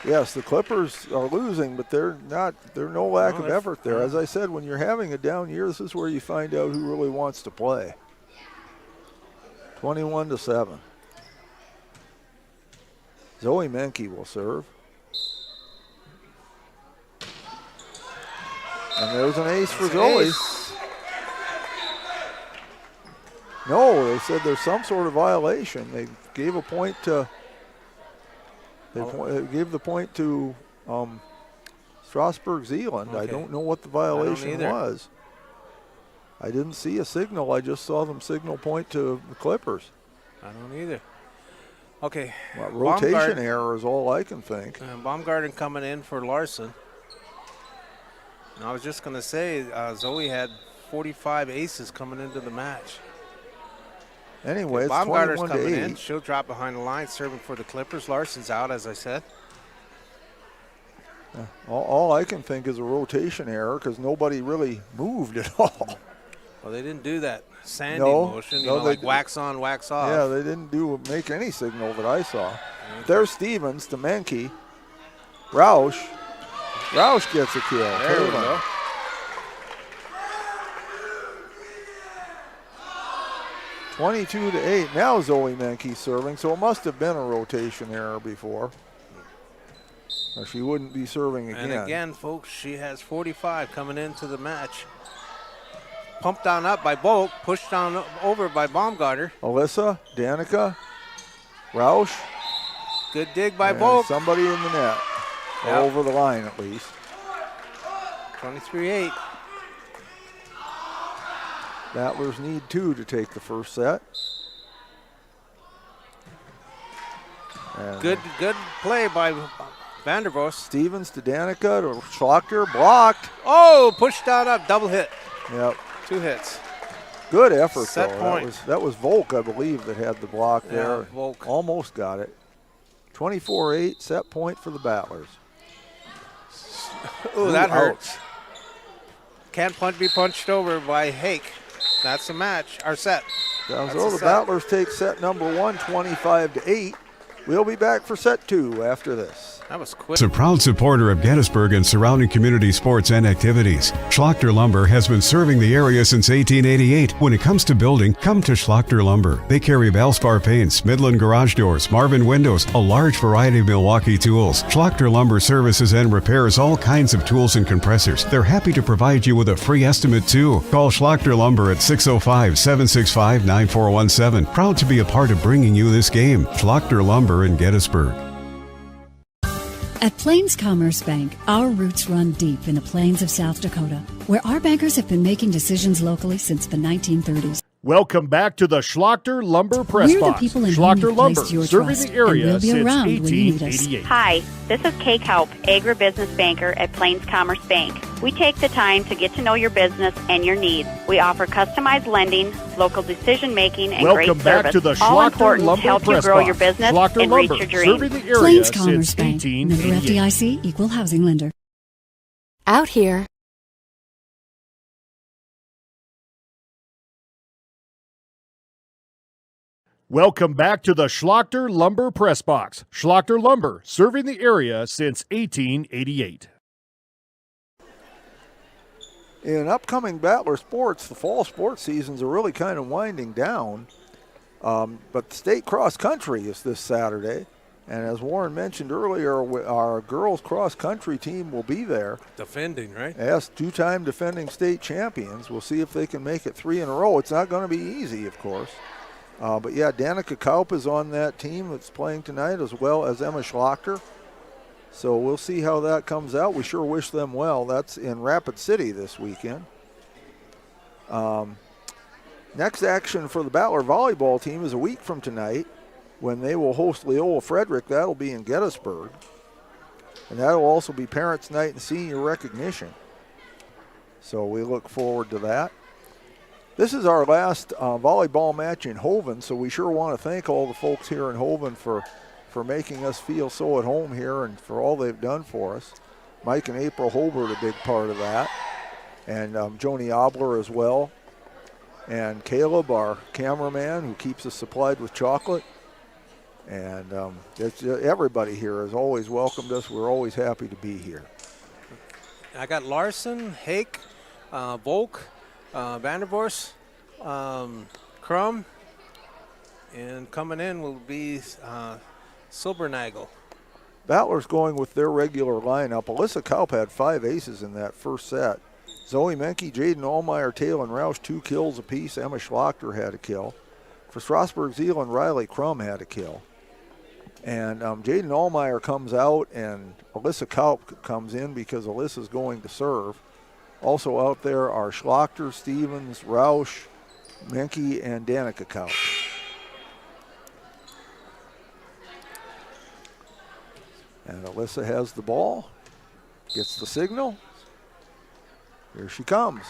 Yes, the Clippers are losing, but they're not. There's no lack of effort there. As I said, when you're having a down year, this is where you find out who really wants to play. 21-7. Zoe Menke will serve. And there's an ace for Zoe. Ace. No, they said there's some sort of violation. They gave a point to. They gave the point to Strasburg, Zeeland. Okay. I don't know what the violation either. was. I didn't see a signal. I just saw them signal point to the Clippers. I don't either. Okay. Well, rotation error is all I can think. Baumgarten coming in for Larson. And I was just going to say, Zoe had 45 aces coming into the match. Anyway, it's Baumgartner's 21-8. coming in. She'll drop behind the line, serving for the Clippers. Larson's out, as I said. All I can think is a rotation error because nobody really moved at all. Well, they didn't do that Sandy motion, like wax on, wax off. Yeah, they didn't make any signal that I saw. There's Stevens to Menke. Roush gets a kill. There we go. (22-8). Now Zoe Menke serving, so it must have been a rotation error before. Or she wouldn't be serving again. And again, folks, she has 45 coming into the match. Pumped on up by Volk, pushed on over by Baumgartner. Alyssa, Danica, Roush. Good dig by Volk. Somebody in the net. Yep. Over the line at least. 23-8. Battlers need 2 to take the first set. And Good play by Vandervoos. Stevens to Danica to Schlachter, blocked. Oh, pushed on up, double hit. Yep. 2 hits. Good effort, Set though. point. That was Volk, I believe, that had the block there. Volk. Almost got it. 24-8, set point for the Battlers. Ooh, that hurts. Ouch. Can't be punched over by Hake. That's the match, our set. So the Battlers take set number 1, 25-8. We'll be back for set 2 after this. That was quick. It's a proud supporter of Gettysburg and surrounding community sports and activities. Schlachter Lumber has been serving the area since 1888. When it comes to building, come to Schlachter Lumber. They carry Valspar paints, Midland garage doors, Marvin windows, a large variety of Milwaukee tools. Schlachter Lumber services and repairs all kinds of tools and compressors. They're happy to provide you with a free estimate too. Call Schlachter Lumber at 605-765-9417. Proud to be a part of bringing you this game. Schlachter Lumber in Gettysburg. At Plains Commerce Bank, our roots run deep in the plains of South Dakota, where our bankers have been making decisions locally since the 1930s. Welcome back to the Schlachter Lumber Press We're the Box. people in Schlachter whom you've Lumber, placed your serving trust, the area and we'll be since around when you need us. 1888. Hi, this is Kay Kaup, Agribusiness Banker at Plains Commerce Bank. We take the time to get to know your business and your needs. We offer customized lending, local decision making, and Welcome great back service. to the All Schlachter important Lumber to help you Press grow Box. your business Schlachter and reach Lumber, your dreams. serving the area Plains Commerce since Bank, member 1888. FDIC, equal housing lender. Out here. Welcome back to the Schlachter Lumber Press Box. Schlachter Lumber, serving the area since 1888. In upcoming Battler sports, the fall sports seasons are really kind of winding down. But state cross country is this Saturday. And as Warren mentioned earlier, our girls cross country team will be there. Defending, right? Yes, 2-time defending state champions. We'll see if they can make it 3 in a row. It's not going to be easy, of course. But yeah, Danica Kaup is on that team that's playing tonight, as well as Emma Schlachter. So we'll see how that comes out. We sure wish them well. That's in Rapid City this weekend. Next action for the Battler volleyball team is a week from tonight, when they will host Leola Frederick. That'll be in Gettysburg. And that'll also be Parents' Night and Senior Recognition. So we look forward to that. This is our last volleyball match in Hoven, so we sure want to thank all the folks here in Hoven for making us feel so at home here and for all they've done for us. Mike and April Hobart a big part of that, and Joni Obler as well, and Caleb, our cameraman, who keeps us supplied with chocolate. And everybody here has always welcomed us. We're always happy to be here. I got Larson, Hake, Volk, Vandervorst, Crum, and coming in will be Silbernagel. Battler's going with their regular lineup. Alyssa Kaup had 5 aces in that first set. Zoe Menke, Jaden Allmeyer, Taylor Roush, 2 kills apiece. Emma Schlachter had a kill. For Strasburg, Zeeland, Riley Crum had a kill. And Jaden Allmeyer comes out, and Alyssa Kaup comes in because Alyssa's going to serve. Also out there are Schlachter, Stevens, Roush, Menke, and Danica Kaup. And Alyssa has the ball, gets the signal. Here she comes.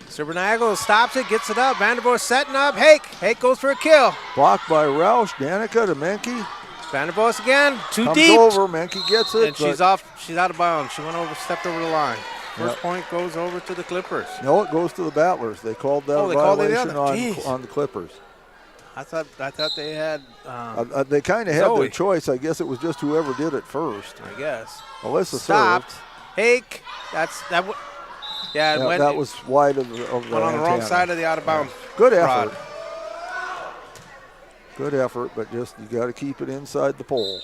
Silbernagel stops it, gets it up. Vandervorst setting up. Hake goes for a kill. Blocked by Roush. Danica to Menke. Vandervorst again. Too Comes deep. over. Menke gets it. And she's off. She's out of bounds. She stepped over the line. First point goes over to the Clippers. No, it goes to the Battlers. They called that violation on the Clippers. I thought they had. They kind of had their choice. I guess it was just whoever did it first. I guess. Alyssa stopped. served. Hake. That was wide of the went on the wrong side of the out of bounds. Good effort. Good effort, but just you got to keep it inside the pole.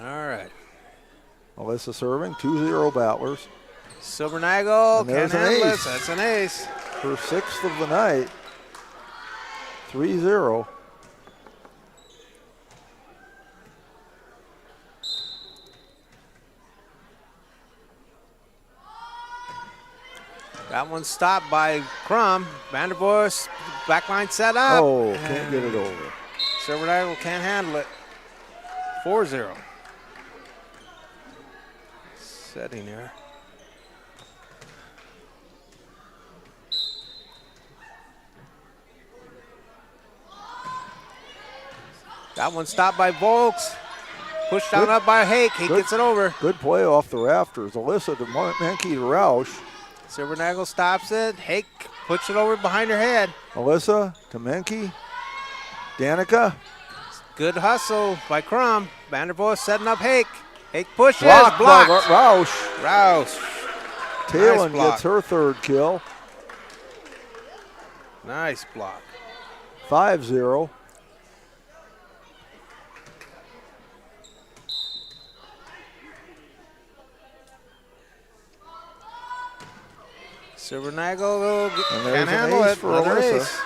All right. Alyssa serving. 2-0 Battlers. Silbernagel can't handle it. That's an ace. Her 6th of the night. 3-0. That one stopped by Crum. Vandervorst, backline set up. Oh, can't get it over. Silbernagel can't handle it. 4-0. Setting there. That one stopped by Volks. Pushed down up by Hake. He gets it over. Good play off the rafters. Alyssa to Menke to Roush. Silbernagel stops it. Hake puts it over behind her head. Alyssa to Menke. Danica. Good hustle by Crum. Vandervorst setting up Hake. Hake pushes. Blocked. Roush. Talon nice gets her 3rd kill. Nice block. 5-0. Silbernagel can't handle it. Another ace.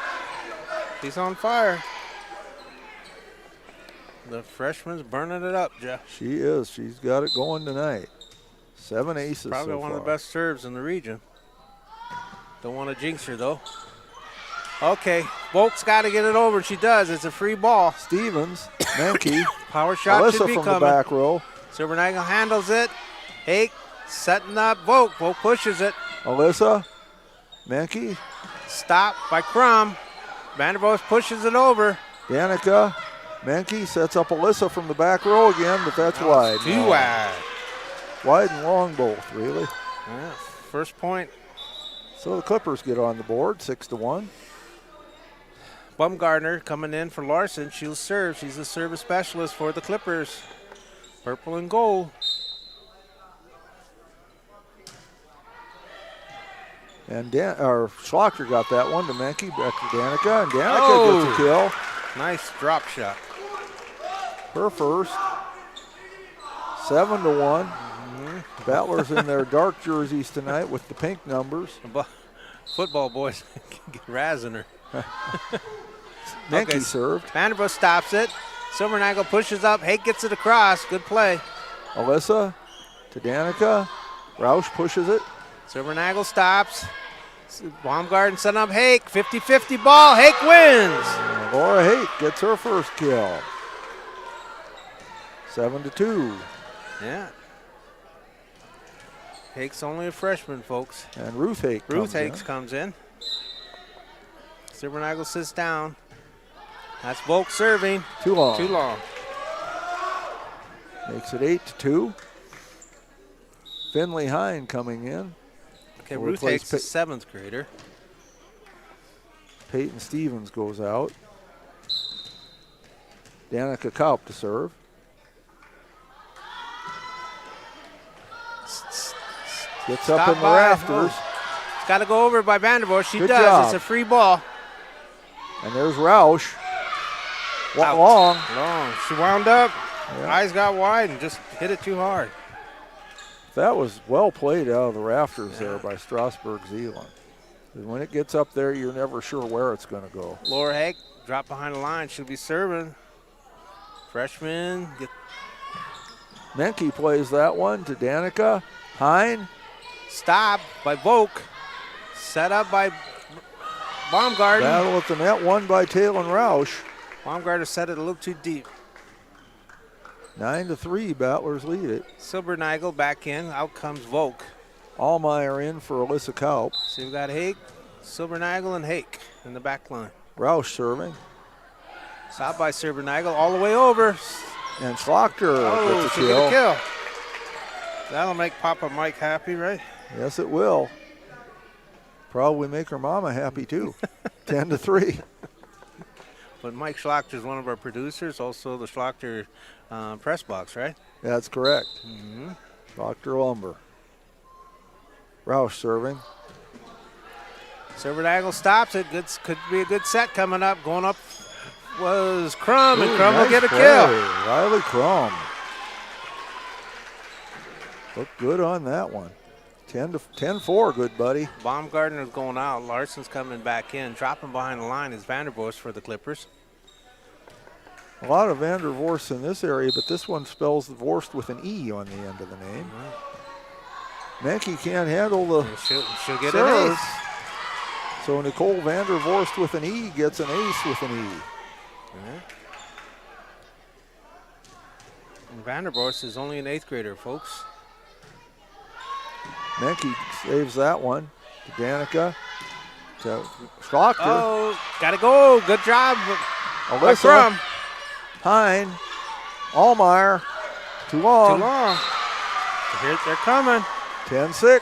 She's on fire. The freshman's burning it up, Jeff. She is. She's got it going tonight. 7 aces Probably so one far. of the best serves in the region. Don't want to jinx her, though. Okay, Volk's got to get it over. She does. It's a free ball. Stevens, Menke. Power shot Alyssa should be from coming. the back row. Silbernagel handles it. Hake setting up Volk. Volk pushes it. Alyssa, Menke. Stopped by Crum. Vandervorst pushes it over. Danica, Menke sets up Alyssa from the back row again, but that's wide. Too wide. Wide and long both, really. Yeah, first point. So the Clippers get on the board, 6-1. Bumgardner coming in for Larson. She'll serve. She's the service specialist for the Clippers. Purple and gold. And Schlachter got that one to Menke, back to Danica, and Danica gets a kill. Nice drop shot. Her first. 7-1. Battlers in their dark jerseys tonight with the pink numbers. Football boys razzing her. Menke served. Vandervorst stops it. Silbernagel pushes up. Hake gets it across. Good play. Alyssa to Danica. Roush pushes it. Silbernagel stops. Baumgarten setting up Hake. 50-50 ball. Hake wins. Laura Hake gets her first kill. 7-2. Yeah. Hake's only a freshman, folks. And Ruth Hake comes in. Silbernagel sits down. That's Volk serving. Too long. Makes it 8-2. Finley Hine coming in. Okay, Ruth Hake's a 7th grader. Peyton Stevens goes out. Danica Kaup to serve. Gets up in the rafters. It's got to go over by Vandervoort. She Good does. job. It's a free ball. And there's Roush. Out. Long. She wound up. Yeah. Eyes got wide and just hit it too hard. That was well played out of the rafters there by Strasburg Zeeland. When it gets up there, you're never sure where it's going to go. Laura Hake dropped behind the line. She'll be serving. Freshman. Menke plays that one to Danica. Hine. Stop by Volk. Set up by Baumgarten. Battle at the net, won by Talon Roush. Baumgarten set it a little too deep. 9-3, Battlers lead it. Silbernagel back in. Out comes Volk. Allmeyer in for Alyssa Kaup. So we've got Hake, Silbernagel, and Hake in the back line. Roush serving. Stopped by Silbernagel all the way over. And Schlachter gets a she kill. get a kill. That'll make Papa Mike happy, right? Yes, it will. Probably make her mama happy too. 10-3. But Mike Schlachter is one of our producers, also the Schlachter press box, right? That's correct. Mm-hmm. Dr. Lumber. Roush serving. Silbernagel stops it. Could be a good set coming up. Going up was Crum, and Crum nice will get a play. kill. Riley Crum. Looked good on that one. 10-4, good buddy. Baumgartner is going out. Larson's coming back in. Dropping behind the line is Vandervoort for the Clippers. A lot of Vandervorst in this area, but this one spells Vorst with an E on the end of the name. Menke can't handle the she'll get serve. an ace. So Nicole Vandervorst with an E gets an ace with an E. And Vandervoort is only an 8th grader, folks. Menke saves that one to Danica. To Schlachter. Oh, got to go. Good job. Alyssa. Hine. Allmeyer. Too long. Too long. Here they're coming. 10-6.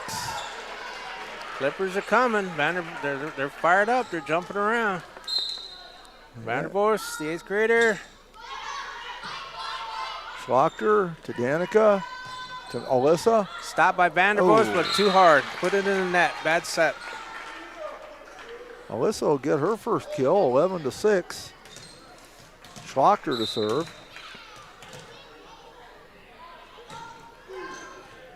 Clippers are coming. They're fired up. They're jumping around. Vandervoort, the 8th grader. Schlachter to Danica. To Alyssa. Stopped by Vandervoort, but too hard. Put it in the net. Bad set. Alyssa will get her first kill, 11-6. Schlachter to serve.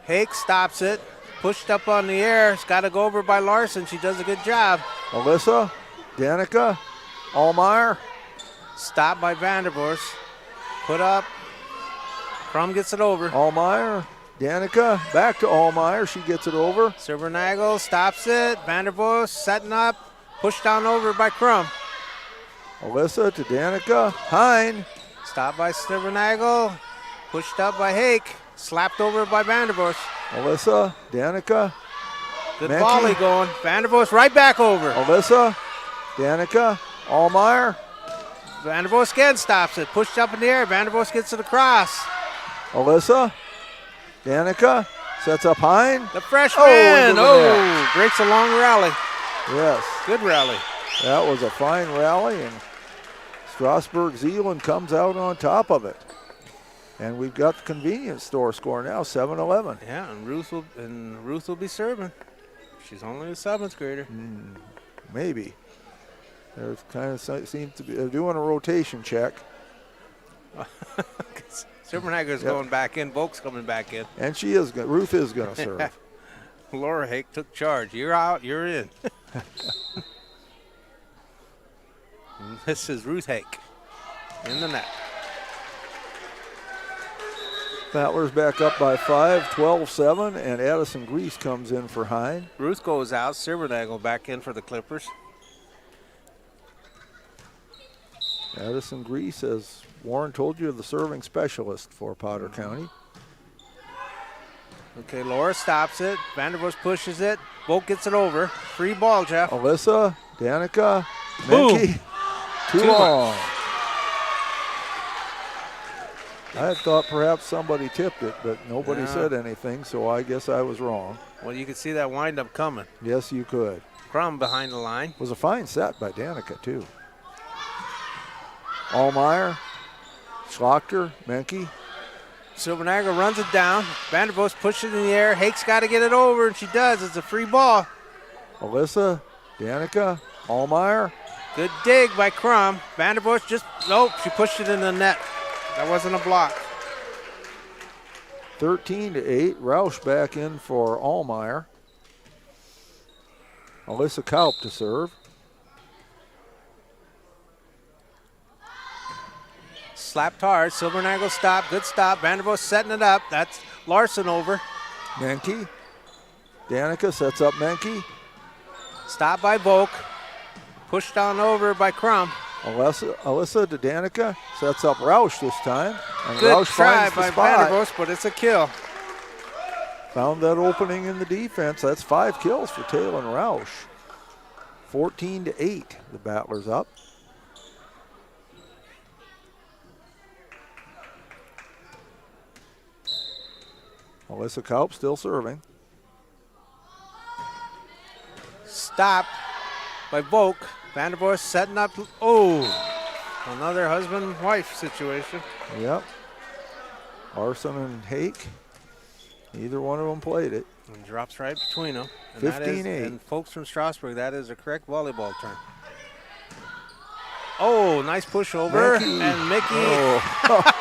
Hake stops it. Pushed up on the air. It's got to go over by Larson. She does a good job. Alyssa, Danica, Allmeyer. Stopped by Vandervoort. Put up. Crum gets it over. Allmeyer, Danica, back to Allmeyer. She gets it over. Silbernagel stops it. Vandervoort setting up. Pushed down over by Crum. Alyssa to Danica. Hine. Stopped by Silbernagel. Pushed up by Hake. Slapped over by Vandervoort. Alyssa, Danica. Good Menke. volley going. Vandervoort right back over. Alyssa, Danica, Allmeyer. Vandervoort again stops it. Pushed up in the air. Vandervoort gets it across. Alyssa, Danica, sets up Hine. The freshman. Oh, breaks a long rally. Yes. Good rally. That was a fine rally, and Strasburg Zeeland comes out on top of it. And we've got the convenience store score now, 7-11. Yeah, and Ruth will be serving. She's only a 7th grader. Maybe. There's kind of seems to be they're doing a rotation check. Silbernagler's going back in. Volk's coming back in. And Ruth is going to serve. Laura Hake took charge. You're out. You're in. This is Ruth Hake in the net. Battlers back up by 5, 12-7, and Addison Grease comes in for Hine. Ruth goes out. Silbernagel back in for the Clippers. Addison Grease, as Warren told you, the serving specialist for Potter County. Okay, Laura stops it. Vandervoort pushes it. Volk gets it over. Free ball, Jeff. Alyssa, Danica, Menke. Too long. I thought perhaps somebody tipped it, but nobody said anything, so I guess I was wrong. Well, you could see that windup coming. Yes, you could. Crum behind the line. Was a fine set by Danica, too. Allmeyer, Schlachter, Menke. Silvernagle runs it down. Vanderbost pushes it in the air. Hake's got to get it over, and she does. It's a free ball. Alyssa, Danica, Allmeyer. Good dig by Crum. Vanderbost just, nope, she pushed it in the net. That wasn't a block. 13-8. Roush back in for Allmeyer. Alyssa Kaup to serve. Slapped hard. Silvernagle stop. Good stop. Vanderbost setting it up. That's Larson over. Menke. Danica sets up Menke. Stop by Volk. Pushed on over by Crum. Alyssa to Danica. Sets up Roush this time. And Good Roush try finds the by spot. Vanderbost, but it's a kill. Found that opening in the defense. That's 5 kills for Taylor Roush. 14-8. The Battlers up. Alyssa Kaup still serving. Stop by Volk. Vanderbost setting up. Oh, another husband-wife situation. Yep. Larson and Hake. Neither one of them played it. And drops right between them. 15-8. And folks from Strasburg, that is a correct volleyball term. Oh, nice push over. And Mickey. Oh.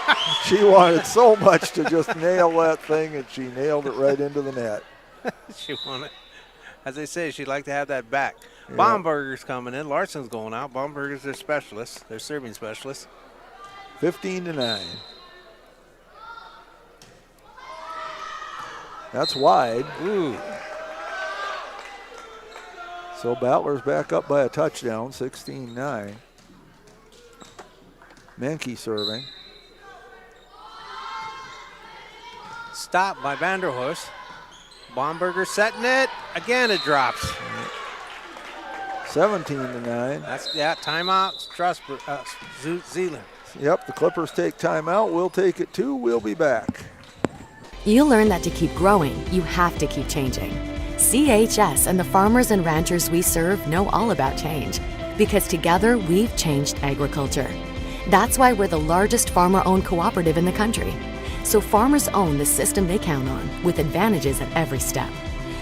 She wanted so much to just nail that thing, and she nailed it right into the net. She wanted, as they say, she'd like to have that back. Yeah. Baumberger's coming in. Larson's going out. Baumberger's their specialist, their serving specialist. 15-9. That's wide. Ooh. So Battlers back up by a touchdown, 16-9. Menke serving. Stop by Vanderhorst. Baumberger setting it. Again, it drops. 17-9. That's, yeah, timeout, Strasburg, Zeeland. Yep, the Clippers take timeout. We'll take it too. We'll be back. You learn that to keep growing, you have to keep changing. CHS and the farmers and ranchers we serve know all about change, because together we've changed agriculture. That's why we're the largest farmer-owned cooperative in the country. So farmers own the system they count on, with advantages at every step.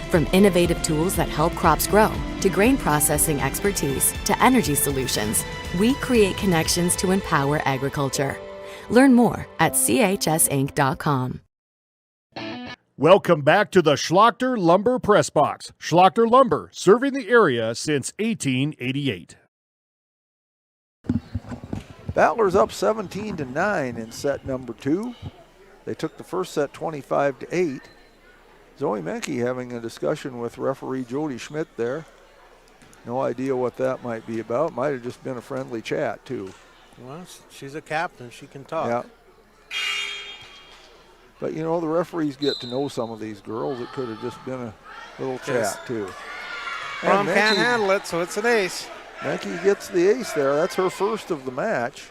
From innovative tools that help crops grow, to grain processing expertise, to energy solutions, we create connections to empower agriculture. Learn more at chsinc.com. Welcome back to the Schlachter Lumber Press Box. Schlachter Lumber, serving the area since 1888. Battlers up 17-9 in set number 2. They took the first set 25-8. Zoe Menke having a discussion with referee Jody Schmidt there. No idea what that might be about. Might have just been a friendly chat too. Well, she's a captain. She can talk. Yeah. But you know, the referees get to know some of these girls. It could have just been a little chat too. Crum can't handle it, so it's an ace. Menke gets the ace there. That's her first of the match.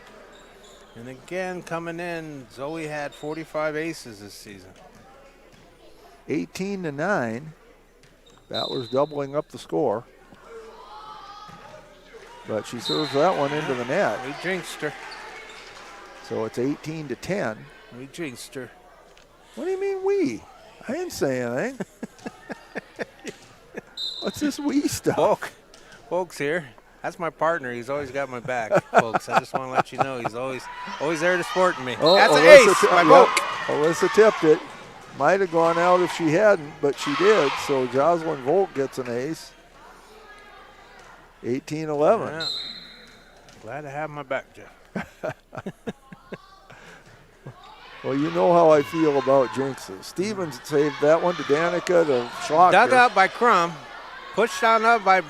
And again, coming in, Zoe had 45 aces this season. 18-9. Battlers doubling up the score. But she serves that one into the net. We jinxed her. So it's 18-10. We jinxed her. What do you mean we? I didn't say anything. What's this we stuff? Folks here. That's my partner. He's always got my back, folks. I just want to let you know he's always there to support me. Oh, that's Alyssa an ace by Volk. Alyssa tipped it. Might have gone out if she hadn't, but she did. So Jocelyn Volk gets an ace. 18-11. Yeah. Glad to have my back, Jeff. Well, you know how I feel about jinxes. Stevens saved that one to Danica to Schlachter. Dug up by Crum. Pushed on up by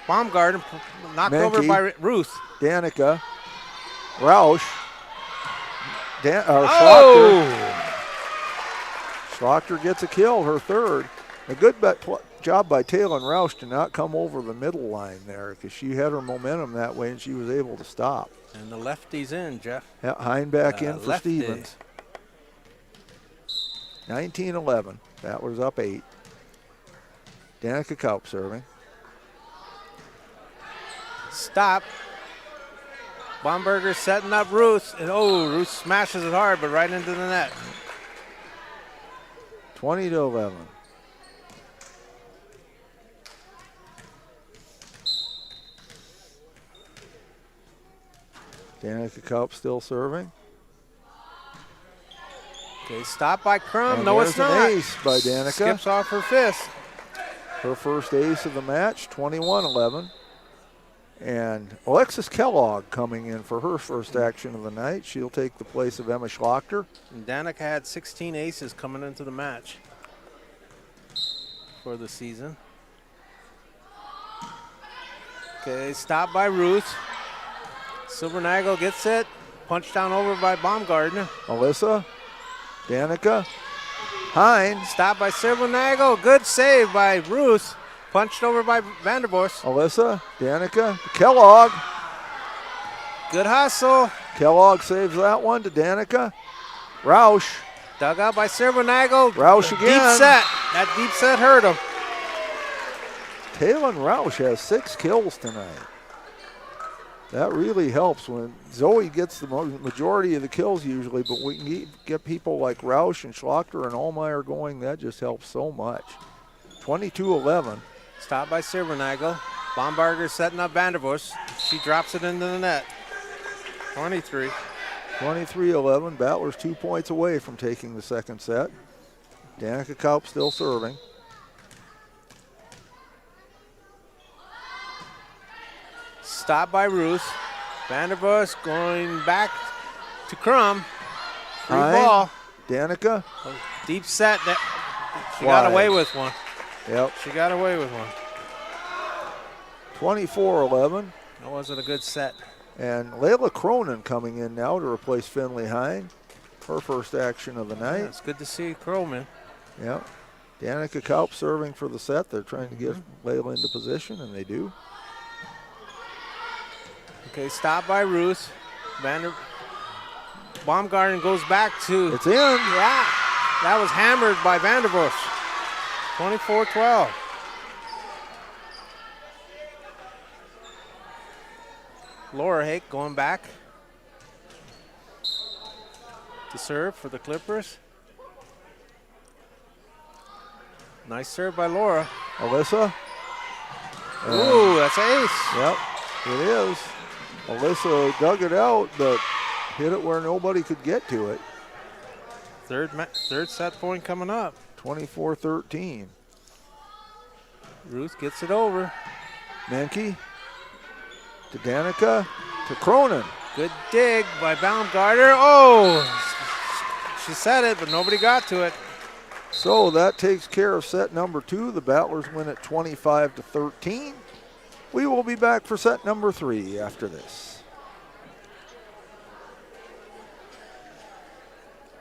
Baumgarten. Knocked Menke, over by Ruth. Danica. Roush. Oh! Schlachter gets a kill, her third. A good job by Taylor Roush to not come over the middle line there, because she had her momentum that way and she was able to stop. And the lefty's in, Jeff. Yeah, Hein back in for lefty. Stevens. 19-11. Battlers up 8. Danica Kaup serving. Stop Baumberger setting up Ruth, and Ruth smashes it hard, but right into the net. 20-11. Danica Kaup still serving. Okay, stop by Crum. And No, it's there's not. an ace by Danica. Skips off her fist. Her first ace of the match, 21-11. And Alexis Kellogg coming in for her first action of the night. She'll take the place of Emma Schlachter. And Danica had 16 aces coming into the match for the season. Okay, stop by Ruth. Silvernagle gets it. Punched down over by Baumgartner. Alyssa, Danica, Hine. Stop by Silvernagle. Good save by Ruth. Punched over by Vandervorst. Alyssa, Danica, Kellogg. Good hustle. Kellogg saves that one to Danica. Roush. Dug out by Silvernagle. Roush again. Deep set. That deep set hurt him. Talon Roush has 6 kills tonight. That really helps when Zoe gets the majority of the kills usually, but we can get people like Roush and Schlachter and Allmeyer going. That just helps so much. 22-11. Stop by Silvernagle. Baumgartner setting up Vandervorst. She drops it into the net. 23. 23-11. Battlers 2 points away from taking the second set. Danica Kaup still serving. Stop by Ruth. Vandervorst going back to Crum. Free ball. Danica. Deep set. She got away with one. Yep. She got away with one. 24-11. That wasn't a good set. And Layla Cronin coming in now to replace Finley Hine. Her first action of the night. Yeah, it's good to see Cronin. Yep. Danica Kaup serving for the set. They're trying to get Layla into position, and they do. Okay, stop by Ruth. Baumgarten goes back to. It's in. Yeah. That was hammered by Vandervorst. 24-12. Laura Hake going back to serve for the Clippers. Nice serve by Laura. Alyssa. Ooh, that's an ace. Yep, it is. Alyssa dug it out, but hit it where nobody could get to it. Third set point coming up. 24-13. Ruth gets it over. Menke to Danica to Cronin. Good dig by Baumgartner. Oh, she said it, but nobody got to it. So that takes care of set number 2. The Battlers win at 25-13. We will be back for set number 3 after this.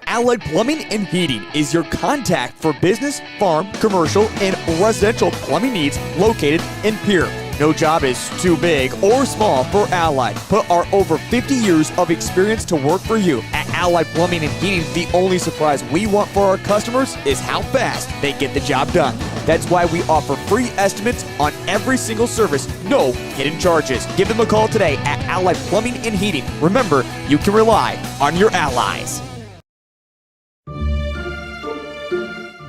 Allied Plumbing and Heating is your contact for business, farm, commercial, and residential plumbing needs located in Pierre. No job is too big or small for Allied. Put our over 50 years of experience to work for you. At Allied Plumbing and Heating, the only surprise we want for our customers is how fast they get the job done. That's why we offer free estimates on every single service, no hidden charges. Give them a call today at Allied Plumbing and Heating. Remember, you can rely on your allies.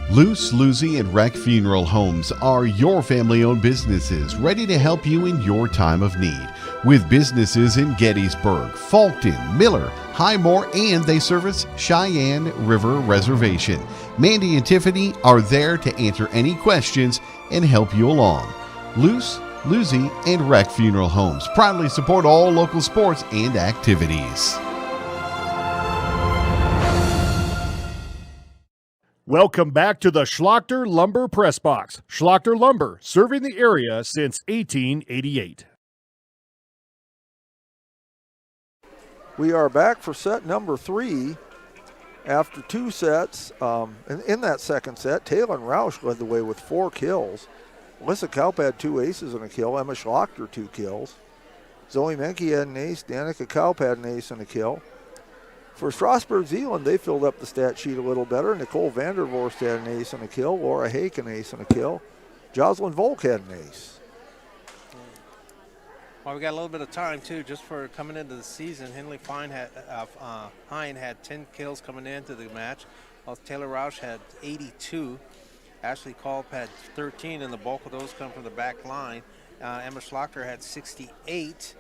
Luce, Lucy, and Wreck Funeral Homes are your family-owned businesses ready to help you in your time of need. With businesses in Gettysburg, Faulkton, Miller, Highmore, and they service Cheyenne River Reservation. Mandy and Tiffany are there to answer any questions and help you along. Luce, Lucy, and Wreck Funeral Homes proudly support all local sports and activities. Welcome back to the Schlachter Lumber Press Box. Schlachter Lumber, serving the area since 1888. We are back for set number 3. After 2 sets, in that second set, Talon Roush led the way with 4 kills. Alyssa Kaup had 2 aces and a kill. Emma Schlachter 2 kills. Zoe Menke had an ace. Danica Kaup had an ace and a kill. For Strasburg, Zeeland, they filled up the stat sheet a little better. Nicole Vandervorst had an ace and a kill. Laura Hake an ace and a kill. Jocelyn Volk had an ace. Well, we got a little bit of time, too, just for coming into the season. Hindley Hine had 10 kills coming into the match, while Taylor Roush had 82. Ashley Culp had 13, and the bulk of those come from the back line. Emma Schlachter had 68.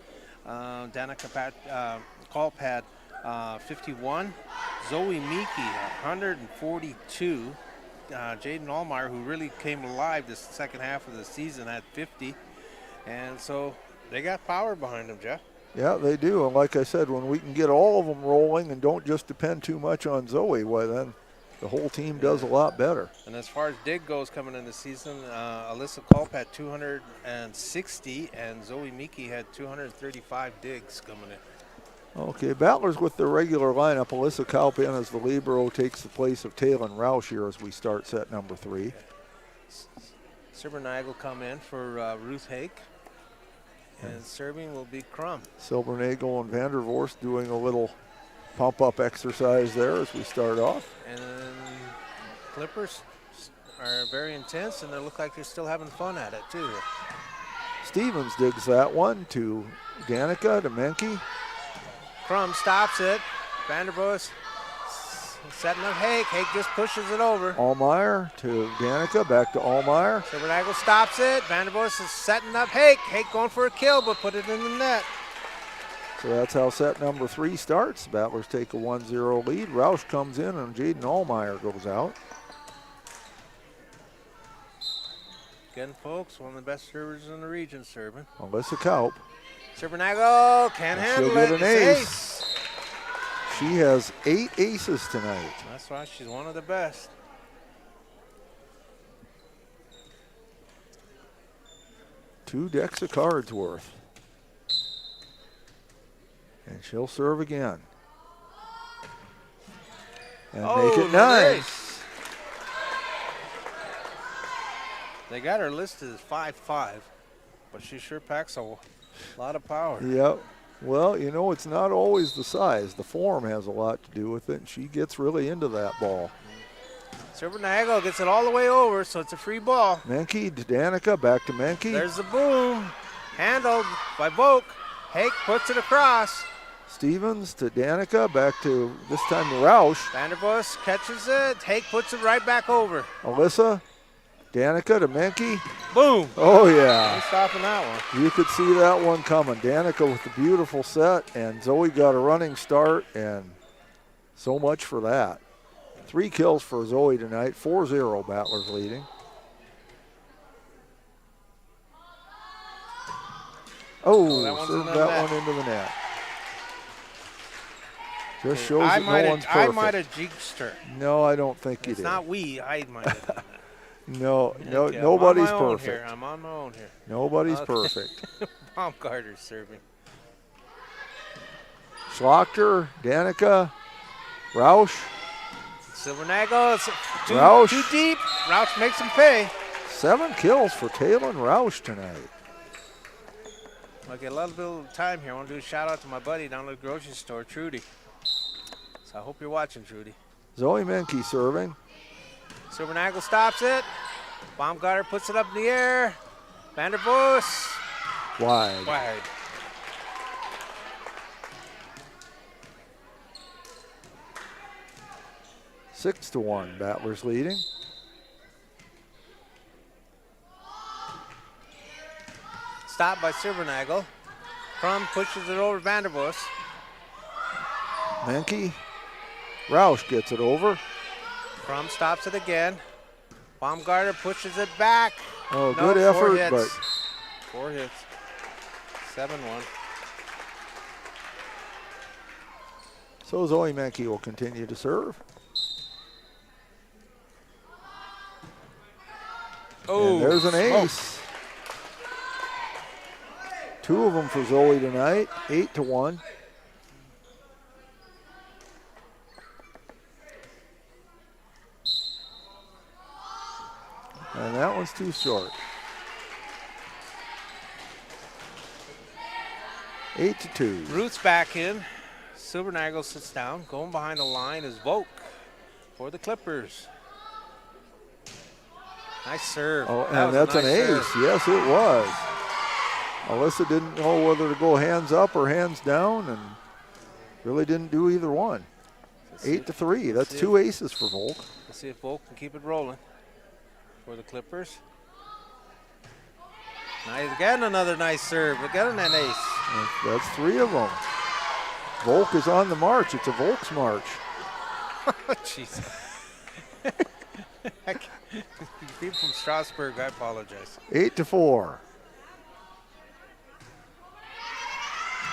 Danica Culp had 51. Zoe Meeke, 142. Jaden Allmeyer, who really came alive this second half of the season, had 50. And so they got power behind them, Jeff. Yeah, they do. And like I said, when we can get all of them rolling and don't just depend too much on Zoe, well, then the whole team does a lot better. And as far as dig goes coming in the season, Alyssa Culp had 260, and Zoe Meeke had 235 digs coming in. Okay, Battlers with their regular lineup. Alyssa Culp in as the libero takes the place of Taylor Roush here as we start set number 3. Silbernagel will come in for Ruth Hake. And serving will be Crum. Silbernagel and Vandervorst doing a little pump-up exercise there as we start off. And Clippers are very intense, and they look like they're still having fun at it, too. Stevens digs that one to Danica, to Menke. Crum stops it. Vandervorst setting up Hake. Hake just pushes it over. Allmeyer to Danica, back to Allmeyer. Silbernagel stops it. Vandervorst is setting up Hake. Hake going for a kill, but put it in the net. So that's how set number 3 starts. Battlers take a 1-0 lead. Roush comes in and Jaden Allmeyer goes out. Again, folks, one of the best servers in the region serving. Alyssa Culp. Silbernagel can't handle she'll it. Get an ace. She has 8 aces tonight. That's why she's one of the best. Two decks of cards worth. And she'll serve again. And make it nice. They got her listed as 5'5", but she sure packs a lot of power. Yep. Well, you know, it's not always the size. The form has a lot to do with it, and she gets really into that ball. Silbernagel gets it all the way over, so it's a free ball. Menke to Danica, back to Menke. There's the boom. Handled by Volk. Hake puts it across. Stevens to Danica, back to, this time to Roush. Vandervorst catches it. Hake puts it right back over. Alyssa, Danica to Menke. Boom. Oh, yeah. No stopping that one. You could see that one coming. Danica with the beautiful set, and Zoe got a running start, and so much for that. 3 kills for Zoe tonight, 4-0 Battlers leading. Served that one into the net. Just shows that no one's perfect. I might have jinxed her. No, I don't think you did. It's not we. I might have done that. No, Okay, nobody's perfect. I'm on my own here. Nobody's perfect. Baumgartner's serving. Schlachter, Danica, Roush. Silbernagel, it's too deep. Roush makes him pay. 7 kills for Taylor and Roush tonight. Okay, a little bit of time here. I want to do a shout out to my buddy down at the grocery store, Trudy. So I hope you're watching, Trudy. Zoe Menke serving. Silbernagel stops it. Baumgartner puts it up in the air. Vandervorst. Wide. 6-1, Battlers leading. Stopped by Silbernagel. Crum pushes it over Vandervorst. Menke. Roush gets it over. Crum stops it again. Baumgartner pushes it back. Oh, good effort, but 4 hits. 7-1. So Zoe Menke will continue to serve. Oh, and there's an ace. 2 of them for Zoe tonight, 8-1. And that one's too short. 8-2. Ruth's back in. Silbernagel sits down. Going behind the line is Volk for the Clippers. Nice serve. Oh, and that's an ace. Yes, it was. Alyssa didn't know whether to go hands up or hands down, and really didn't do either one. 8-3. That's 2 aces for Volk. Let's see if Volk can keep it rolling for the Clippers. Nice, again, another nice serve. Again, an ace. That's 3 of them. Volk is on the march. It's a Volk's march. Jeez. People from Strasburg, I apologize. 8-4.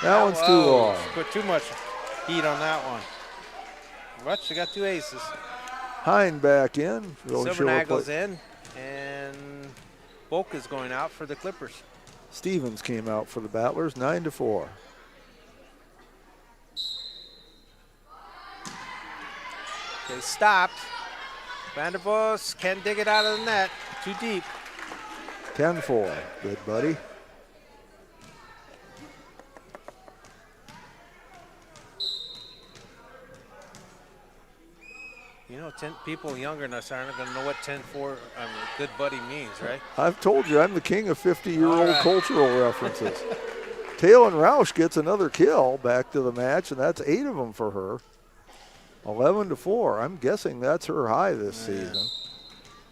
That one's too long. Put too much heat on that one. But she got 2 aces. Hine back in. Silvernagel's in, and Volk is going out for the Clippers. Stevens came out for the Battlers, 9-4. They stopped. Vandervos can't dig it out of the net. Too deep. 10-4. Good, buddy. You know, 10 people younger than us aren't going to know what 10-4, good buddy means, right? I've told you, I'm the king of 50-year-old cultural references. Taylor Roush gets another kill back to the match, and that's 8 of them for her. 11-4. I'm guessing that's her high this season.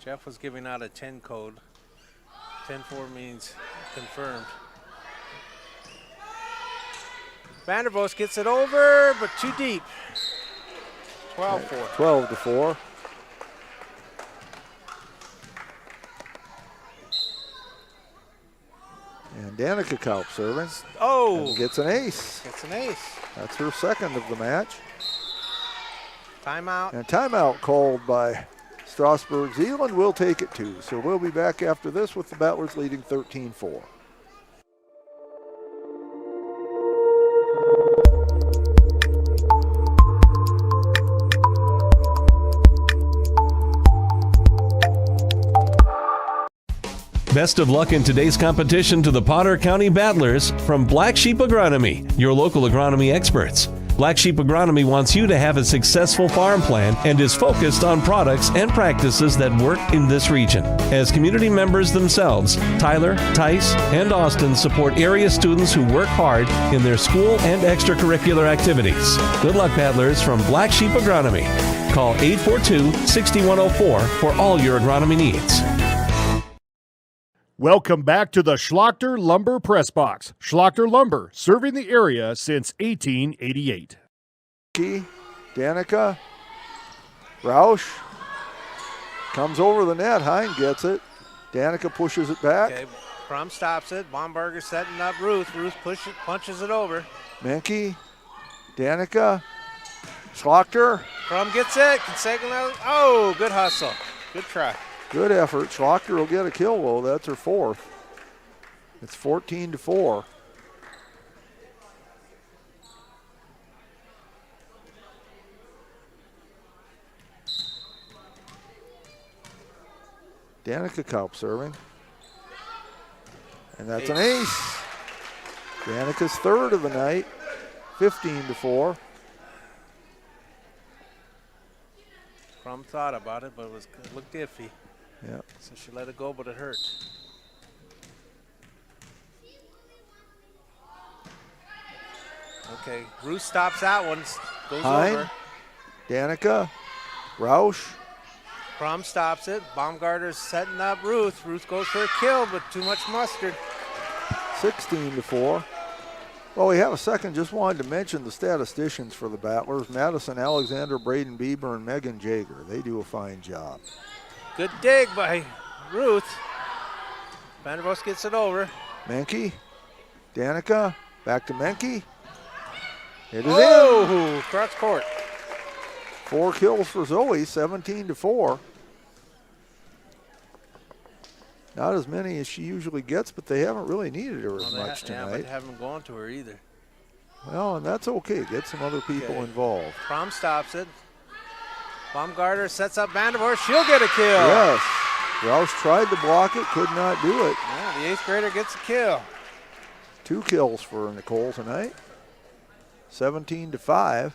Jeff was giving out a 10 code. 10-4 means confirmed. Vandervos gets it over, but too deep. 12-4. 12-4. And Danica Kaup serving. Oh! And gets an ace. Gets an ace. That's her second of the match. Timeout. And timeout called by Strasburg. Zeeland will take it too. So we'll be back after this with the Battlers leading 13-4. Best of luck in today's competition to the Potter County Battlers from Black Sheep Agronomy, your local agronomy experts. Black Sheep Agronomy wants you to have a successful farm plan and is focused on products and practices that work in this region. As community members themselves, Tyler, Tice, and Austin support area students who work hard in their school and extracurricular activities. Good luck, Battlers, from Black Sheep Agronomy. Call 842-6104 for all your agronomy needs. Welcome back to the Schlachter Lumber Press Box. Schlachter Lumber, serving the area since 1888. Danica. Roush. Comes over the net. Hine gets it. Danica pushes it back. Okay, Crum stops it. Baumgartner setting up Ruth. Ruth punches it over. Menke. Danica. Schlachter. Crum gets it. Oh, good hustle. Good try. Good effort. Schlachter will get a kill, though. That's her 4th. It's 14-4. Danica Kaup serving. And that's an ace. Danica's 3rd of the night. 15-4. Crum thought about it, but it looked iffy. Yeah. So she let it go, but it hurt. Okay, Ruth stops that one, goes Hine, over. Danica, Roush. Crum stops it. Baumgartner's setting up Ruth. Ruth goes for a kill, but too much mustard. 16-4. Well, we have a second. Just wanted to mention the statisticians for the Battlers. Madison Alexander, Braden Bieber, and Megan Jager. They do a fine job. Good dig by Ruth. Vandervos gets it over. Menke, Danica, back to Menke. It is in. Cross court. 4 kills for Zoe, 17-4. Not as many as she usually gets, but they haven't really needed her as much tonight. Yeah, but they haven't gone to her either. Well, and that's okay. Get some other people involved. Crum stops it. Baumgartner sets up Vandervoort. She'll get a kill. Yes. Roush tried to block it, could not do it. Yeah, the 8th grader gets a kill. 2 kills for Nicole tonight. 17-5.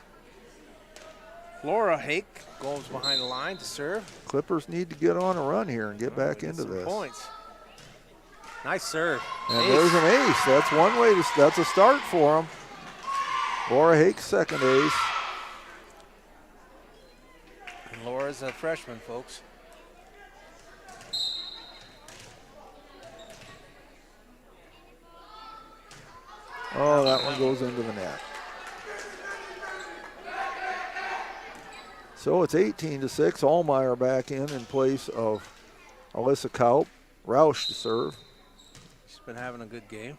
Laura Hake goes behind the line to serve. Clippers need to get on a run here and get back into this. Points. Nice serve. And there's an ace. That's one way that's a start for him. Laura Hake's second ace. And Laura's a freshman, folks. Oh, that one goes into the net. So it's 18-6. Allmeyer back in place of Alyssa Kaup. Roush to serve. She's been having a good game.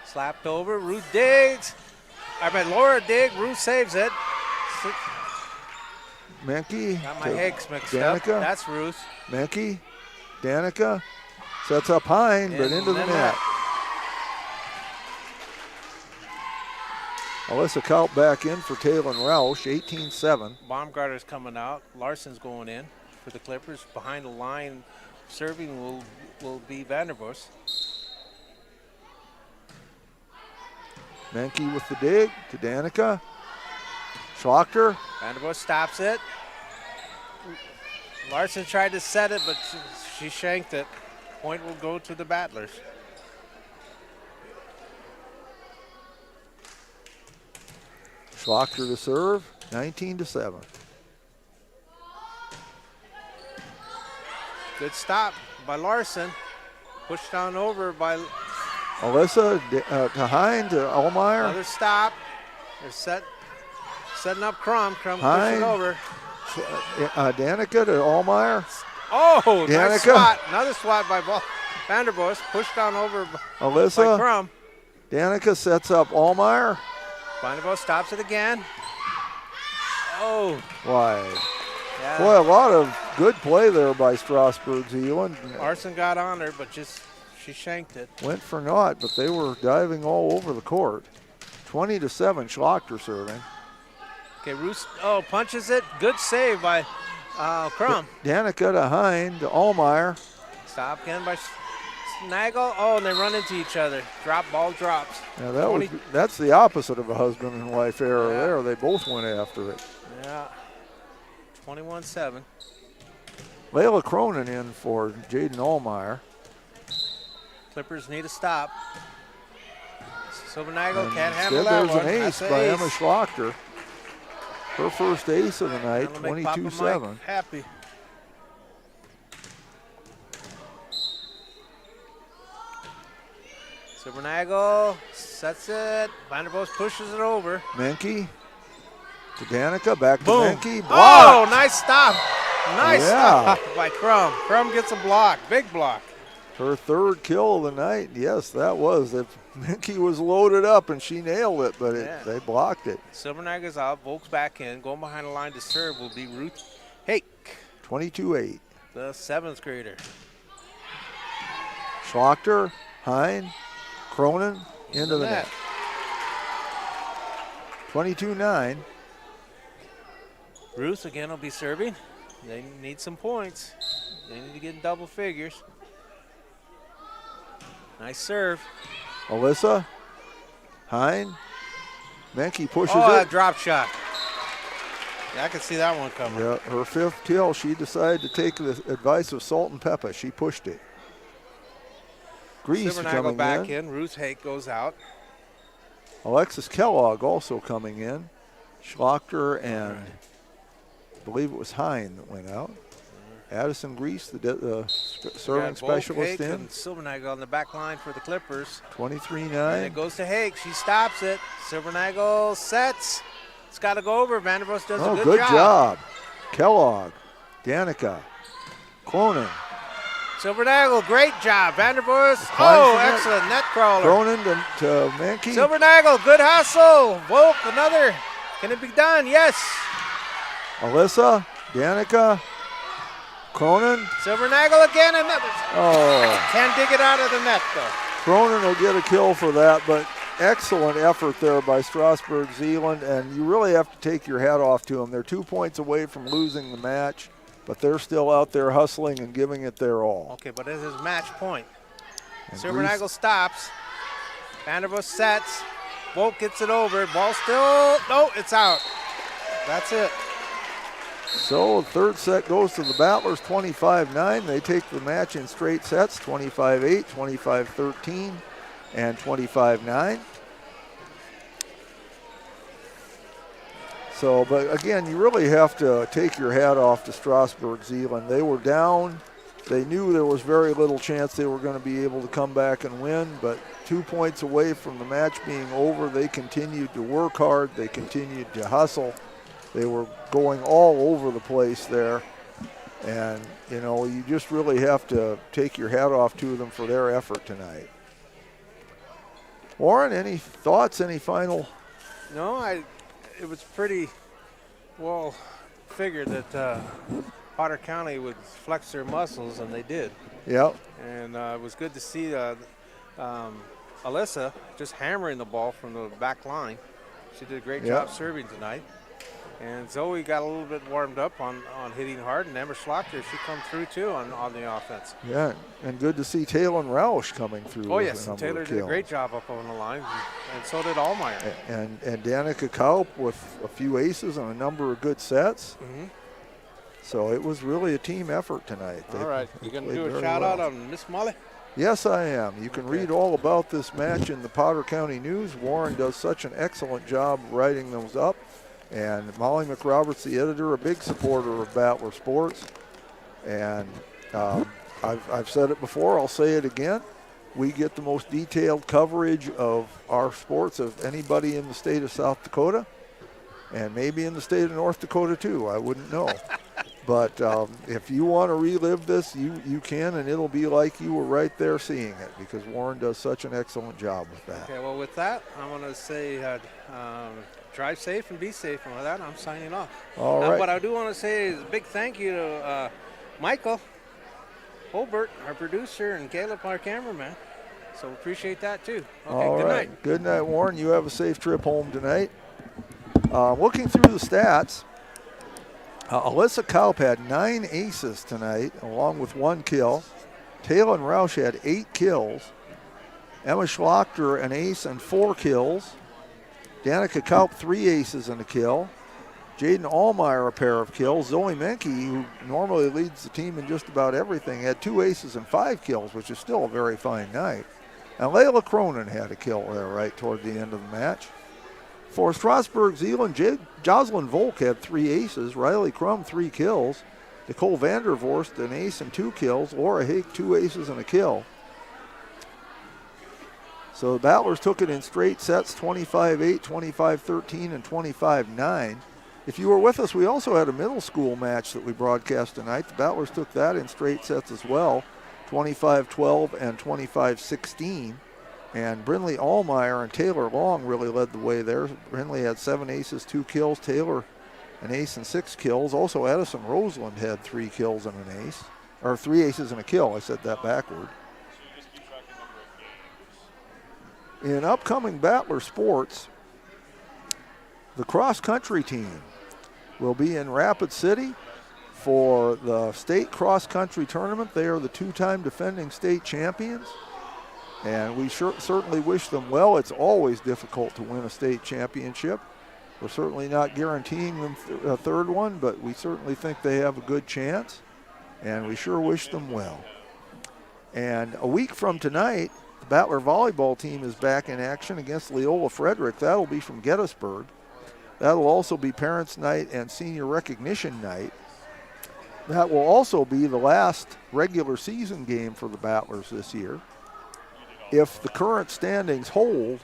Slapped over. Ruth digs. Laura dig. Ruth saves it. Menke. Got my Hicks mixed Danica. up. That's Ruth. Menke. Danica. Sets up Hine, but into the net. Alyssa Kaup back in for Taylor Roush, 18-7. Baumgartner's coming out. Larson's going in for the Clippers. Behind the line, serving will be Vanderbush. Menke with the dig to Danica. Schlachter. Vanderbush stops it. Larson tried to set it, but she shanked it. Point will go to the Battlers. Schlachter to serve, 19-7. Good stop by Larson. Pushed on over by Alyssa to Hine to Allmeyer. Another stop. They're setting up Crum. Crum Hine. pushing over. Danica to Allmeyer. Oh, Danica. nice swat. Another swat by Vanderbush. Pushed on over Alyssa. by Crum. Danica sets up Allmeyer. Vanderbush stops it again. Oh. Wide. Yeah. Boy, a lot of good play there by Strasburg Zeeland. Larson got on her, but she shanked it. Went for naught, but they were diving all over the court. 20-7, Schlachter serving. Okay, Roos, punches it. Good save by Crum. Danica to Hine to Allmeyer. Stop again by Snaggle. Oh, and they run into each other. Ball drops. Yeah, that's the opposite of a husband and wife error there. They both went after it. Yeah. 21-7. Layla Cronin in for Jaden Allmeyer. Clippers need a stop. Silvernagle can't handle that there's one. There's an ace by Emma Schlachter. Her first ace of the night, 22-7. Happy. Silvernagle sets it. Vanderbush pushes it over. Menke to Danica, back to Boom. Menke. Oh, Blocked. nice stop. Nice stop by Crum. Crum gets a block, big block. Her third kill of the night. Yes, that was. Menke was loaded up and she nailed it, but they blocked it. Silvernagle's out, Volk's back in. Going behind the line to serve will be Ruth Hake. 22-8. The 7th grader. Schlachter, Hine, Cronin into the net. 22-9. Ruth again will be serving. They need some points. They need to get in double figures. Nice serve. Alyssa, Hine, Menke pushes it. That drop shot. Yeah, I can see that one coming. Yeah, her 5th kill, she decided to take the advice of Salt and Pepper. She pushed it. Grease coming back in. Ruth Hake goes out. Alexis Kellogg also coming in. Schlachter and I believe it was Hine that went out. Addison Grease, the serving specialist, in. And Silvernagle on the back line for the Clippers. 23-9. And it goes to Hake. She stops it. Silvernagle sets. It's got to go over. Vanderbush does a good job. Kellogg, Danica, Cronin. Silvernagle, great job. Vanderbush, excellent net crawler. Cronin to Menke. Silvernagle, good hustle. Volk, another. Can it be done? Yes. Alyssa, Danica, Cronin. Silvernagle again, another. Oh. Can't dig it out of the net, though. Cronin will get a kill for that, but excellent effort there by Strasburg Zeeland, and you really have to take your hat off to them. They're 2 points away from losing the match, but they're still out there hustling and giving it their all. Okay, but this is match point. Silvernagle stops. Vanderbush sets. Volk gets it over. Ball still, no, it's out. That's it. So the third set goes to the Battlers, 25-9. They take the match in straight sets, 25-8, 25-13, and 25-9. So, but again, you really have to take your hat off to Strasburg, Zeeland. They were down. They knew there was very little chance they were going to be able to come back and win, but 2 points away from the match being over, they continued to work hard. They continued to hustle. They were going all over the place there. And, you know, you just really have to take your hat off to them for their effort tonight. Warren, any thoughts, any final? No, it was pretty well figured that Potter County would flex their muscles, and they did. Yep. And it was good to see Alyssa just hammering the ball from the back line. She did a great job serving tonight. And Zoe got a little bit warmed up on hitting hard, and Emma Schlachter, she come through too on the offense. Yeah, and good to see Taylor Roush coming through. Oh yes, and Taylor did a great job up on the line, and so did Allmeyer. And Danica Kaup with a few aces and a number of good sets. Mm-hmm. So it was really a team effort tonight. All right, you going to do a shout out on Miss Molly? Yes, I am. You can read all about this match in the Potter County News. Warren does such an excellent job writing those up. And Molly McRoberts, the editor, a big supporter of Battler Sports. And I've said it before, I'll say it again. We get the most detailed coverage of our sports of anybody in the state of South Dakota, and maybe in the state of North Dakota too, I wouldn't know. But if you want to relive this, you can, and it'll be like you were right there seeing it, because Warren does such an excellent job with that. Okay, well, with that, I'm going to say drive safe and be safe, and with that, I'm signing off. All right. What I do want to say is a big thank you to Michael Holbert, our producer, and Caleb, our cameraman. So appreciate that too. Okay, All good right. night. Good night, Warren. You have a safe trip home tonight. Looking through the stats, Alyssa Kaup had 9 aces tonight, along with 1 kill. Taylor Roush had 8 kills. Emma Schlachter an ace and 4 kills. Danica Kaup 3 aces and a kill. Jaden Allmeyer a pair of kills. Zoe Menke, who normally leads the team in just about everything, had 2 aces and 5 kills, which is still a very fine night. And Layla Cronin had a kill there right toward the end of the match. For Strasburg, Zeeland, Jocelyn Volk had 3 aces. Riley Crum 3 kills. Nicole Vandervorst an ace and 2 kills. Laura Hake 2 aces and a kill. So the Battlers took it in straight sets, 25-8, 25-13, and 25-9. If you were with us, we also had a middle school match that we broadcast tonight. The Battlers took that in straight sets as well, 25-12 and 25-16. And Brinley Allmeyer and Taylor Long really led the way there. Brinley had 7 aces, 2 kills. Taylor an ace and 6 kills. Also, Edison Roseland had 3 kills and an ace, or 3 aces and a kill. I said that backward. In upcoming Battler sports, the cross-country team will be in Rapid City for the state cross-country tournament. They are the 2-time defending state champions, and we certainly wish them well. It's always difficult to win a state championship. We're certainly not guaranteeing them a third one, but we certainly think they have a good chance, and we sure wish them well. And a week from tonight, the Battler volleyball team is back in action against Leola Frederick. That'll be from Gettysburg. That'll also be Parents' Night and Senior Recognition Night. That will also be the last regular season game for the Battlers this year. If the current standings hold,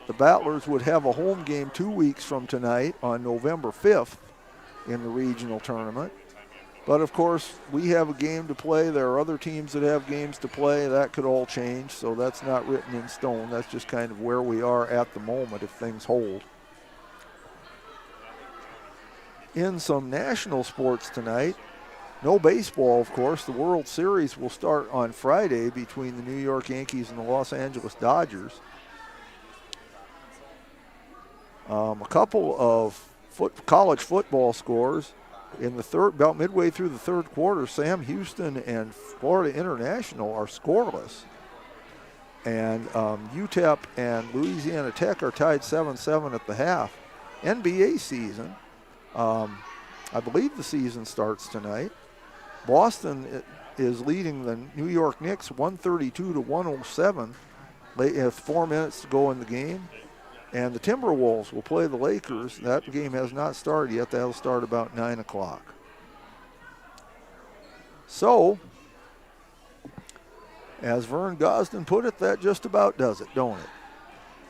the Battlers would have a home game 2 weeks from tonight on November 5th in the regional tournament. But of course, we have a game to play. There are other teams that have games to play. That could all change, so that's not written in stone. That's just kind of where we are at the moment if things hold. In some national sports tonight, no baseball, of course. The World Series will start on Friday between the New York Yankees and the Los Angeles Dodgers. A couple of college football scores. In the third, about midway through the third quarter, Sam Houston and Florida International are scoreless. And UTEP and Louisiana Tech are tied 7-7 at the half. NBA season, I believe the season starts tonight. Boston is leading the New York Knicks 132-107. They have 4 minutes to go in the game. And the Timberwolves will play the Lakers. That game has not started yet. That'll start about 9 o'clock. So, as Vern Gosden put it, that just about does it, don't it?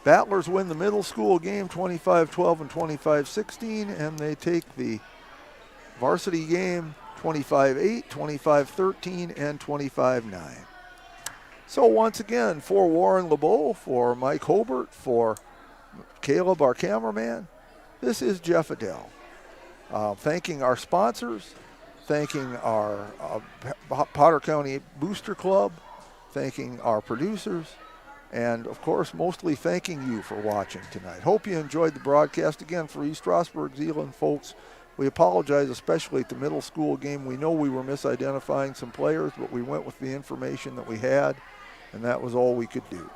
Battlers win the middle school game 25-12 and 25-16, and they take the varsity game 25-8, 25-13, and 25-9. So once again, for Warren LeBeau, for Mike Hobart, for Caleb, our cameraman, this is Jeff Adele. Thanking our sponsors, thanking our Potter County Booster Club, thanking our producers, and of course, mostly thanking you for watching tonight. Hope you enjoyed the broadcast. Again, for East Strasburg, Zeeland folks, we apologize, especially at the middle school game. We know we were misidentifying some players, but we went with the information that we had, and that was all we could do.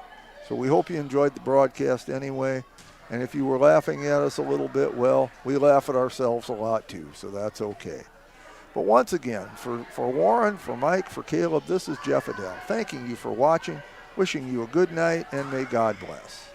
So we hope you enjoyed the broadcast anyway. And if you were laughing at us a little bit, well, we laugh at ourselves a lot too, so that's okay. But once again, for Warren, for Mike, for Caleb, this is Jeff Adele. Thanking you for watching, wishing you a good night, and may God bless.